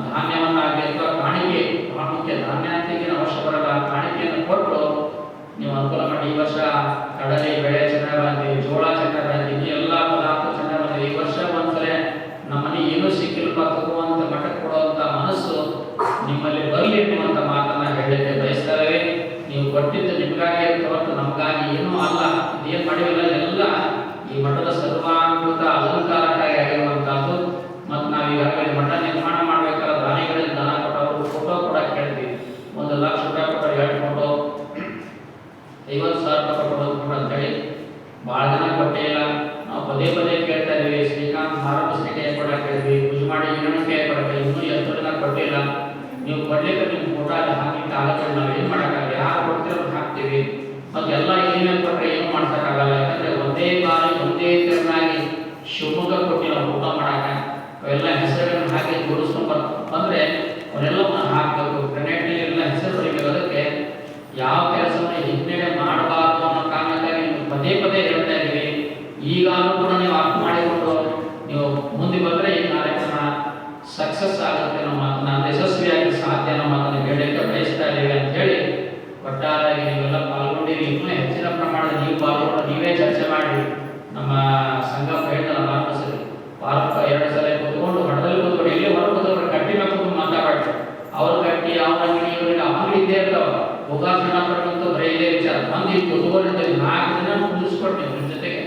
ಧಾನ್ಯವನ್ನಾಗಲಿ ಅಥವಾ ಕಾಣಿಕೆ, ಪ್ರಾಮುಖ್ಯ ಧಾನ್ಯ ಅಂತ ಅವಶ್ಯ ಬರಲ್ಲ, ಕಾಣಿಕೆಯನ್ನು ಕೊಟ್ಟು ನೀವು ಅನುಕೂಲ ಮಾಡಿ. ಈ ವರ್ಷ ಕಡಲೆ ಬೆಳೆ ಚೆನ್ನಾಗಿ ಬಂದಿದೆ, ಜೋಳ ಚೆನ್ನಾಗಿ ಬಂದಿದೆ, ಎಲ್ಲ ಪದಾರ್ಥ ಚೆನ್ನಾಗಿ ಬಂದಿದೆ. ಈ ವರ್ಷ ಒಂದ್ಸಲ ನಮ್ಮನೆ ಏನೂ ಸಿಕ್ಕಿಲ್ಪ ತಗುವಂತ ಮಠಕ್ಕೆ ಕೊಡುವಂಥ ಮನಸ್ಸು ನಿಮ್ಮಲ್ಲಿ ಬರಲಿ ಎನ್ನುವಂಥ ಮಾತನ್ನ ಹೇಳಲಿಕ್ಕೆ ಬಯಸ್ತಾ ಇದ್ದೇವೆ. ನೀವು ಕೊಟ್ಟಿದ್ದು ನಿಮಗಾಗಿ ಹೊರತು ನಮಗಾಗಿ ಏನೂ ಅಲ್ಲ. ಇದೇನು ಮಾಡಿಲ್ಲ, ಎಲ್ಲ ಈ ಮಠದ ಸರ್ವಾಂಗೀಕೃತ ಅಲಂಕಾರಕ್ಕಾಗಿ ಆಗಿರುವಂಥದ್ದು. ಮತ್ತು ನಾವು ಈಗಾಗಲೇ ಮಠ ನಿರ್ಮಾಣ ಮಾಡಬೇಕಾದ್ರೆ ದಾನಿಗಳಿಗೆ ದಾನ ಕೊಟ್ಟವರು ಫೋಟೋ ಕೂಡ ಕೇಳ್ತೀವಿ. 1 ಲಕ್ಷ ರೂಪಾಯಿ ಕೊಟ್ಟರು 2 ಫೋಟೋ, 50,000 ರೂಪಾಯಿ ಕೊಡೋದು ಅಂತೇಳಿ ಭಾಳ ಜನ ಕೊಟ್ಟೇ ಇಲ್ಲ. ನಾವು ಪದೇ ಕೇಳ್ತಾ ಇದ್ದೀವಿ. ಶ್ರೀಕಾಂತ್ ಮಾರಬಸ್ರಿ ಕೈ ಕೊಡಕ್ಕೆ ಹೇಳಿದ್ವಿ, ಭುಜಮಾಡಿ ಈರಣ್ಣ ಕೈ ಕೊಡಕ್ಕೆ ಇನ್ನೂ ಎಷ್ಟು ಜನ ಕೊಟ್ಟಿಲ್ಲ. ನೀವು ಕೊಡ್ಲಿಕ್ಕೆ ನಿಮ್ಮ ಫೋಟೋ ಹಾಕಲಿಕ್ಕೆ ಆಗುತ್ತೆ. ನಾವು ಏನು ಮಾಡೋಕ್ಕಾಗಲ್ಲ, ಯಾರು ಕೊಡ್ತೀರೋ ಹಾಕ್ತೀವಿ. ಮತ್ತು ಎಲ್ಲ ಏನೇನು ಕೊಟ್ಟರೆ ಏನು ಮಾಡ್ಸೋಕ್ಕಾಗಲ್ಲ. ಯಾಕಂದರೆ ಒಂದೇ ಬಾರಿ ಒಂದೇ ತೆರನಾಗಿ ಶಿವಮೊಗ್ಗ ಕೊಟ್ಟು ನಾವು ಊಟ ಮಾಡೋಕೆ ಅವೆಲ್ಲ ಹೆಸರುಗಳನ್ನು ಹಾಕಿ ಜೋಡಿಸ್ಕೊಂಡು ಬಂದರೆ ಅವರೆಲ್ಲವನ್ನು ಹಾಕಬೇಕು. ಗ್ರೆನೇಡ್ನಲ್ಲಿ ಎಲ್ಲ ಹೆಸರು ಬರೀಬೇಕು. ಅದಕ್ಕೆ ಯಾವ ಕೆಲಸವನ್ನು ಹಿನ್ನಡೆ ಮಾಡಬಾರ್ದು ಅನ್ನೋ ಕಾರಣಕ್ಕಾಗಿ ನೀವು ಪದೇ ಹೇಳ್ತಾ ಇದ್ದೀವಿ. ಈಗಾಗಲೂ ಕೂಡ ನೀವು ಅರ್ಥ ಮಾಡಿಕೊಂಡು ನೀವು ಮುಂದೆ ಬಂದರೆ ಈ ಕಾರ್ಯಕ್ರಮ ಸಕ್ಸಸ್ ಆಗುತ್ತೆ, ನಮ್ಮ ಮಾತನ್ನ ಯಶಸ್ವಿಯಾಗಿ ಸಾಧ್ಯ ಅನ್ನೋ ಮಾತನ್ನು ಹೇಳಲಿಕ್ಕೆ ಬಯಸ್ತಾ ಇದ್ದೀವಿ ಅಂತ ಹೇಳಿ ಒಟ್ಟಾರೆಯಾಗಿ ನೀವೆಲ್ಲ ಪಾಲ್ಗೊಂಡಿರಿ. ಇನ್ನೂ ಹೆಚ್ಚಿನ ಪ್ರಮಾಣದಲ್ಲಿ ನೀವು ಪಾಲ್ಗೊಂಡು ನೀವೇ ಚರ್ಚೆ ಮಾಡಿ ನಮ್ಮ ಸಂಘ ಹೇಳ್ತಾರೆ ಮಾರ್ಗಸರಿ ವಾರಕ್ಕೆ 2 ಸಲ ಕೂತ್ಕೊಂಡು ಮಠದಲ್ಲಿ ಕೂತ್ಕೊಂಡು ಎಲ್ಲಿ ಹೊರಗೆ ಕಟ್ಟಿ ಮೇಲೆ ಮಾತಾಡ್ತಾರೆ. ಅವ್ರ ಕಟ್ಟಿ ಅವ್ರ ಅಂಗಡಿ ಇವರಿಗೆ ಅಂಗಡಿ ಇದ್ದೇ ಇರ್ತಾವ. ಹೋಗಾಸನ ಪಡ್ಕೊಂತ ಬರೀ ಇದೇ ವಿಚಾರ ಮಂದಿ ಕೂತ್ಕೊಂಡಿದ್ದೀವಿ. 4 ದಿನ ಮುಗಿಸ್ಕೊಡ್ತೀವಿ. ನಿಮ್ಮ ಜೊತೆಗೆ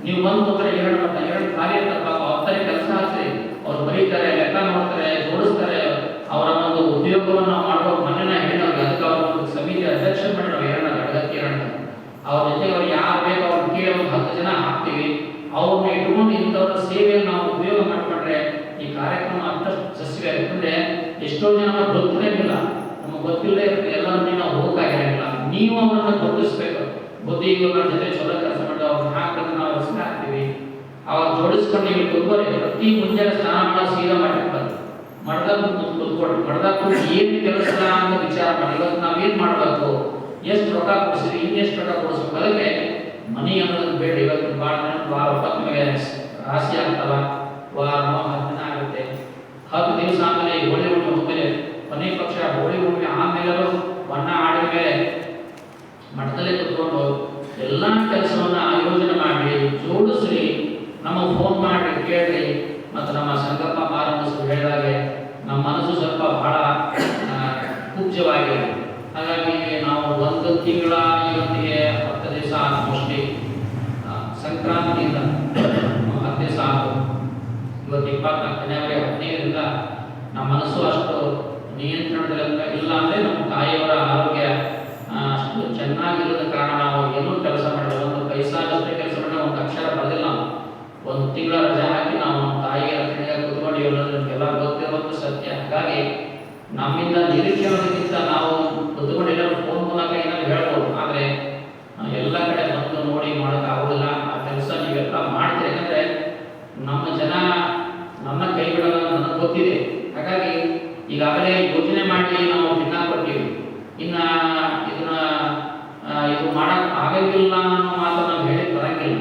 ನೀವು ಬಂದು ಹೋದ್ರೆ 2 ಖಾಲಿ ಇರ್ತಾರೆ. ಅವ್ರ ಕೆಲಸ ಹಾಕ್ತೀರಿ, ಅವ್ರು ಬರೀತಾರೆ, ಲೆಕ್ಕ ನೋಡ್ತಾರೆ, ಜೋಡಿಸ್ತಾರೆ. ಅವರ ಒಂದು ಉದ್ಯೋಗವನ್ನು ಮಾಡುವ ಮನೆನ ಹೇಳಿದವ್ರಿಗೆ ಅದಕ್ಕೆ ಅವ್ರ ಒಂದು ಸಮಿತಿ ಅಧ್ಯಕ್ಷ ಮಾಡಿ ನಾವು ಅಡಗತ್ತಿ ಅವ್ರ ಜೊತೆಗೆ ಅವ್ರು ಯಾರು ಬೇಕು ಅವ್ರನ್ನ ಕೇಳಿ ಒಂದು 10 ಜನ ಹಾಕ್ತೀವಿ. ಅವ್ರನ್ನ ಇಟ್ಕೊಂಡು ಇಂಥವ್ರ ಸೇವೆಯನ್ನು ನಾವು ಉಪಯೋಗ ಮಾಡಿಕೊಂಡ್ರೆ ಈ ಕಾರ್ಯಕ್ರಮ ಅಷ್ಟಷ್ಟು ಯಶಸ್ವಿ ಆಗುತ್ತೆ. ಎಷ್ಟೋ ಜನ ಗೊತ್ತಿರಂಗಿಲ್ಲ, ನಮಗೆ ಗೊತ್ತಿಲ್ಲದೆ ಇರುತ್ತೆ, ಎಲ್ಲರನ್ನ ನಾವು ಹೋಗಾಗಿರಂಗಿಲ್ಲ. ನೀವು ಅವರನ್ನು ಗುರುತಿಸ್ಬೇಕು. ಬುದ್ಧಿ ಇವ್ರ ಜೊತೆ ಚಲೋ ಕೆಲಸ ಮಾಡಿದ್ರೆ ಅವ್ರನ್ನ ಹಾಕಿದ್ರೆ ನಾವು ಹೆಸರು ಹಾಕ್ತೀವಿ. ಅವ್ರು ಜೋಡಿಸ್ಕೊಂಡು ನೀವು ಗೊಬ್ಬರ ಪ್ರತಿ ಮುಂಜಾನೆ ಸ್ನಾನ ಮಾಡೋ ಸೀದಾ ಮಾಡಿ ಮಠದಾಗ ಕೂತ್ಕೊಂಡು ಮಠದಾಗ ಏನು ಕೆಲಸ ಅಂತ ವಿಚಾರ ಮಾಡಿ ಇವತ್ತು ನಾವೇನು ಮಾಡಬೇಕು, ಎಷ್ಟು ರೊಕ್ಕ ಕೊಡಿಸ್ರಿ, ಇನ್ನೆಷ್ಟು ರೊಕ್ಕ ಕೊಡಿಸ್ಬೇಕು, ಅದಕ್ಕೆ ಮನಿ ಅನ್ನೋದನ್ನು ಬೇಡ. ಇವತ್ತು ಭಾಳ ವಾರ 9 ಮೇಲೆ ರಾಶಿ ಆಗ್ತವ, ವಾರ 10 ದಿನ ಆಗುತ್ತೆ. 10 ದಿವಸ ಆದಮೇಲೆ ಹೋಳಿ ಹುಣ್ಣಿಮೆ ಹೋದ್ಮೇಲೆ ಕೊನೆ ಪಕ್ಷ ಹೋಳಿ ಹುಣ್ಣಿಮೆ ಆದಮೇಲೆ ಬಣ್ಣ ಆಡಿದ ಮೇಲೆ ಮಠದಲ್ಲೇ ಕೂತ್ಕೊಂಡು ಎಲ್ಲ ಕೆಲಸವನ್ನ ಆಯೋಜನೆ ಮಾಡಿ ಜೋಡಿಸ್ರಿ, ನಮಗೆ ಫೋನ್ ಮಾಡಿ ಕೇಳ್ರಿ. ಮತ್ತು ನಮ್ಮ ಸಂಗಪ್ಪ ಮಾರಮ್ಮಸರು ಹೇಳಿದಾಗೆ ನಮ್ಮ ಮನಸ್ಸು ಸ್ವಲ್ಪ ಬಹಳ ಕುಬ್ಜವಾಗಿದೆ. ಹಾಗಾಗಿ ನಾವು 1 ತಿಂಗಳ ಇವತ್ತಿಗೆ 10 ದಿವಸ ಮೋಸ್ಟ್ಲಿ ಸಂಕ್ರಾಂತಿಯಿಂದ 10 ದಿವಸ ಆಯಿತು. ಇವತ್ತು 24 ಜನವರಿ 15ರಿಂದ ನಮ್ಮ ಮನಸ್ಸು ಅಷ್ಟು ನಿಯಂತ್ರಣದಲ್ಲಿ ಇಲ್ಲ. ಅಂದರೆ ನಮ್ಮ ತಾಯಿಯವರ ಆರೋಗ್ಯ ಅಷ್ಟು ಚೆನ್ನಾಗಿರೋದ ಕಾರಣ ನಾವು ಏನೂ ಕೆಲಸ ಮಾಡಿಲ್ಲ. 1 ಪೈಸಾ ಜೊತೆ ಕೆಲಸ ಮಾಡಿಲ್ಲ, 1 ಅಕ್ಷರ ಬರೆದಿಲ್ಲ. 1 ತಿಂಗಳ ರಜೆ ಹಾಕಿ ನಾವು ನಮ್ಮ ತಾಯಿಯ ರಕ್ಷಣೆಗೆ ಕೂತ್ಕೊಂಡಿಲ್ಲ, ನಮಗೆಲ್ಲ ಗೊತ್ತಿರುವಂಥ ಸತ್ಯ. ಹಾಗಾಗಿ ನಮ್ಮಿಂದ ನಿರೀಕ್ಷೆ ಅನ್ನೋದಕ್ಕಿಂತ ನಾವು ಕೂತ್ಕೊಂಡಿಲ್ಲ, ಫೋನ್ ಮೂಲಕ ಏನಾದ್ರು ಹೇಳ್ಬೋದು. ಆದರೆ ಎಲ್ಲ ಕಡೆ ಬಂದು ನೋಡಿ ಮಾಡೋಕ್ಕಾಗೋದಿಲ್ಲ. ಆ ಕೆಲಸ ನೀವೆಲ್ಲ ಮಾಡ್ತೀರಿ, ಯಾಕಂದರೆ ನಮ್ಮ ಜನ ನನ್ನ ಕೈ ಬಿಡೋದು ನನಗೆ ಗೊತ್ತಿದೆ. ಹಾಗಾಗಿ ಈಗಾಗಲೇ ಯೋಚನೆ ಮಾಡಿ ನಾವು ದಿನ ಕೊಟ್ಟಿವಿ. ಇನ್ನು ಇದು ಮಾಡಕ್ಕೆ ಆಗಂಗಿಲ್ಲ ಅನ್ನೋ ಮಾತು ನಾವು ಹೇಳಿ ಬರಂಗಿಲ್ಲ.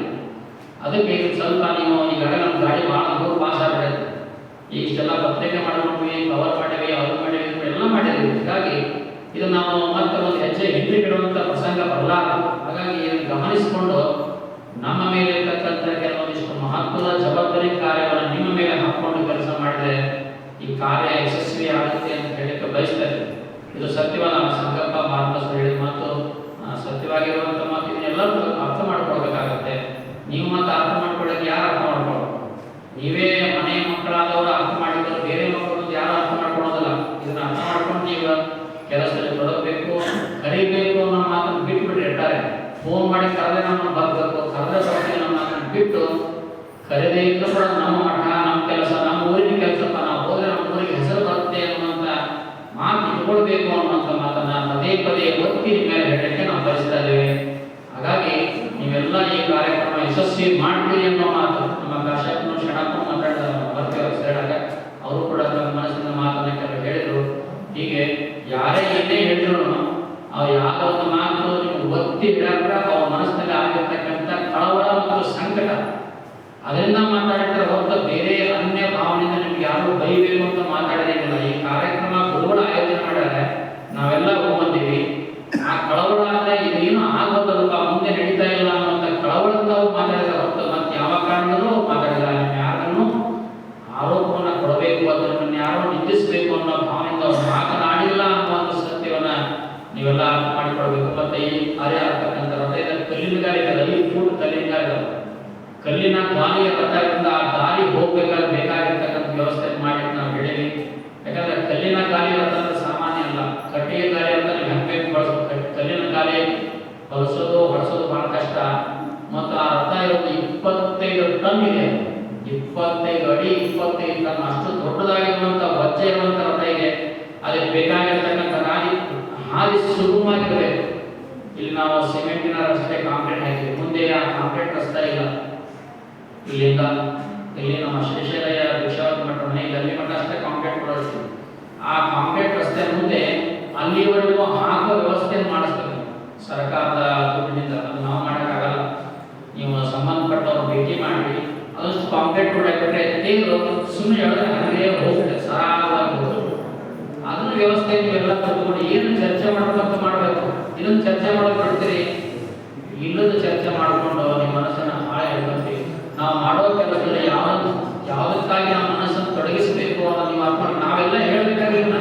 ಅದಕ್ಕೆ ಸ್ವಲ್ಪ ನೀವು ಈಗಾಗಲೇ ನಮ್ಮ ಗಾಡಿ ಭಾಳ ದೂರ ಪಾಸ್ ಆಗ್ಬಿಡುತ್ತೆ. ಈಗ ಇಷ್ಟೆಲ್ಲ ಪತ್ರಿಕೆ ಮಾಡ್ಕೊಂಡ್ವಿ, ಕವರ್ ಮಾಡಿವಿ, ಅದು ಮಾಡಿವಿ, ಎಲ್ಲ ಮಾಡಿದ್ವಿ. ಹೀಗಾಗಿ ಇದು ನಾವು ಮತ್ತೆ ಒಂದು ಹೆಜ್ಜೆ ಹಿಂದಿಡುವಂಥ ಪ್ರಸಂಗ ಬರಲಾರದು. ಹಾಗಾಗಿ ಇದನ್ನು ಗಮನಿಸಿಕೊಂಡು ನಮ್ಮ ಮೇಲೆ ಇರ್ತಕ್ಕಂಥ ಕೆಲವೊಂದಿಷ್ಟು ಮಹತ್ವದ ಜವಾಬ್ದಾರಿ ಕಾರ್ಯವನ್ನು ನಿಮ್ಮ ಮೇಲೆ ಹಾಕಿಕೊಂಡು ಕೆಲಸ ಮಾಡಿದರೆ ಈ ಕಾರ್ಯ ಯಶಸ್ವಿ ಆಗುತ್ತೆ ಅಂತ ಹೇಳಕ್ಕೆ ಬಯಸ್ತಾರೆ. ಇದು ಸತ್ಯವಾದ ಸಂಗಪ್ಪ ಮಾರ್ಗದರ್ಶನ ಹೇಳಿದ ಮಾತು, ಸತ್ಯವಾಗಿರುವಂಥ ಮಾತು. ಇದನ್ನೆಲ್ಲರೂ ಅರ್ಥ ಮಾಡ್ಕೊಳ್ಬೇಕಾಗತ್ತೆ. ನೀವು ಮತ್ತೆ ಅರ್ಥ ಮಾಡ್ಕೊಳ್ಳೋಕೆ ಯಾರು ಅರ್ಥ ಮಾಡ್ಕೊಳ್ಳೋದು? ನೀವೇ ಮನೆ ಮಕ್ಕಳಾದವರು ಅರ್ಥ ಮಾಡಿದ್ರೆ ಬೇರೆ ಮಕ್ಕಳು ಯಾರು ಅರ್ಥ ಮಾಡ್ಕೊಳ್ಳೋದಿಲ್ಲ. ಇದನ್ನ ಅರ್ಥ ಮಾಡ್ಕೊಂಡು ನೀವು ಕೆಲಸದಲ್ಲಿ ತೊಡಗಬೇಕು, ಕರಿಬೇಕು ಅನ್ನೋ ಮಾತನ್ನು ಬಿಟ್ಬಿಟ್ರೆ ಇರ್ತಾರೆ. ಫೋನ್ ಮಾಡಿ ಕರೆದ್ರೆ ನಮ್ಮನ್ನು ಬರಬೇಕು, ಕರೆದ್ರೆ ಬರ್ತೀವಿ ನಮ್ಮ ಮಾತನ್ನು ಬಿಟ್ಟು ಕರೆದೇ ಇದ್ರೂ ಕೂಡ ನಮ್ಮ ಮಠ, ನಮ್ಮ ಕೆಲಸ, ನಮ್ಮ ಊರಿನ ಕೆಲಸಪ್ಪ, ನಾವು ಹೋದ್ರೆ ನಮ್ಮ ಊರಿಗೆ ಹೆಸರು ಬರುತ್ತೆ ಅನ್ನುವಂಥ ಮಾತು ಇಟ್ಕೊಳ್ಬೇಕು ಅನ್ನುವಂಥ ಮಾತನ್ನು ಪದೇ ಪದೇ ಒತ್ತಿ ಮೇಲೆ ಹೇಳಕ್ಕೆ ನಾವು ಬಯಸ್ತಾ ಇದ್ದೇವೆ. ಹಾಗಾಗಿ ನೀವೆಲ್ಲ ಈ ಕಾರ್ಯಕ್ರಮ ಯಶಸ್ವಿ ಮಾಡ್ತೀರಿ ಅನ್ನೋ ಮಾತು ನಮ್ಮ ಕಾಶ್ಯಪನು ಶರಣಪ್ಪನು ಮಾತಾಡಿದಾಗ ಅವರು ಕೂಡ ತಮ್ಮ ಮನಸ್ಸಿನ ಮಾತನ್ನ ಕೆಲವು ಹೇಳಿದರು. ಹೀಗೆ ಯಾರೇ ಏನೇ ಹೇಳಿದ್ರು ಅವ್ರು ಯಾವುದೋ ಒಂದು ಮಾತು ನಿಮ್ಗೆ ಒತ್ತಿ ಹೇಳಾಗ ಅವ್ರ ಮನಸ್ಸಿನಲ್ಲಿ ಆಗಿರ್ತಕ್ಕಂಥ ಕಳವಳ ಮತ್ತು ಸಂಕಟ ಅದರಿಂದ ಮಾತಾಡಿದ್ರೆ ಹೊರತು ಬೇರೆ ಅನ್ಯ ಭಾವನೆಯಿಂದ ನಿಮ್ಗೆ ಯಾರು ಬೈಬೇಕು ಅಂತ ಮಾತಾಡಿದಿಲ್ಲ. ಈ ಕಾರ್ಯಕ್ರಮ ಗುರುಗಳು ಆಯೋಜನೆ ಮಾಡ್ಯಾರೆ, ನಾವೆಲ್ಲ ಹೋಗ್ಬಂದೀವಿ. ಆ ಕಳವಳ ಅಂದ್ರೆ ಇದೇನು ಆಗೋದಲ್ಪ, ಮುಂದೆ ನಡೀತಾ ಇಲ್ಲ ಅನ್ನುವಂಥ ಕಳವಳದಿಂದ ಅವ್ರು ಮಾತಾಡಿದ್ರೆ ಹೊರತು ಮತ್ತೆ ಯಾವ ಕಾರಣದಲ್ಲೂ ಮಾತಾಡಿಲ್ಲ. ನಿಮ್ಮ ಯಾರನ್ನು ಆರೋಪವನ್ನು ಕೊಡಬೇಕು, ಅದನ್ನು ಯಾರೋ ನಿಂದಿಸಬೇಕು ಅನ್ನೋ ಭಾವನೆಯಿಂದ ಅವ್ರು ಮಾತನಾಡಿಲ್ಲ ಅನ್ನುವಂಥ ಸತ್ಯವನ್ನ ನೀವೆಲ್ಲ ಅರ್ಥ ಮಾಡಿಕೊಳ್ಬೇಕು. ಮತ್ತೆ ಈ ಕಾರ್ಯ ಆಗ್ತಕ್ಕಂಥ ಹೃದಯದ ಕಲ್ಲಿನ ಗಾಲಿ 5 ಫೂಟ್ ಕಲ್ಲಿನ ಗಾಲಿ, ಕಲ್ಲಿನ ಗಾಲಿಯ ರಥದಿಂದ ಆ ದಾರಿ ಹೋಗ್ಬೇಕಾದ್ರೆ ಬೇಕಾಗಿರ್ತಕ್ಕಂಥ ವ್ಯವಸ್ಥೆ ಮಾಡಿ ನಾವು ಹೇಳಿವಿ. ಯಾಕಂದ್ರೆ ಕಲ್ಲಿನ ಗಾಲಿ ರಥ ಅಂದ್ರೆ ಸಾಮಾನ್ಯ ಅಲ್ಲ. ಕಟ್ಟಿಗೆ ಗಾಲಿ ಅಂತ ನೀವು ಹೆಂಗೆ ಬಳಸ್ಬೇಕು. ಕಲ್ಲಿನ ಗಾಲಿ ಹೊಲಿಸೋದು ಹೊಡೆಸೋದು ಬಹಳ ಕಷ್ಟ. ಮತ್ತು ಆ ರಥ ಇರೋದು 25 ಟನ್ ಇದೆ. 25 ಅಡಿ 25 ಟನ್ ಅಷ್ಟು ದೊಡ್ಡದಾಗಿರುವಂಥ ವಜ್ಜೆ ಇರುವಂಥ ರಥ ಇದೆ. ಅದಕ್ಕೆ ಬೇಕಾಗಿರ್ತಕ್ಕಂಥ ಹಾದಿ ಸುಗಮವಾಗಿರಬೇಕು. ಇಲ್ಲಿ ನಾವು ಸಿಮೆಂಟಿನ ರಸ್ತೆ ಕಾಂಕ್ರೀಟ್ ಹಾಕಿದ್ವಿ, ಮುಂದೆ ಆ ಕಾಂಕ್ರೀಟ್ ರಸ್ತೆ ಇಲ್ಲ. ಇಲ್ಲಿಂದ ಇಲ್ಲಿ ನಮ್ಮ ಶ್ರೀಶೈಲಯ್ಯ ಭಿಕ್ಷಾವತಿ ಮಠ ಮನೆಗೆ ಅಲ್ಲಿ ಮಠ ಅಷ್ಟೇ ಕಾಂಕ್ರೀಟ್ ಕೊಡಿಸ್ತೀವಿ. ಆ ಕಾಂಕ್ರೀಟ್ ರಸ್ತೆ ಮುಂದೆ ಅಲ್ಲಿವರೆಗೂ ಹಾಕೋ ವ್ಯವಸ್ಥೆಯನ್ನು ಮಾಡಿಸ್ಬೇಕು ಸರ್ಕಾರದ ದುಡ್ಡಿನಿಂದ. ಅದು ನಾವು ಮಾಡೋಕ್ಕಾಗಲ್ಲ. ನೀವು ಸಂಬಂಧಪಟ್ಟವ್ರು ಭೇಟಿ ಮಾಡಿ ಅದಷ್ಟು ಕಾಂಕ್ರೀಟ್ ಕೊಡಾಕ್ಬಿಟ್ರೆ ತೆಗೆದು ಸುಮ್ಮನೆ ಹೇಳಿದ್ರೆ ಹಾಗೆ ಹೋಗುತ್ತೆ, ಸರಾಗವಾಗಿ ಹೋಗುತ್ತೆ. ಅದನ್ನ ವ್ಯವಸ್ಥೆ ನೀವೆಲ್ಲ ಕಲ್ತ್ಕೊಂಡು ಏನು ಚರ್ಚೆ ಮಾಡ್ಬೇಕಂತ ಮಾಡಬೇಕು. ಇದನ್ನು ಚರ್ಚೆ ಮಾಡೋದು ಬಿಡ್ತೀರಿ, ಇಲ್ಲದ ಚರ್ಚೆ ಮಾಡಿಕೊಂಡು ನಿಮ್ಮ ಮನಸ್ಸನ್ನು ಹಾಳು ಹೇಳ್ಕೊತೀವಿ. ನಾವು ಮಾಡೋ ಕೆಲಸದಲ್ಲಿ ಯಾವುದಕ್ಕಾಗಿ ನಮ್ಮ ಮನಸ್ಸನ್ನು ತೊಡಗಿಸಬೇಕು ಅನ್ನೋ ನೀವು ಅರ್ಥ ನಾವೆಲ್ಲ ಹೇಳಬೇಕಾಗಿಲ್ಲ.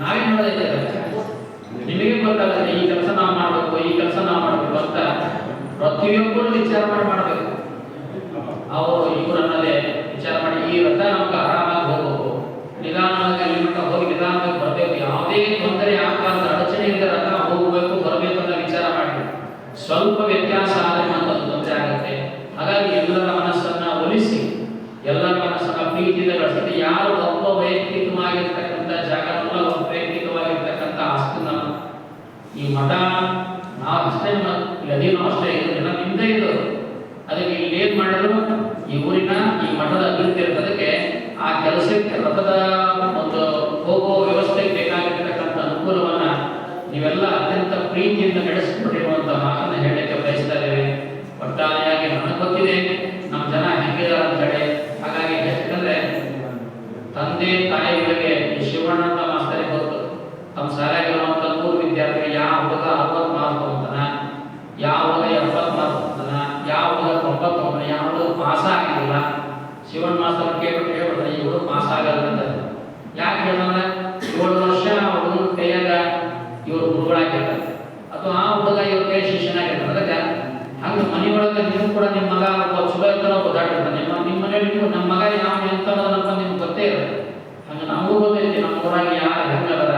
ನಾವೇನು ಮಾಡೋದೈತೆ ನಿಮಗೆ ಗೊತ್ತಾಗುತ್ತೆ. ಈ ಕೆಲಸ ನಾವು ಮಾಡಬೇಕು, ಈ ಕೆಲಸ ನಾವು ಮಾಡಬೇಕು ಅಂತ ಪ್ರತಿಯೊಬ್ಬರು ವಿಚಾರ ಮಾಡಬೇಕು. ಅವರು ಇವರು ಅನ್ನೋದೇ ವಿಚಾರ ಮಾಡಿ ಈ ರಥ ನಮ್ಗೆ ಆರಾಮಾಗಿ ಹೋಗ್ಬೇಕು, ನಿಧಾನವಾಗಿ ಅಲ್ಲಿ ಮಟ್ಟ ಹೋಗಿ ನಿಧಾನವಾಗಿ ಬರಬೇಕು, ಯಾವುದೇ ತೊಂದರೆ ಆಗಬಾರ್ದು, ಅಡಚಣೆಯಿಂದ ರಥ ಹೋಗಬೇಕು ಬರಬೇಕು ಅನ್ನೋ ವಿಚಾರ ಮಾಡಿ ಸ್ವಲ್ಪ ವ್ಯತ್ಯಾಸ ಆದರೆ ಮಾತ್ರ ತೊಂದರೆ ಆಗುತ್ತೆ. ಹಾಗಾಗಿ ಎಲ್ಲರ ಮನಸ್ಸನ್ನ ಒಲಿಸಿ, ಎಲ್ಲರ ಮನಸ್ಸನ್ನ ಪ್ರೀತಿಯಿಂದ ಗಳಿಸಿ. ಯಾರು ಒಬ್ಬ ವೈಯಕ್ತಿಕವಾಗಿರ್ತಕ್ಕಂಥ ಜಾಗದಲ್ಲ, ಒಬ್ಬ ವೈಯಕ್ತಿಕವಾಗಿರ್ತಕ್ಕಂಥ ಆಸ್ತಿ ನಮ್ಮ ಈ ಮಠ ನಾವು ಅಷ್ಟೇ ಅದೇನೋ ಅಷ್ಟೇ ಇದು ಎಲ್ಲ ನಿಂದೇ ಇದು. ಅದಕ್ಕೆ ಇಲ್ಲಿ ಏನ್ ಮಾಡಿದ್ರು, ಈ ಊರಿನ ಈ ಮಠದ ಅಭಿವೃದ್ಧಿ ಇರ್ತದಕ್ಕೆ ಆ ಕೆಲಸಕ್ಕೆ ರಥದ ಪ್ರೀತಿಯಿಂದ ನಡೆಸಿಕೊಂಡಿರುವಂಥ ಮಾತನ್ನು ಹೇಳಲಿಕ್ಕೆ ಬಯಸ್ತಾ ಇದ್ದೇವೆ. ಒಟ್ಟಾರೆಯಾಗಿ ನನಗೆ ಗೊತ್ತಿದೆ ನಮ್ಮ ಜನ ಹೆಂಗಿದ್ದಾರೆ ಅಂತ ಹೇಳಿ. ಹಾಗಾಗಿ ಯಾಕಂದ್ರೆ ತಂದೆ ತಾಯಿಗಳಿಗೆ ಈ ಶಿವಣ್ಣಂತ ಮಾಸ್ತರಿಗೆ ಗೊತ್ತು ತಮ್ಮ ಶಾಲೆಗಿರುವಂಥ 100 ವಿದ್ಯಾರ್ಥಿಗಳು ಯಾವ ಹುಡುಗ 60 ಮಾರ್ಕ್ ತಗೊಂತಾನ, ಯಾವ ಹುಡುಗ 70 ಮಾರ್ಕ್ ತಗೊಂತಾನ, ಯಾವ ಹುಡುಗ 90 ತಗೊಂತಾನ, ಯಾವ ಹುಡುಗ ಪಾಸ್ ಆಗಿಲ್ಲ. ಶಿವಣ್ಣ ಮಾಸ್ತರ್ ಕೇಳ್ಬಿಟ್ಟು ಹೇಳ್ಬಿಡ್ತಾರೆ ಈ ಹುಡುಗ ಪಾಸ್ ಆಗಲ್ಲ ಅಂತ. ಯಾಕೆ ಹೇಳಂದ್ರೆ 7 ವರ್ಷ ಹುಡುಗನ ಕೈಯಾಗ ಇವರು ಗುರುಗಳಾಗಿರ್ತಾರೆ ಅಥವಾ ಆ ಹುಡುಗ ಇವ್ರ ಕೈ ಶಿಷ್ಯನಾಗಿರ್ತಾರೆ. ಅದಕ್ಕೆ ಹಂಗೆ ಮನೆಯೊಳಗೆ ನೀವು ಕೂಡ ನಿಮ್ಮ ಮಗ ಒಬ್ಬ ಚಲೋ ಇರ್ತಾನೆ ಒಬ್ಬ ದಾಟಿರ್ತಾನೆ. ನಿಮ್ಮ ಮನೆಯಲ್ಲಿ ನೀವು ನಮ್ಮ ಮಗ ಯಾವ ಎಂತ ಅನ್ನೋದನ್ನಪ್ಪ ನಿಮ್ಗೆ ಗೊತ್ತೇ ಇರುತ್ತೆ. ಹಂಗೆ ನಮಗೂ ಗೊತ್ತೈತಿ ನಮ್ಮ ಊರಾಗಿ ಯಾರು ಹೆಂಗದ,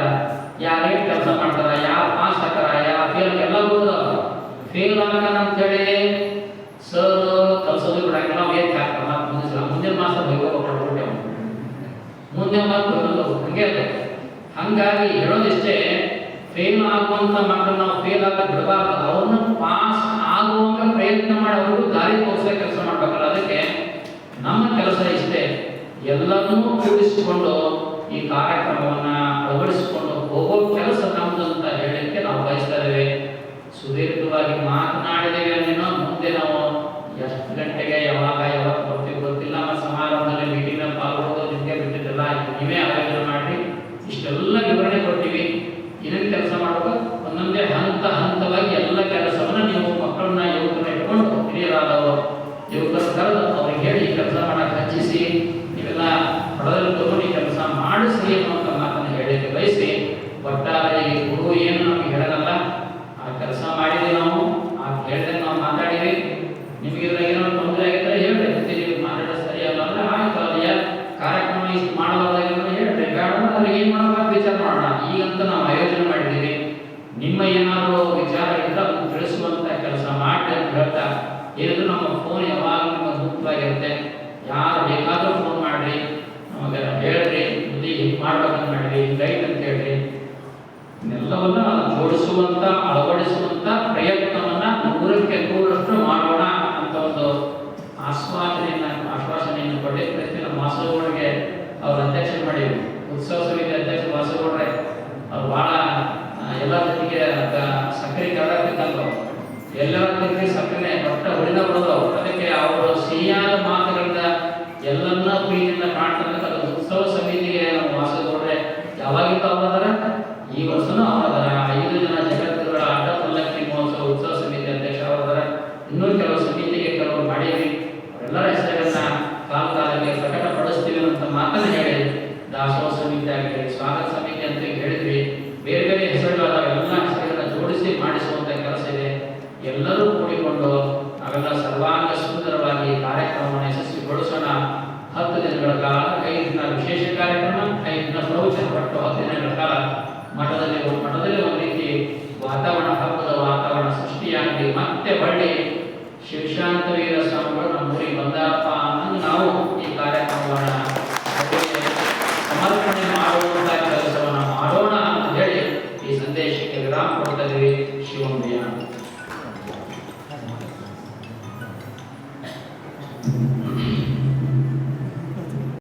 ಯಾರು ಹೇಗೆ ಕೆಲಸ ಮಾಡ್ತಾರ, ಯಾರು ಪಾಸ್ ಹಾಕಾರ, ಯಾರು ಫೇಲ್, ಎಲ್ಲ ಗೊತ್ತದ. ಫೇಲ್ ಆಗಲ್ಲ ಅಂತೇಳಿ ಸರ್ ಕಲ್ಸೋದು ಬಿಡಂಗಿಲ್ಲ, ನಾವು ಏನ್ ಹಾಕ್ತಾರ ಮುಂದಿನ ಮಾಸ ಹೋಗ್ಬಿಟ್ಟೆ ಮುಂದೆ ಮಾತು ಹಂಗೆ ಇರ್ತದೆ. ಹಂಗಾಗಿ ಹೇಳೋದಿಷ್ಟೇ, ಫೇಲ್ ಆಗುವಂತ ಮಕ್ಕಳು ನಾವು ಫೇಲ್ ಆಗ ಬಿಡಬಾರ್ದು. ಅವ್ರನ್ನ ಪಾಸ್ ಆಗುವಂತ ಪ್ರಯತ್ನ ಮಾಡಿ ಅವ್ರಿಗೂ ದಾರಿ ತೋರಿಸೋ ಕೆಲಸ ಮಾಡ್ಬೇಕಲ್ಲ. ಅದಕ್ಕೆ ನಮ್ಮ ಕೆಲಸ ಇಷ್ಟೇ, ಎಲ್ಲರನ್ನೂ ಕೂಡಿಸಿಕೊಂಡು ಈ ಕಾರ್ಯಕ್ರಮವನ್ನ ಅಳವಡಿಸಿಕೊಂಡು ಹೋಗೋ ಕೆಲಸ ನಮ್ದು ಅಂತ ಹೇಳಲಿಕ್ಕೆ ನಾವು ಬಯಸ್ತಾ ಇದ್ದೇವೆ. ಸುದೀರ್ಘವಾಗಿ ಮಾತನಾಡಿದ್ದೇವೆ ಅನ್ನೋ ಮುಂದೆ ನಾವು ಎಷ್ಟು ಗಂಟೆಗೆ ಯಾವಾಗ ಯಾವತ್ತು ಬರ್ತೀವಿ ಗೊತ್ತಿಲ್ಲ. ನಮ್ಮ ಸಮಾರಂಭದಲ್ಲಿ ಮೀಟಿಂಗ್ ಪಾಲ್ಗೊಳ್ಳೋದು ನಿಮಗೆ ಬಿಟ್ಟಿದ್ದಲ್ಲ, ನೀವೇ ಆಯೋಜನೆ ಮಾಡಿ ಇಷ್ಟೆಲ್ಲ ವಿವರಣೆ ಕೊಡ್ತೀವಿ. ಏನೇನು ಕೆಲಸ ಮಾಡಬೇಕು ಒಂದೊಂದೇ ಹಂತ ಹಂತವಾಗಿ ಎಲ್ಲ ಕೆಲಸವನ್ನ ನೀವು ಮಕ್ಕಳನ್ನ ಯುವಕರನ್ನ ಇಟ್ಕೊಂಡು ಹಿರಿಯರಾದವರು ಯುವಕರು ಕರೆದು ಅವ್ರಿಗೆ ಹೇಳಿ ಈ ಕೆಲಸ ಮಾಡಕ್ಕೆ ಹಚ್ಚಿಸಿ ನೀವೆಲ್ಲ ಹೊಡೆದಲ್ಲಿ ತಗೊಂಡು ಈ ಕೆಲಸ ಮಾಡಿಸಿ ಅನ್ನುವಂಥ ಮಾತನ್ನು ಹೇಳಲಿಕ್ಕೆ ಬಯಸಿ, ಒಟ್ಟಾರೆ ಈ ಗುರು ಏನು ನಮಗೆ ಹೇಳಲ್ಲ ಆ ಕೆಲಸ ಮಾಡಿದ್ವಿ ನಾವು, ಆ ಹೇಳಿದ್ರೆ ನಾವು ಮಾತಾಡಿವಿ. ನಿಮಗೆ ಇದ್ರಾಗ ಏನೋ ತೊಂದರೆ ಆಗಿದ್ರೆ ಹೇಳ್ರಿ, ನೀವು ಮಾತಾಡೋದು ಸರಿಯಲ್ಲ ಅಂದ್ರೆ ಆಯ್ತು, ಅಲ್ಲಿಯ ಕಾರ್ಯಕ್ರಮ ಇಷ್ಟು ಮಾಡಬಾರ್ದಾಗಿರೋ ಹೇಳ್ರಿ, ಬೇಡ ಅದ್ರಿಗೆ ಏನು ಮಾಡಬೇಕು ವಿಚಾರ ಮಾಡೋಣ. ಈಗಂತ ನಾವು ಆಯೋಜನೆ ಮಾಡಿದ್ದೀವಿ, ನಿಮ್ಮ ಏನಾದರೂ ವಿಚಾರ ಇದ್ದರೆ ಅದನ್ನು ತಿಳಿಸುವಂಥ ಕೆಲಸ ಮಾಡಿ ಅಂತ ಹೇಳ್ತಾ, ಏನಿದ್ರು ನಮ್ಮ ಫೋನ್ ಯಾವಾಗಲೂ ನಿಮಗೆ ಮುಕ್ತವಾಗಿರುತ್ತೆ. ಯಾರು ಬೇಕಾದರೂ ಫೋನ್ ಮಾಡಿರಿ, ನಮಗೆ ಹೇಳ್ರಿ, ಇಲ್ಲಿ ಹಿಂಗೆ ಮಾಡ್ಬೇಕಂತ ಮಾಡಿರಿ, ಹಿಂಗೈತೆ ಅಂತ ಹೇಳ್ರಿ. ಇದೆಲ್ಲವನ್ನ ಜೋಡಿಸುವಂಥ ಅಳವಡಿಸುವಂಥ ಪ್ರಯತ್ನವನ್ನ 100ಕ್ಕೆ 100ರಷ್ಟು ಮಾಡೋಣ ಅಂತ ಒಂದು ಆಶ್ವಾಸನೆಯನ್ನು ಕೊಡಿ. ಪ್ರತಿ ನಮ್ಮ ವಾಸಗೌಡರಿಗೆ ಅವ್ರ ಅಧ್ಯಕ್ಷ ಮಾಡಿ ಉತ್ಸವ ಸಮಿತಿ ಅಧ್ಯಕ್ಷ ವಾಸಗೌಡ್ರೆ ಅವ್ರು ಭಾಳ ಎಲ್ಲ ಜೊತೆಗೆ ಸಕ್ಕರೆ ಕಡಕ್ಕಿದ್ದಂಗೆ ಎಲ್ಲರ ಜೊತೆಗೆ ಸಕ್ಕರೆ ಒಟ್ಟ ಹೊಡಿದ ಬಿಡೋದು. ಅದಕ್ಕೆ ಅವರು ಸಿಹಿಯಾದ ಮಾತುಗಳಿಂದ ಎಲ್ಲನ್ನ ಪ್ರೀತಿಯಿಂದ ಕಾಣ್ತಕ್ಕಂಥ ಉತ್ಸವ ಸಮಿತಿಗೆ ನಮ್ಮ ವಾಸಗೌಡ್ರೆ ಯಾವಾಗಿಂದ ಅವರದಾರ, ಈ ವರ್ಷನೂ ಅವರದಾರ. 5 ಜನ ಜಗತ್ತುಗಳ ಅಡ್ಡ ಪಲ್ಲಕ್ಕಿ ಮಹೋತ್ಸವ ಉತ್ಸವ ಸಮಿತಿ ಅಧ್ಯಕ್ಷ ಅವರದಾರ. ಇನ್ನೂ ಕೆಲವು ಸಮಿತಿಗೆ ಕೆಲವರು ಮಾಡೀವಿ. ಅವರೆಲ್ಲರ ಹೆಸರುಗಳನ್ನ ಕಾಲಕಾಲಕ್ಕೆ ಪ್ರಕಟಪಡಿಸ್ತೀವಿ ಅಂತ ಮಾತನ್ನು ಹೇಳಿ ದಾಸೋಹ ಸಮಿತಿ ಆಗಲಿ, ಸ್ವಾಗತ ಸಮಿತಿ ಅಂತ ಹೇಳಿದ್ವಿ. ಬೇರೆ ಬೇರೆ ಹೆಸರುಗಳಾದ ಎಲ್ಲ ಹೆಸರುಗಳನ್ನ ಜೋಡಿಸಿ ಮಾಡಿಸುವಂತ ಕೆಲಸ ಇದೆ. ಎಲ್ಲರೂ ಕೂಡಿಕೊಂಡು ನಾವೆಲ್ಲ ಸರ್ವಾಂಗ ಸುಂದರವಾಗಿ ಕಾರ್ಯಕ್ರಮವನ್ನು ಯಶಸ್ವಿಗೊಳಿಸೋಣ. 10 ದಿನಗಳ ಕಾಲ 5 ದಿನ ವಿಶೇಷ ಕಾರ್ಯಕ್ರಮ, 5 ದಿನ ಪ್ರವಚನ, ಒಟ್ಟು 10 ದಿನಗಳ ಕಾಲ ಮಠದಲ್ಲಿ ಒಂದು ರೀತಿ ವಾತಾವರಣ, ಹಬ್ಬದ ವಾತಾವರಣ ಸೃಷ್ಟಿಯಾಗಿ ಮತ್ತೆ ಹೊಳ್ಳಿ ಶಿವಶಾಂತವೀರ ಸ್ವಾಮಿಗಳು ನಮ್ಮ ಊರಿಗೆ ಬಂದಪ್ಪ ಅನ್ನೋದು ನಾವು ಈ ಕಾರ್ಯಕ್ರಮವನ್ನು ಸಮರ್ಪಣೆ ಮಾಡುವಂತ ಕೆಲಸವನ್ನು ಮಾಡೋಣ ಅಂತ ಹೇಳಿ ಈ ಸಂದೇಶಕ್ಕೆ ವಿರಾಮ ಕೊಡ್ತಾ ಇದ್ದೀವಿ. ಶಿವಮಯ್ಯ.